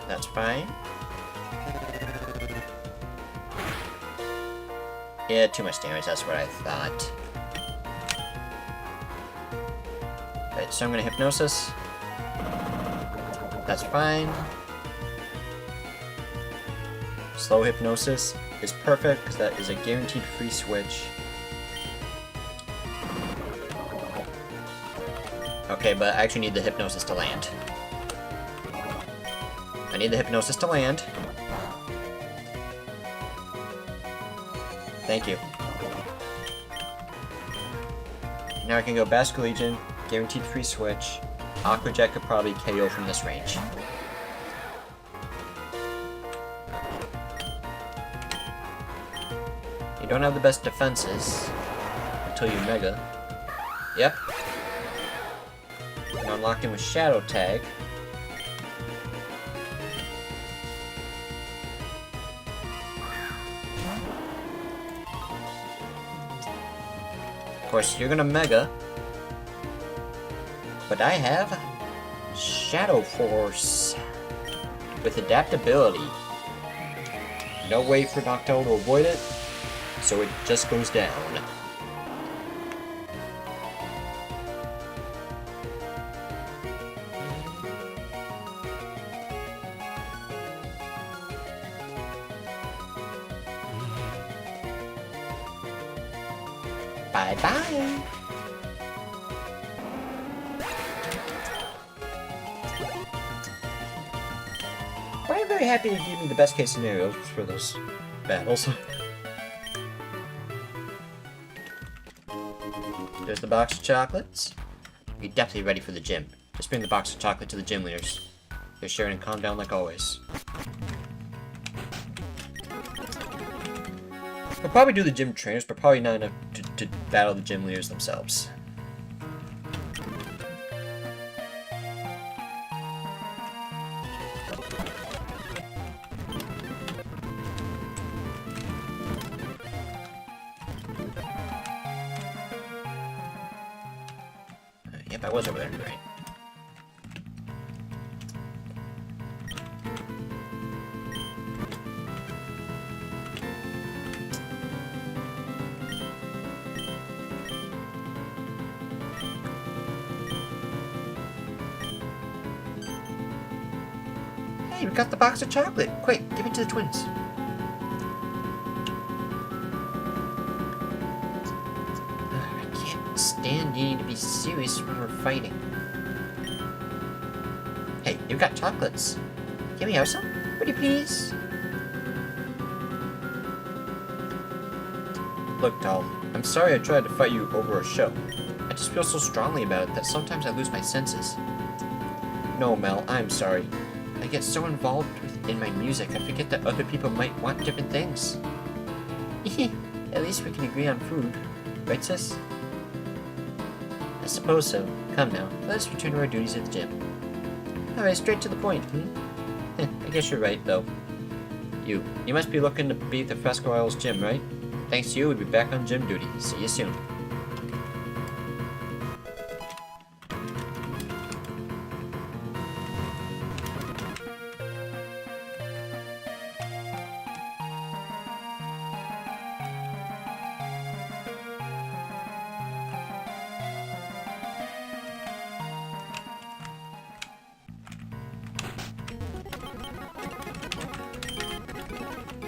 That's fine. Yeah, too much damage, that's what I thought. Right, so I'm gonna Hypnosis. That's fine. Slow Hypnosis is perfect, because that is a guaranteed free switch. Okay, but I actually need the Hypnosis to land. I need the Hypnosis to land. Thank you. Now I can go Basque Legion, guaranteed free switch. Aqua Jet could probably KO from this range. You don't have the best defenses until you Mega. Yep. And unlock him with Shadow Tag. Of course, you're gonna Mega. But I have Shadow Force with adaptability. No way for Noctowl to avoid it, so it just goes down. Bye-bye! I'm very happy to give me the best case scenarios for those battles. There's the box of chocolates. You're definitely ready for the gym. Just bring the box of chocolate to the gym leaders. They're sharing and calm down like always. We'll probably do the gym trainers, but probably not enough to battle the gym leaders themselves. Yep, I was over there, right? Hey, we got the box of chocolate! Quick, give it to the twins! Stand, you need to be serious when we're fighting. Hey, you've got chocolates. Can we have some? Would you please? Look, doll, I'm sorry I tried to fight you over a show. I just feel so strongly about it that sometimes I lose my senses. No, Mel, I'm sorry. I get so involved in my music, I forget that other people might want different things. At least we can agree on food. Right, sis? I suppose so. Come now, let us return to our duties at the gym. Alright, straight to the point, I guess you're right, though. You must be looking to beat the Fresco Isles gym, right? Thanks to you, we'll be back on gym duty. See you soon.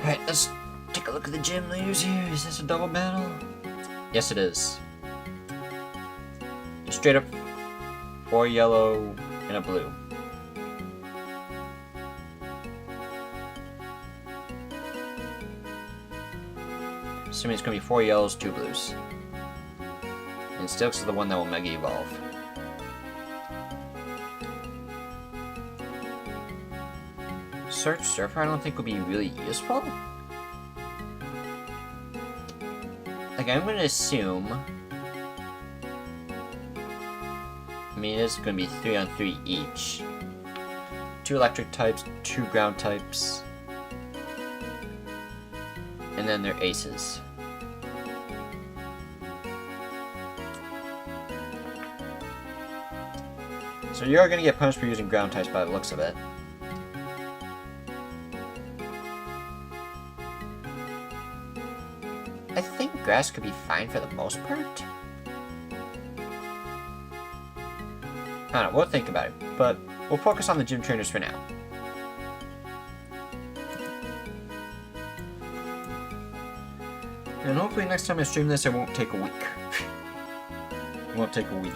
Alright, let's take a look at the gym leaders here. Is this a double battle? Yes, it is. Just straight up 4 yellow and a blue. Assuming it's going to be 4 yellows, 2 blues. And Stilks is the one that will Mega Evolve. Search Surfer I don't think will be really useful. Like, I'm going to assume... I mean, it's going to be 3 on 3 each. 2 electric types, 2 ground types. And then they're aces. So you're going to get punished for using ground types by the looks of it. I think grass could be fine for the most part. I don't know, we'll think about it, but we'll focus on the gym trainers for now. And hopefully next time I stream this, it won't take a week. It won't take a week.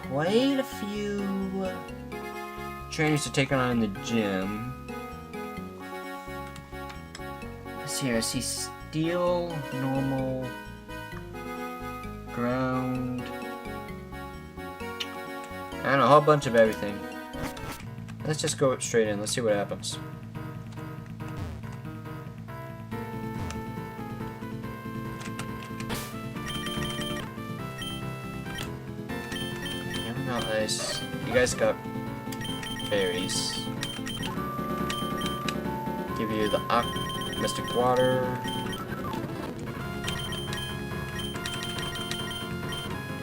Quite a few trainers to take on in the gym. Let's see here, I see steel, normal, ground. I don't know, a whole bunch of everything. Let's just go straight in. Let's see what happens. Not nice. You guys got berries. Give you the mystic water.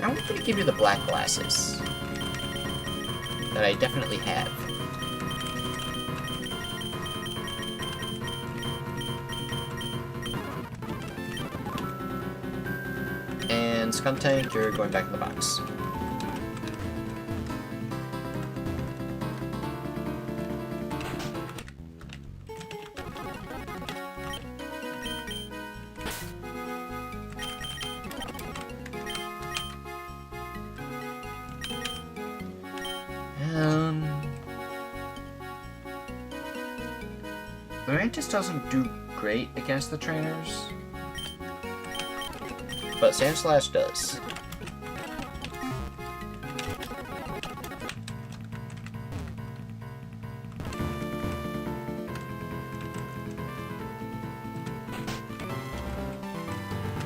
I'm going to give you the black glasses that I definitely have. And Scum Tank, you're going back in the box. The Mantis doesn't do great against the trainers, but Sand Slash does.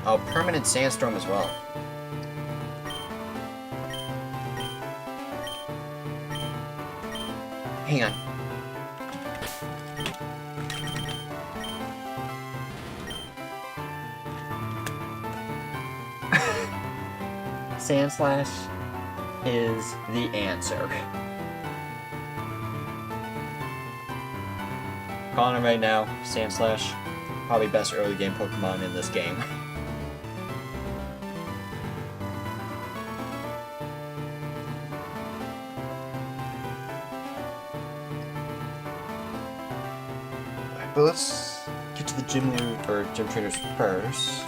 Oh, permanent sandstorm as well. Hang on. Sand Slash is the answer. Calling it right now, Sand Slash, probably best early game Pokemon in this game. Alright, but let's get to the gym trainers first.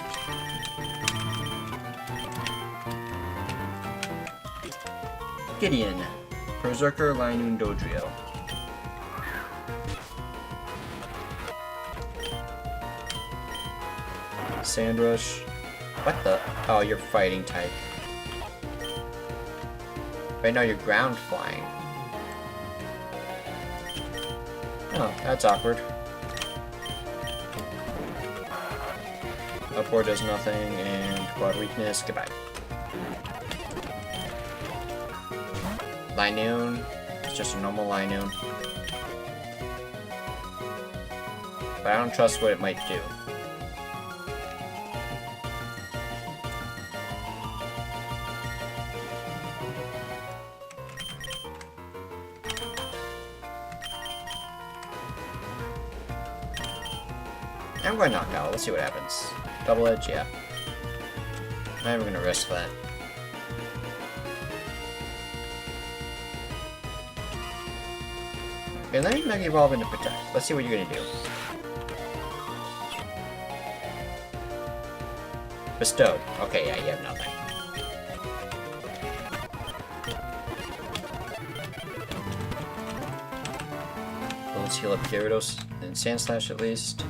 Gideon, Berserker, Linoon, Dodrio. Sandrush. What the? Oh, you're fighting type. Right now you're ground flying. Oh, that's awkward. Upward does nothing, and quad weakness, goodbye. Linoon, it's just a normal Linoon. But I don't trust what it might do. I'm going to knock out, let's see what happens. Double edge, yeah. I'm not even going to risk that. Okay, let me Mega Evolve into Protect. Let's see what you're gonna do. Bestow. Okay, yeah, you have nothing. Well, let's heal up Gyarados and Sand Slash at least.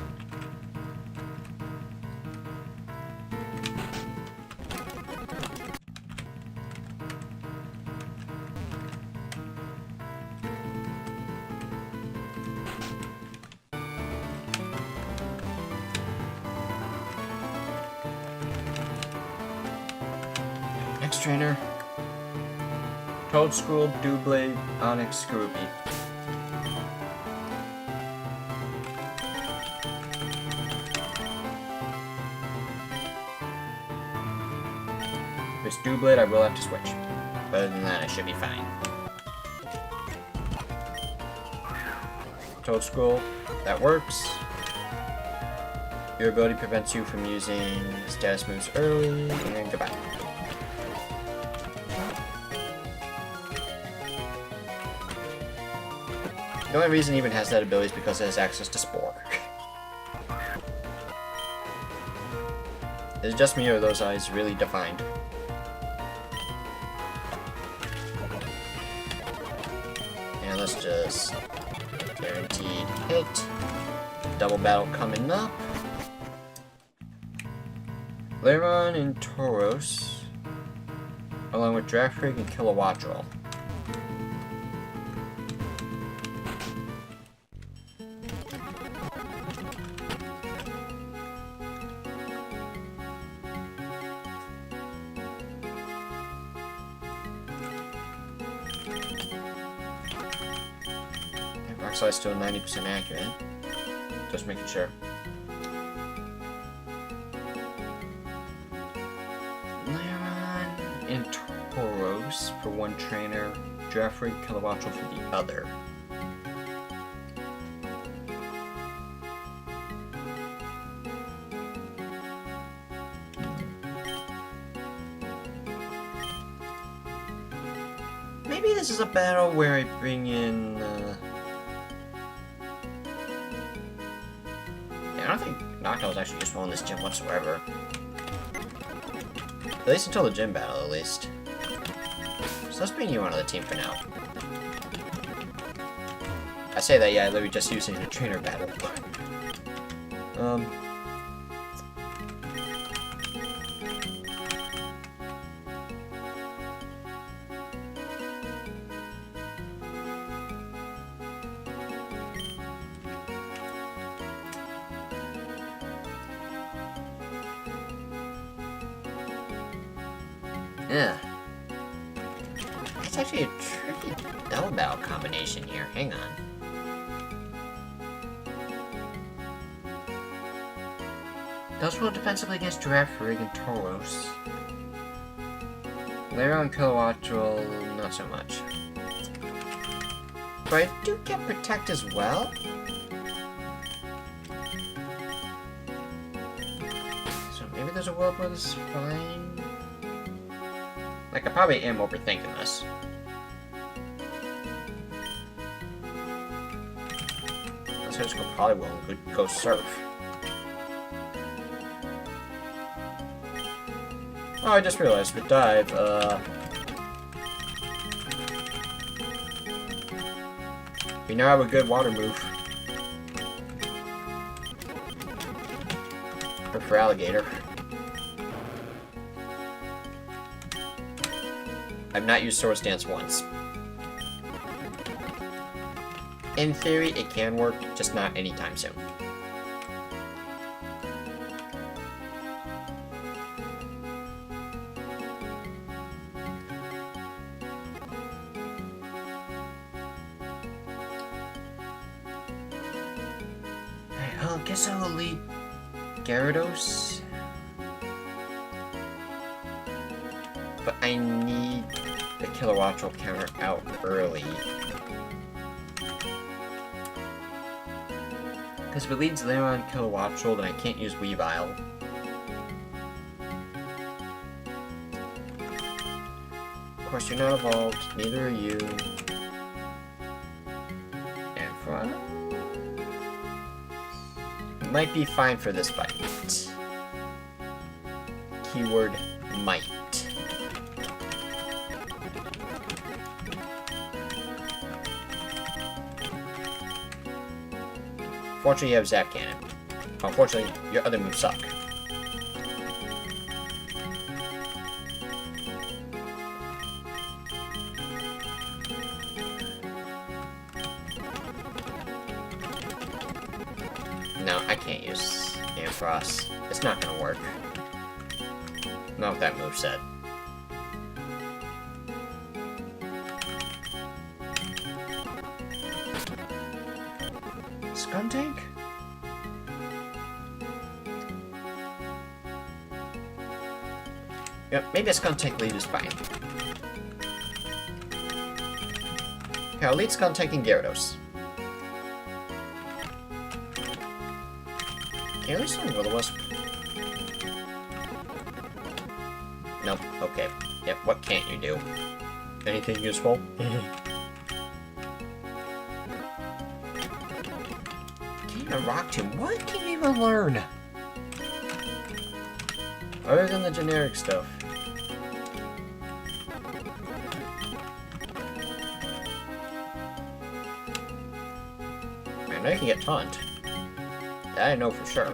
Next trainer. Toadstool, Doublade, Onyx, Scrooby. If it's Doublade, I will have to switch. But other than that, I should be fine. Toadstool, that works. Your ability prevents you from using status moves early, and goodbye. The only reason it even has that ability is because it has access to Spore. Is it just me or are those eyes really defined? And let's just guaranteed hit. Double battle coming up. Lairon and Tauros, along with Drafrig and Kilowattrel. size still 90% accurate. Just making sure. Laron and Tauros for one trainer. Jeffrey Kilowattrel for the other. Maybe this is a battle where I bring in... Yeah, I don't think Knockout was actually useful in this gym whatsoever. At least until the gym battle, at least. So let's bring you onto the team for now. I say that, yeah, I literally just used it in a trainer battle. Yeah. It's actually a tricky double battle combination here. Hang on. Does well defensively against Giraffe, Rig, and Tauros. Later on Kilowattrel, not so much. But I do get Protect as well. So maybe there's a world where this is fine. Like, I probably am overthinking this. So I just probably will go surf. Oh, I just realized with dive, we now have a good water move. Or for alligator. I've not used Swords Dance once. In theory, it can work, just not anytime soon. Alright, I guess I will lead Gyarados. But I need the Kilowattrel counter out early. Because if it leads Laron Kilowattrel, then I can't use Weavile. Of course, you're not evolved, neither are you. And Front might be fine for this fight. Keyword might. Fortunately, you have Zap Cannon. Unfortunately, your other moves suck. No, I can't use Ampharos. It's not gonna work. Not with that moveset. Skuntank? Yep, maybe a Skuntank lead is fine. Okay, I'll lead Skuntank and Gyarados. Can I at least Will-O-Wisp? Nope, okay. Yep, what can't you do? Anything useful? A Rock Tomb. What can you even learn? Other than the generic stuff. I know you can get Taunt. That I know for sure.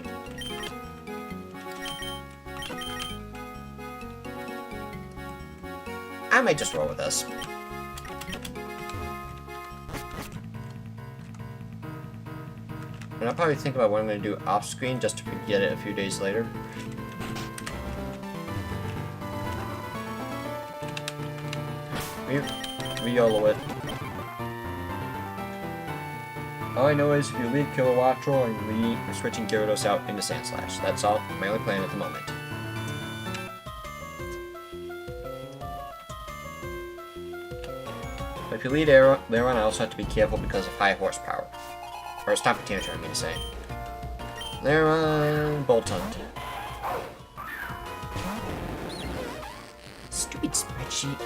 I might just roll with this. And I'll probably think about what I'm going to do off screen just to forget it a few days later. Re-YOLO it. All I know is if you leave Kilowattrol and leave, you're switching Gyarados out into Sandslash. That's all. My only plan at the moment. But if you lead Lairon, I also have to be careful because of high horsepower. Or it's time for Tantrum, I mean to say. Lairon, Boltund. Stupid spreadsheet.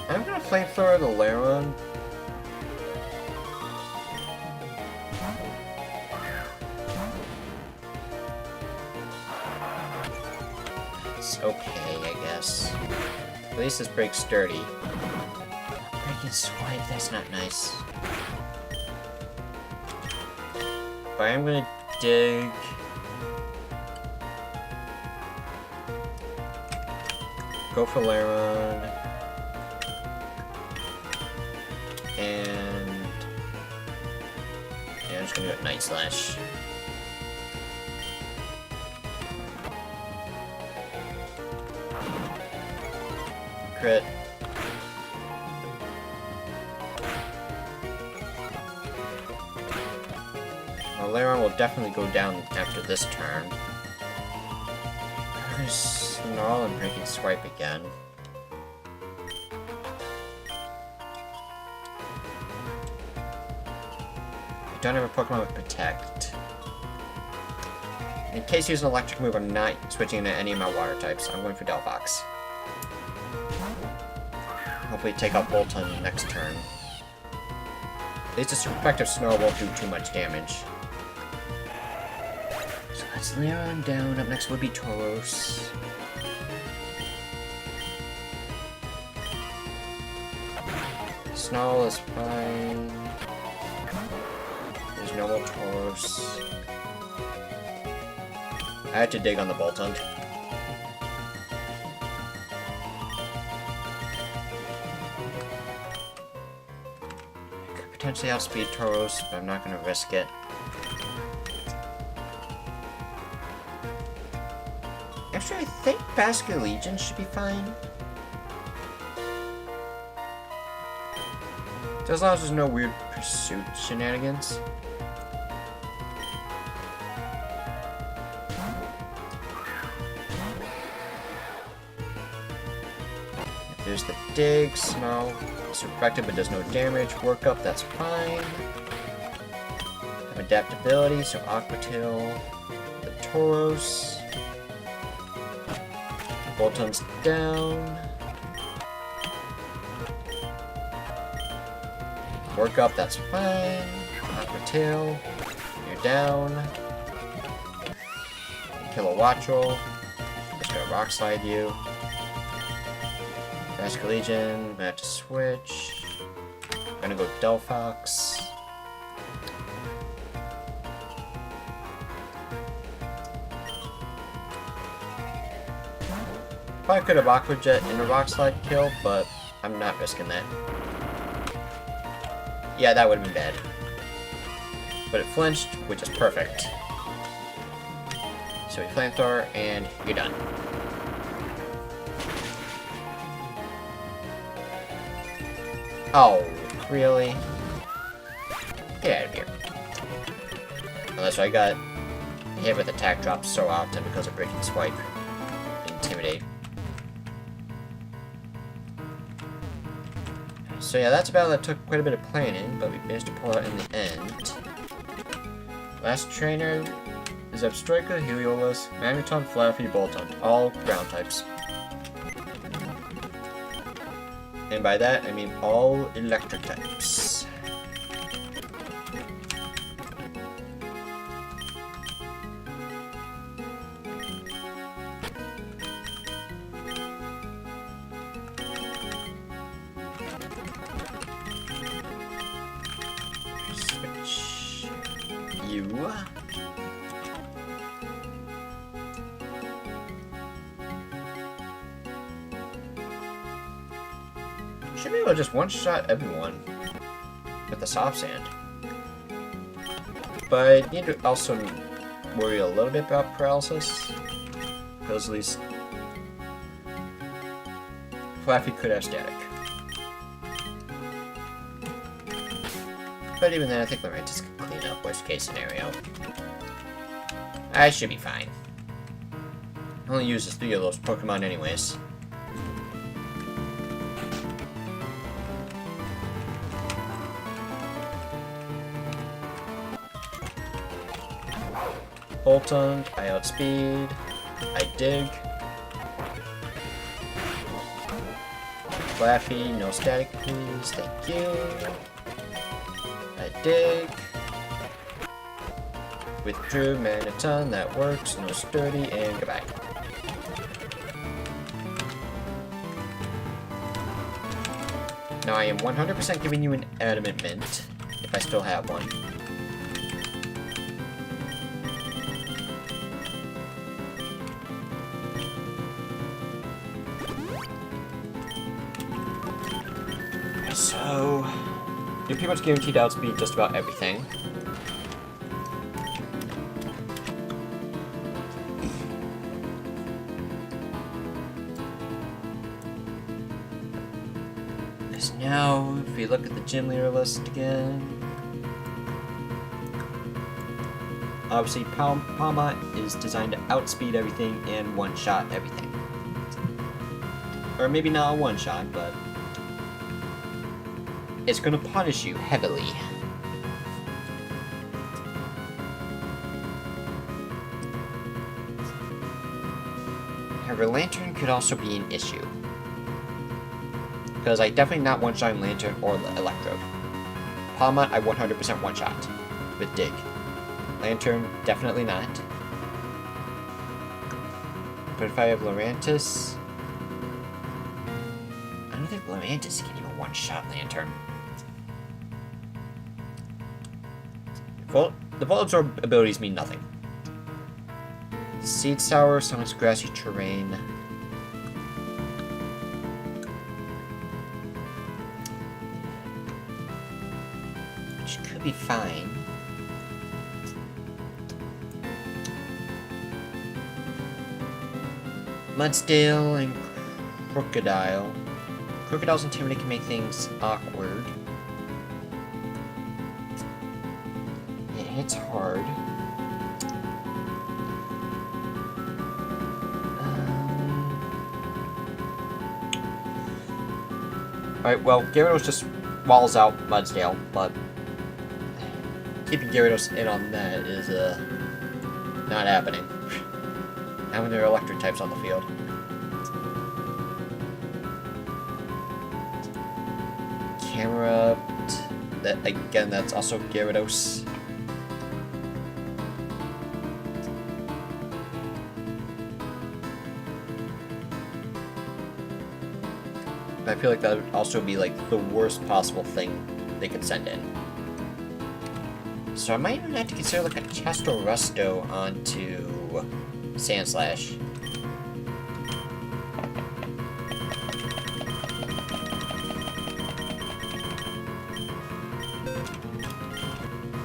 I'm gonna flamethrower the Lairon. It's okay, I guess. At least this breaks sturdy. Breaking swipe, that's not nice. But I'm gonna dig. Go for Lairon. And yeah, I'm just gonna go Night Slash. Crit. Well, Lairon will definitely go down after this turn. There's Snarl and Breaking Swipe again. I don't have a Pokemon with Protect. In case you use an electric move, I'm not switching into any of my water types. I'm going for Delphox. Hopefully take out Boltund next turn. At least a super effective Snarl won't do too much damage. So that's Lairon down. Up next would be Tauros. Snarl is fine. There's no more Tauros. I had to dig on the Boltund. Could potentially outspeed Tauros, but I'm not going to risk it. Actually, I think Basket Legion should be fine. Just as long as there's no weird pursuit shenanigans. If there's the dig, Snarl, it's effective but does no damage. Work up, that's fine. Have adaptability, so Aqua Tail, the Tauros. Boltund's down. Work up, that's fine. Aqua Tail, you're down. Kilowattrol, just gonna Rock Slide you. Basket Legion, I'm gonna have to switch. I'm gonna go Delphox. Probably could have Aqua Jet in a Rock Slide kill, but I'm not risking that. Yeah, that would have been bad. But it flinched, which is perfect. So we Flamethrower, and you're done. Oh, really? Get out of here. Unless I got hit with attack drops so often because of Breaking Swipe. Intimidate. So yeah, that's a battle that took quite a bit of planning, but we managed to pull out in the end. Last trainer is Abstroika, Heliolisk, Magneton, Flaffy, Boltund, all ground types. And by that, I mean all electric types. Switch you. Should be able to just one-shot everyone with the soft sand. But I need to also worry a little bit about paralysis. Because at least Flaffy could have static. But even then, I think Laryntis can clean up worst case scenario. I should be fine. I only uses 3 of those Pokemon anyways. Bolton, I outspeed, I dig. Flaffy, no static please, thank you. I dig. Withdrew, Magneton, that works, no sturdy, and goodbye. Now I am 100% giving you an Adamant Mint, if I still have one. So, you're pretty much guaranteed to outspeed just about everything. Because now, if we look at the gym leader list again, obviously Palma is designed to outspeed everything and one-shot everything. Or maybe not a one-shot, but it's going to punish you heavily. However, Lantern could also be an issue. Because I definitely not one-shot Lantern or Electrode. Palma, I 100% one-shot with Dig. Lantern, definitely not. But if I have Lurantis, I don't think Lurantis can even one-shot Lantern. The Volt Absorb abilities mean nothing. Seed Sour, summons grassy terrain. Which could be fine. Mudsdale and Crocodile. Crocodile's Intimidate can make things awkward. It hits hard. Alright, well, Gyarados just walls out Mudsdale, but keeping Gyarados in on that is, not happening. Not when there are electric types on the field. Camera, that again, that's also Gyarados. I feel like that would also be like the worst possible thing they could send in. So I might even have to consider like a Chesto Resto onto Sandslash.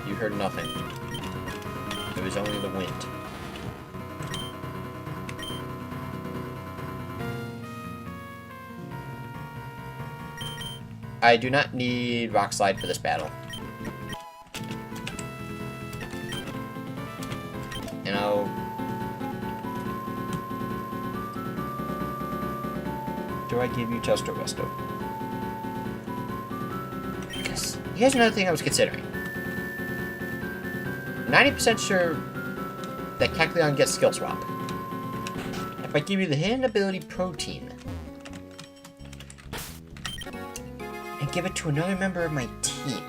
You heard nothing. It was only the wind. I do not need Rock Slide for this battle. You know, do I give you Chesto Resto? Because here's another thing I was considering. 90% sure that Kecleon gets Skill Swap. If I give you the hidden ability Protein, and give it to another member of my team.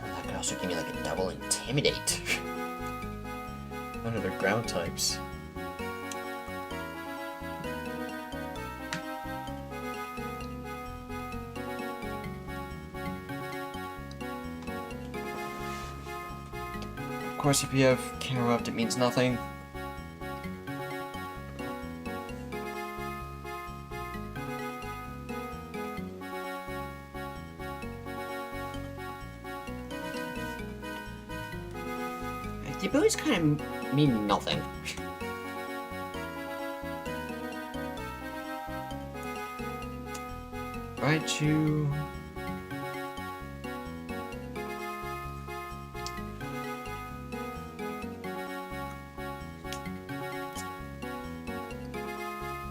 That could also give me like a double Intimidate. One of their ground types. Of course, if you have Interrupt, it means nothing. The abilities kind of mean nothing. Raichu...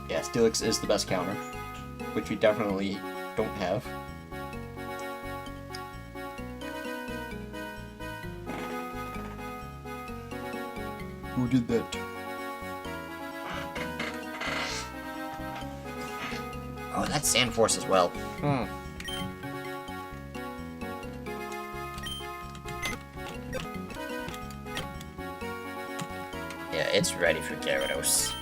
Yeah, Steelix is the best counter, which we definitely don't have. Who did that? Oh, that's Sand Force as well. Yeah, it's ready for Gyarados.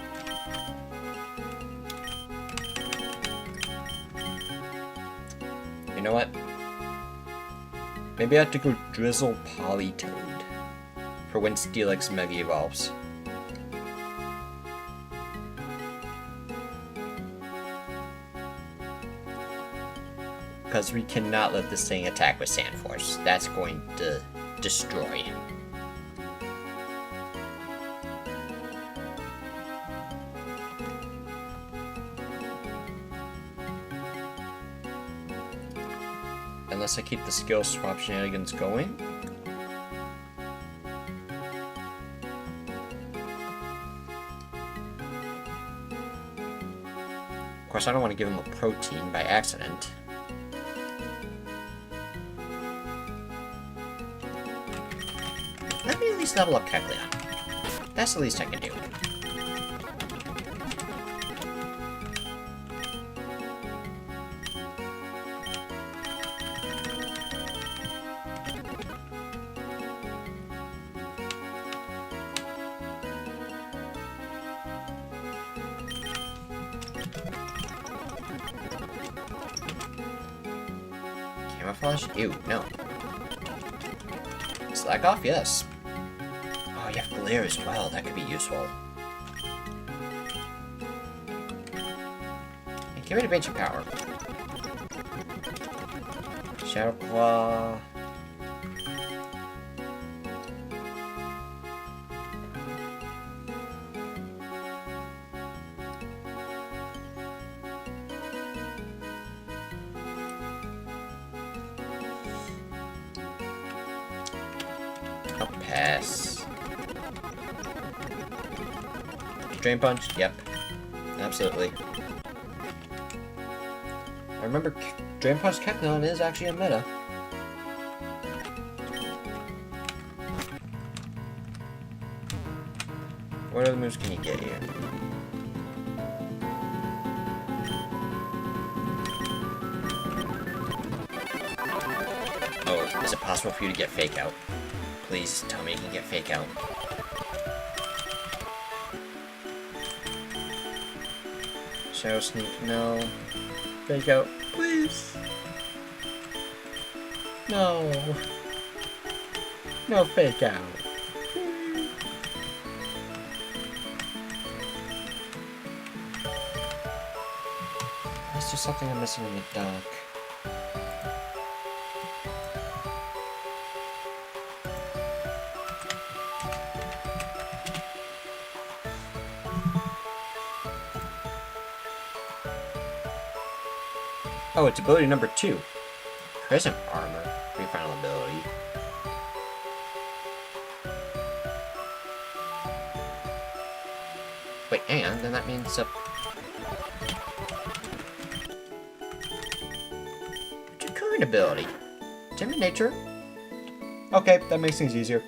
You know what? Maybe I have to go Drizzle Politoed for when Steelix Mega Evolves. Because we cannot let this thing attack with Sand Force. That's going to destroy. Unless I keep the skill swap shenanigans going. Of course, I don't want to give him a protein by accident. Let me at least level up Kecleon. That's the least I can do. Camouflage? Ew, no. Slack off, yes. Oh, you have Glare as well. That could be useful. And give it a bunch of power. Shadow Claw. I'll pass. Drain Punch? Yep. Absolutely. I remember Drain Punch Kecleon is actually a meta. What other moves can you get here? Oh, is it possible for you to get Fake Out? Please tell me you can get Fake Out. Shadow Sneak, no. Fake Out, please. No. No Fake Out. Is there something I'm missing in the dock? Oh, it's ability number 2. Prism Armor. Final ability. Wait, and then that means your current ability. Timid Nature. Okay, that makes things easier.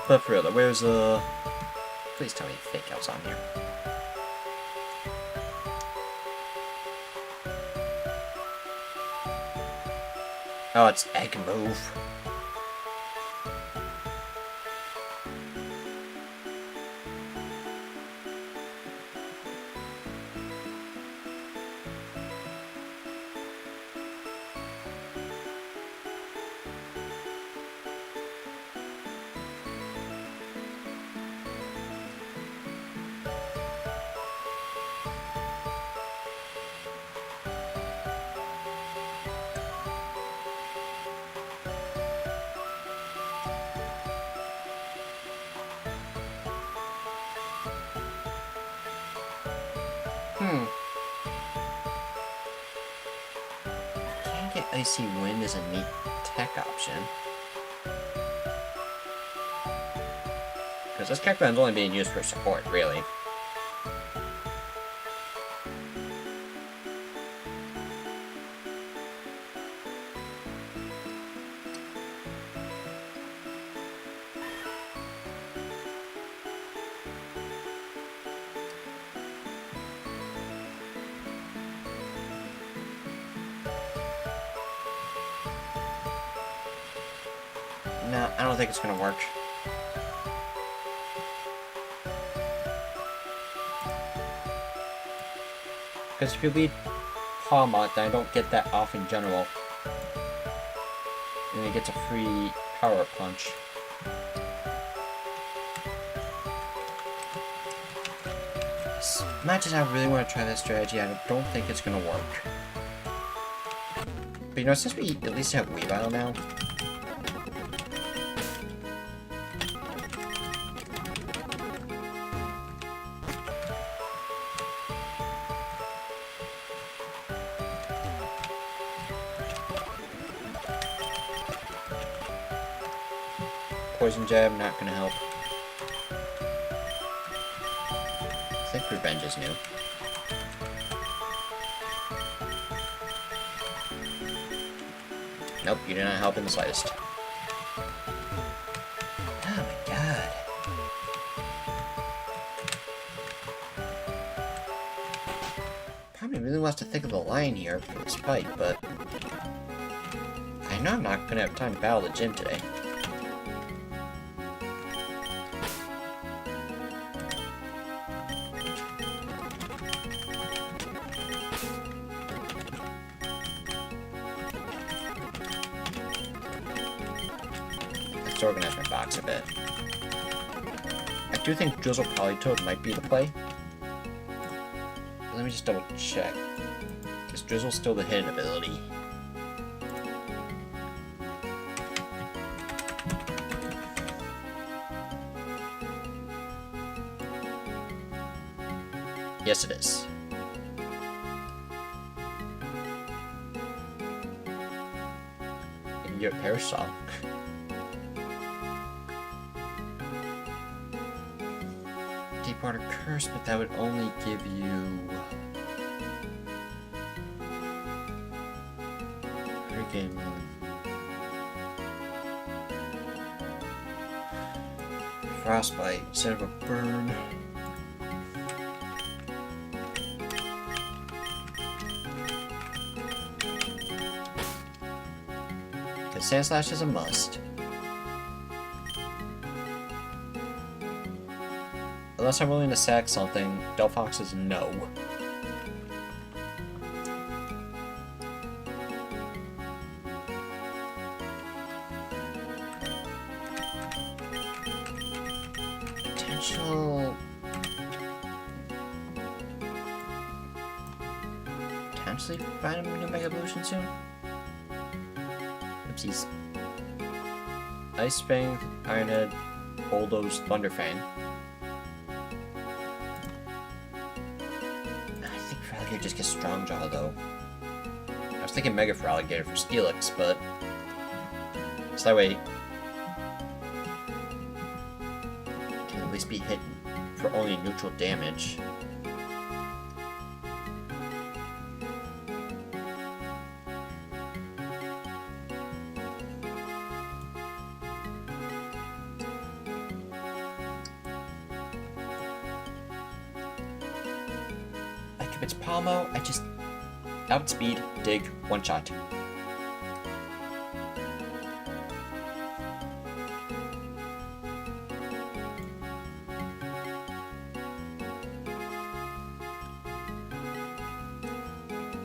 But for real, though, where's Please tell me Fake Out's on here. Oh, it's Egg Move. Can't get Icy Wind as a neat tech option. Because this character is only being used for support, really. No, I don't think it's gonna work. Because if you lead Palmont, then I don't get that off in general. And it gets a free power punch. As much as I really want to try that strategy, I don't think it's gonna work. But you know, since we at least have Weavile now, Poison Jab, not gonna help. I think Revenge is new. Nope, you did not help in the slightest. Oh my god. Probably really wants to think of the line here for this fight, but I know I'm not gonna have time to battle the gym today. Let's organize my box a bit. I do think Drizzle Polytoad might be the play. Let me just double check. Because Drizzle's still the hidden ability. Yes, it is. And you're Parasol. Deepwater Curse, but that would only give you freaking Frostbite instead of a burn. Because Sand Slash is a must. Unless I'm willing to sack something, Delphox is no. Potentially find a new Mega Evolution soon? Oopsies. Ice Fang, Ironhead, Bulldoze, Thunderfang. Just get Strong Jaw though. I was thinking Mega Feraligatr for Steelix, but so that way it can at least be hit for only neutral damage. If it's Palmo, I just outspeed, dig, one shot.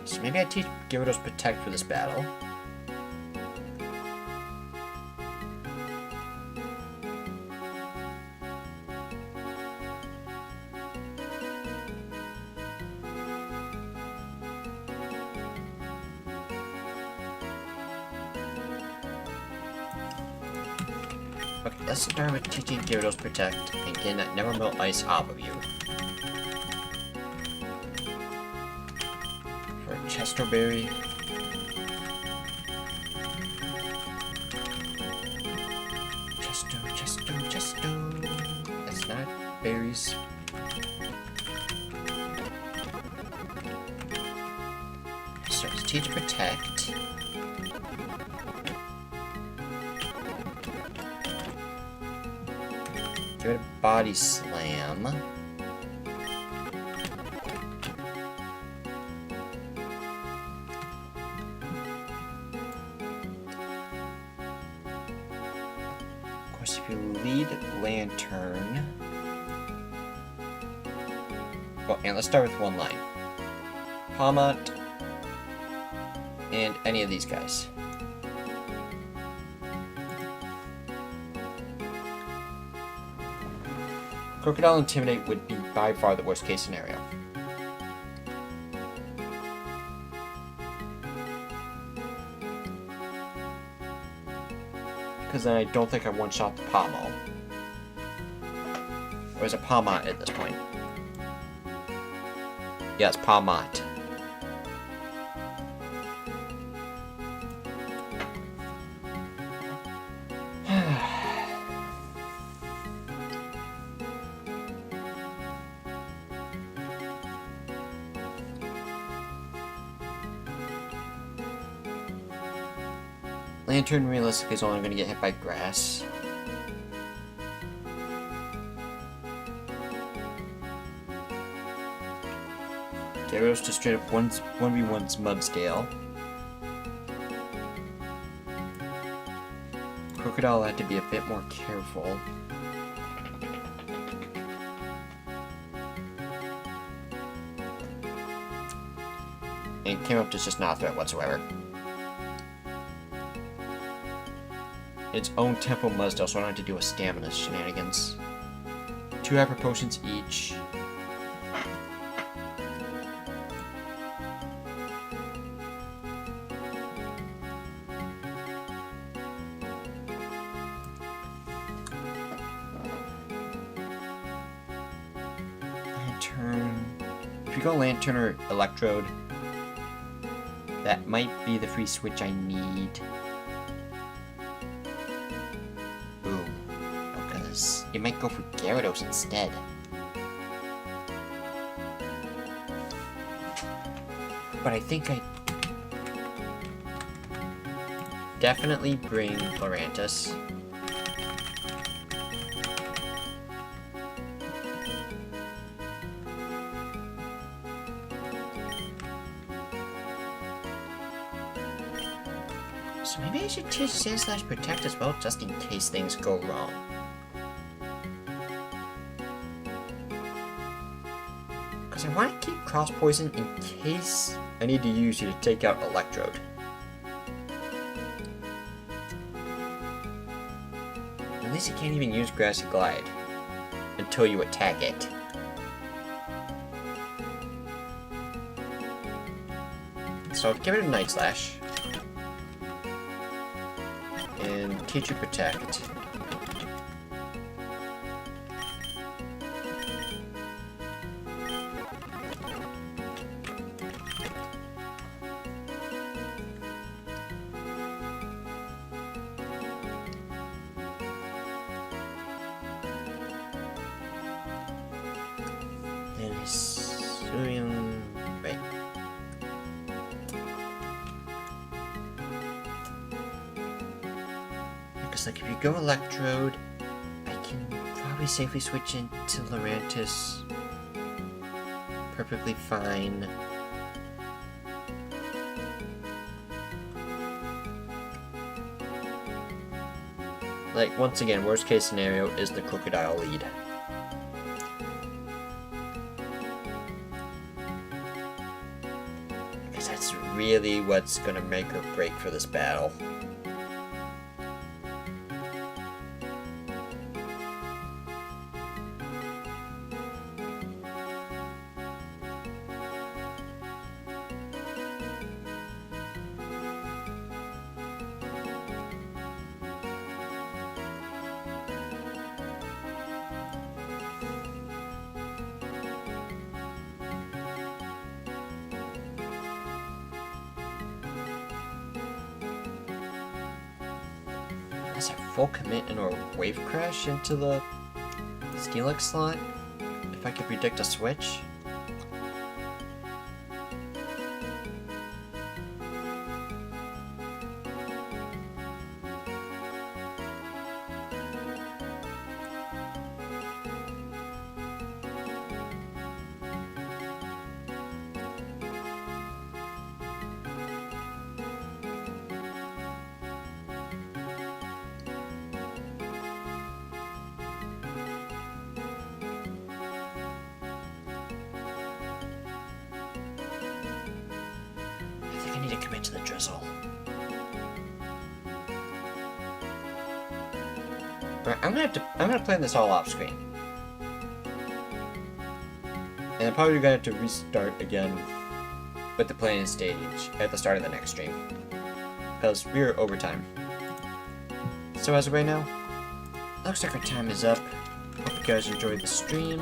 So maybe I teach Gyarados Protect for this battle. Okay, let's start with teaching Gyarados Protect and getting that Never Melt Ice off of you. Chesterberry. Chesto. That's not berries. So it's T to protect. Give it a body slam. If you lead Lantern... Well, and let's start with one line. Palmot, and any of these guys. Crocodile Intimidate would be by far the worst case scenario. Because then I don't think I one-shot the Pommel. Or is it Palmot at this point? Yes, Palmot. Lantern realistically is only going to get hit by grass. Gyarados to straight up 1v1's Mudscale. Crocodile had to be a bit more careful. And came up to just not a threat whatsoever. Its own Tempo Mudsdale, so I don't have to deal with stamina shenanigans. 2 Hyper Potions each. Lantern. If you go Lantern or Electrode, that might be the free switch I need. You might go for Gyarados instead. But I think I definitely bring Lurantis. So maybe I should teach Sand/Protect as well, just in case things go wrong. Because I want to keep Cross Poison in case I need to use you to take out Electrode. At least you can't even use Grassy Glide until you attack it. So give it a Night Slash. And teach you Protect. Right. Because like if you go Electrode, I can probably safely switch into Lurantis. Perfectly fine. Like once again, worst case scenario is the Crocodile lead. That's really what's gonna make or break for this battle. Is that full commit and or wave crash into the Steelix slot? If I could predict a switch? I need to commit to the drizzle. Right, I'm gonna plan this all off screen. And I'm probably gonna have to restart again with the planning stage at the start of the next stream. Because we're over time. So as of right now, looks like our time is up. Hope you guys enjoyed the stream.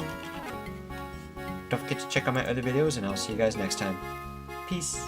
Don't forget to check out my other videos and I'll see you guys next time. Peace.